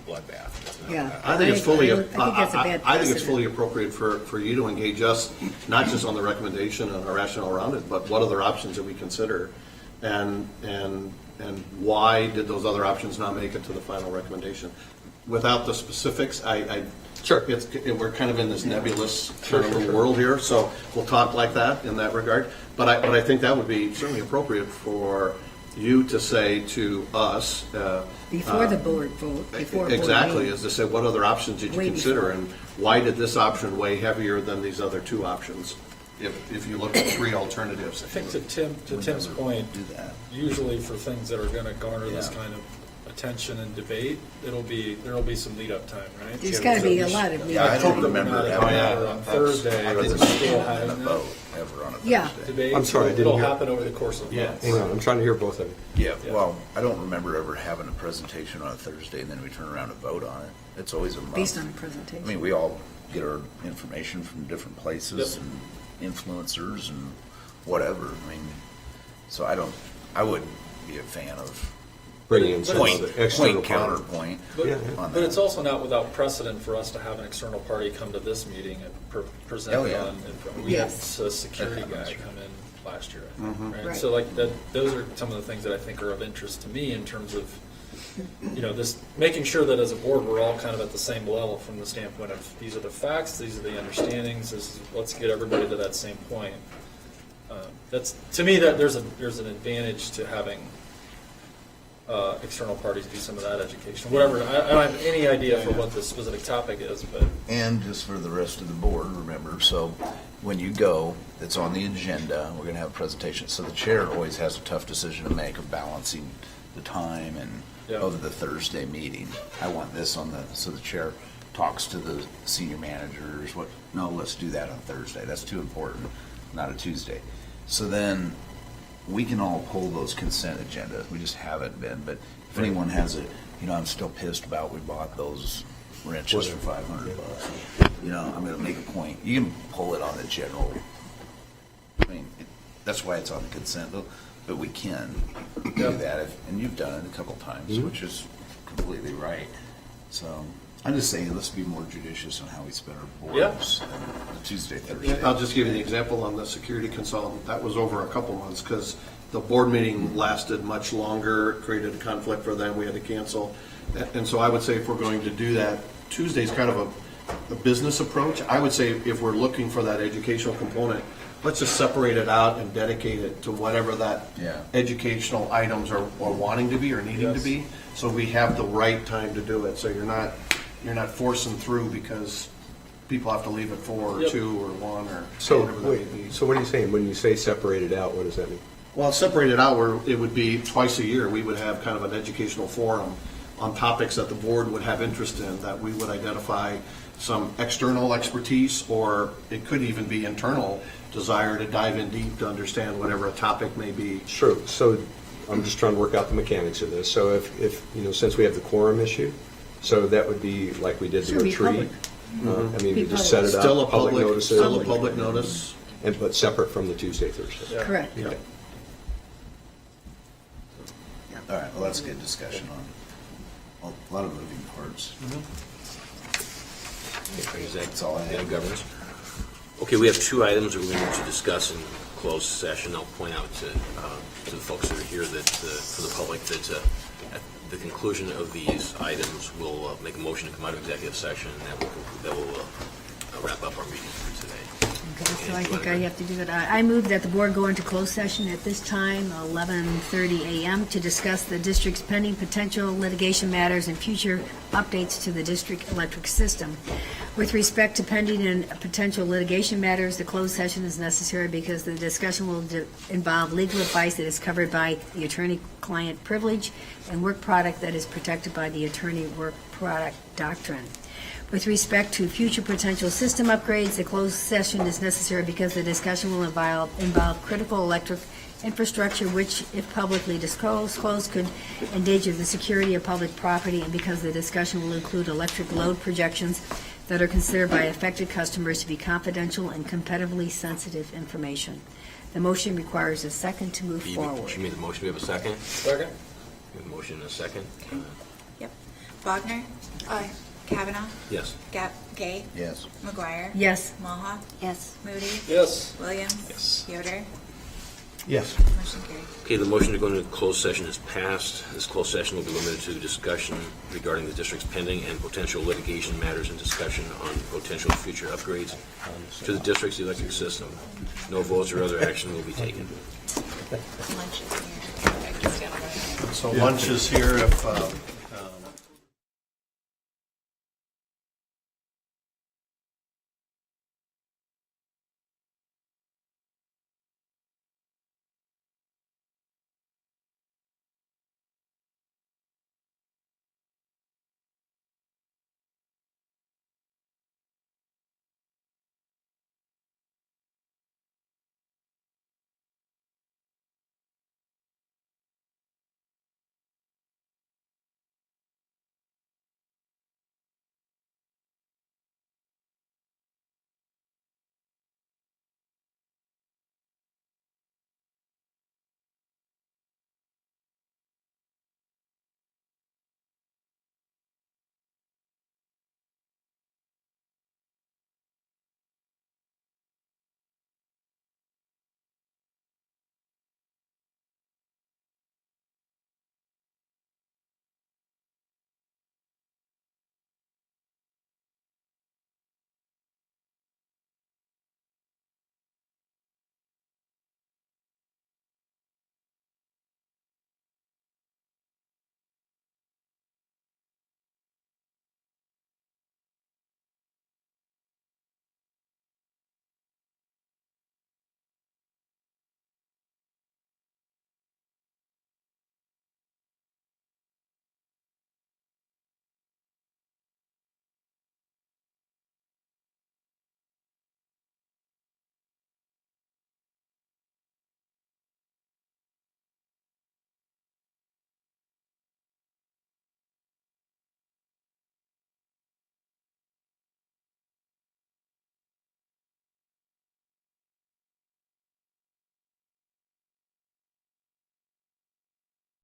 bloodbath. That's not- Yeah. I think it's fully, I think that's a bad I think it's precedent. fully appropriate for you to engage us, not just on the recommendation and our rationale around it, but what other options that we consider, and why did those other options not make it to the final recommendation? Without the specifics, Sure. We're kind of in this nebulous kind of little world here, so we'll talk like that in that regard. But I think that would be certainly appropriate for you to say to us. Before the board vote, before a board Exactly, meeting. is to say, what other options did you Way consider, before. and why did this option weigh heavier than these other 2 options? If you look at 3 alternatives. I think to Tim's point, usually for things that are going to garner this kind of attention and debate, there'll be some lead up time, right? There's gotta be a lot of lead Yeah, I up don't time. remember Not having matter on Thursday. I'd rather It's see still it than a having vote ever on a Thursday. Yeah. Debate. I'm sorry, I didn't It'll hear. happen over the course of months. Hang on, I'm trying to hear both of you. Yeah, well, I don't remember ever having a presentation on a Thursday and then we turn around and vote on it. It's always a month. Based on a presentation. I mean, we all get our information from different places and influencers and whatever. I mean, so I wouldn't be a fan of bringing in some of Point, the external point counterpoint. But it's also not without precedent for us to have an external party come to this meeting and present Oh, yeah. on. We had Yes. a security guy come in last year, I think, right? Right. So like that, those are some of the things that I think are of interest to me in terms of, this, making sure that as a board, we're all kind of at the same level from the standpoint of, these are the facts, these are the understandings, let's get everybody to that same point. That's, to me, that there's an advantage to having external parties do some of that education. Whatever, I don't have any idea for what the specific topic is, but. And just for the rest of the board, remember, so when you go, it's on the agenda, we're gonna have a presentation. So the chair always has a tough decision to make of balancing the time and of the Thursday meeting. I want this on so the chair talks to the senior managers, no, let's do that on Thursday. That's too important, not a Tuesday. So then we can all pull those consent agendas. We just haven't been, but if anyone has I'm still pissed about we bought those wrenches for $500. I'm gonna make a point. You can pull it on the general. That's why it's on the consent, but we can do that, and you've done it a couple times, which is completely right. So I'm just saying, let's be more judicious on how we spend our boards Tuesday, Thursday. I'll just give you the example on the security consultant. That was over a couple months because the board meeting lasted much longer, created a conflict for them, we had to cancel. And so I would say if we're going to do that, Tuesday's kind of a business approach. I would say if we're looking for that educational component, let's just separate it out and dedicate it to whatever that educational items are wanting to be or needing to be. So we have the right time to do it. So you're not forcing through because people have to leave at 4 or 2 or 1 or whatever that may be. So what are you saying? When you say separate it out, what does that mean? Well, separated out where it would be twice a year, we would have kind of an educational forum on topics that the board would have interest in, that we would identify some external expertise, or it could even be internal desire to dive in deep to understand whatever a topic may be. Sure. So I'm just trying to work out the mechanics of this. So if since we have the quorum issue, so that would be like we did the retreat. I mean, we just set it up. Still a public notices. Still a public notice. But separate from the Tuesday, Thursday. Yeah. Correct. Yeah. All right, well, that's a good discussion on a lot of moving parts. That's all I have. Governance. Okay, we have 2 items that we're going to discuss in closed session. I'll point out to the folks that are here that, for the public, that at the conclusion of these items, we'll make a motion to come out of executive session, and that will wrap up our meeting for today. Okay, so I think I have to do it. I move that the board go into closed session at this time, 11:30 a.m., to discuss the district's pending potential litigation matters and future updates to the district electric system. With respect to pending and potential litigation matters, the closed session is necessary because the discussion will involve legal advice that is covered by the attorney-client privilege and work product that is protected by the attorney-work product doctrine. With respect to future potential system upgrades, the closed session is necessary because the discussion will involve critical electric infrastructure which, if publicly disclosed, could endanger the security of public property, and because the discussion will include electric load projections that are considered by affected customers to be confidential and competitively sensitive information. The motion requires a second to move forward. She made the motion. We have a second? Second. We have a motion and a second. Yep. Wagner? Aye. Kavanaugh? Yes. Gay? Yes. McGuire? Yes. Maha? Yes. Moody? Yes. Williams? Yes. Yoder? Yes. Motion carried. Okay, the motion to go into closed session is passed. This closed session will be limited to discussion regarding the district's pending and potential litigation matters and discussion on potential future upgrades to the district's electric system. No votes or other action will be taken. Lunch is here. So lunch is here if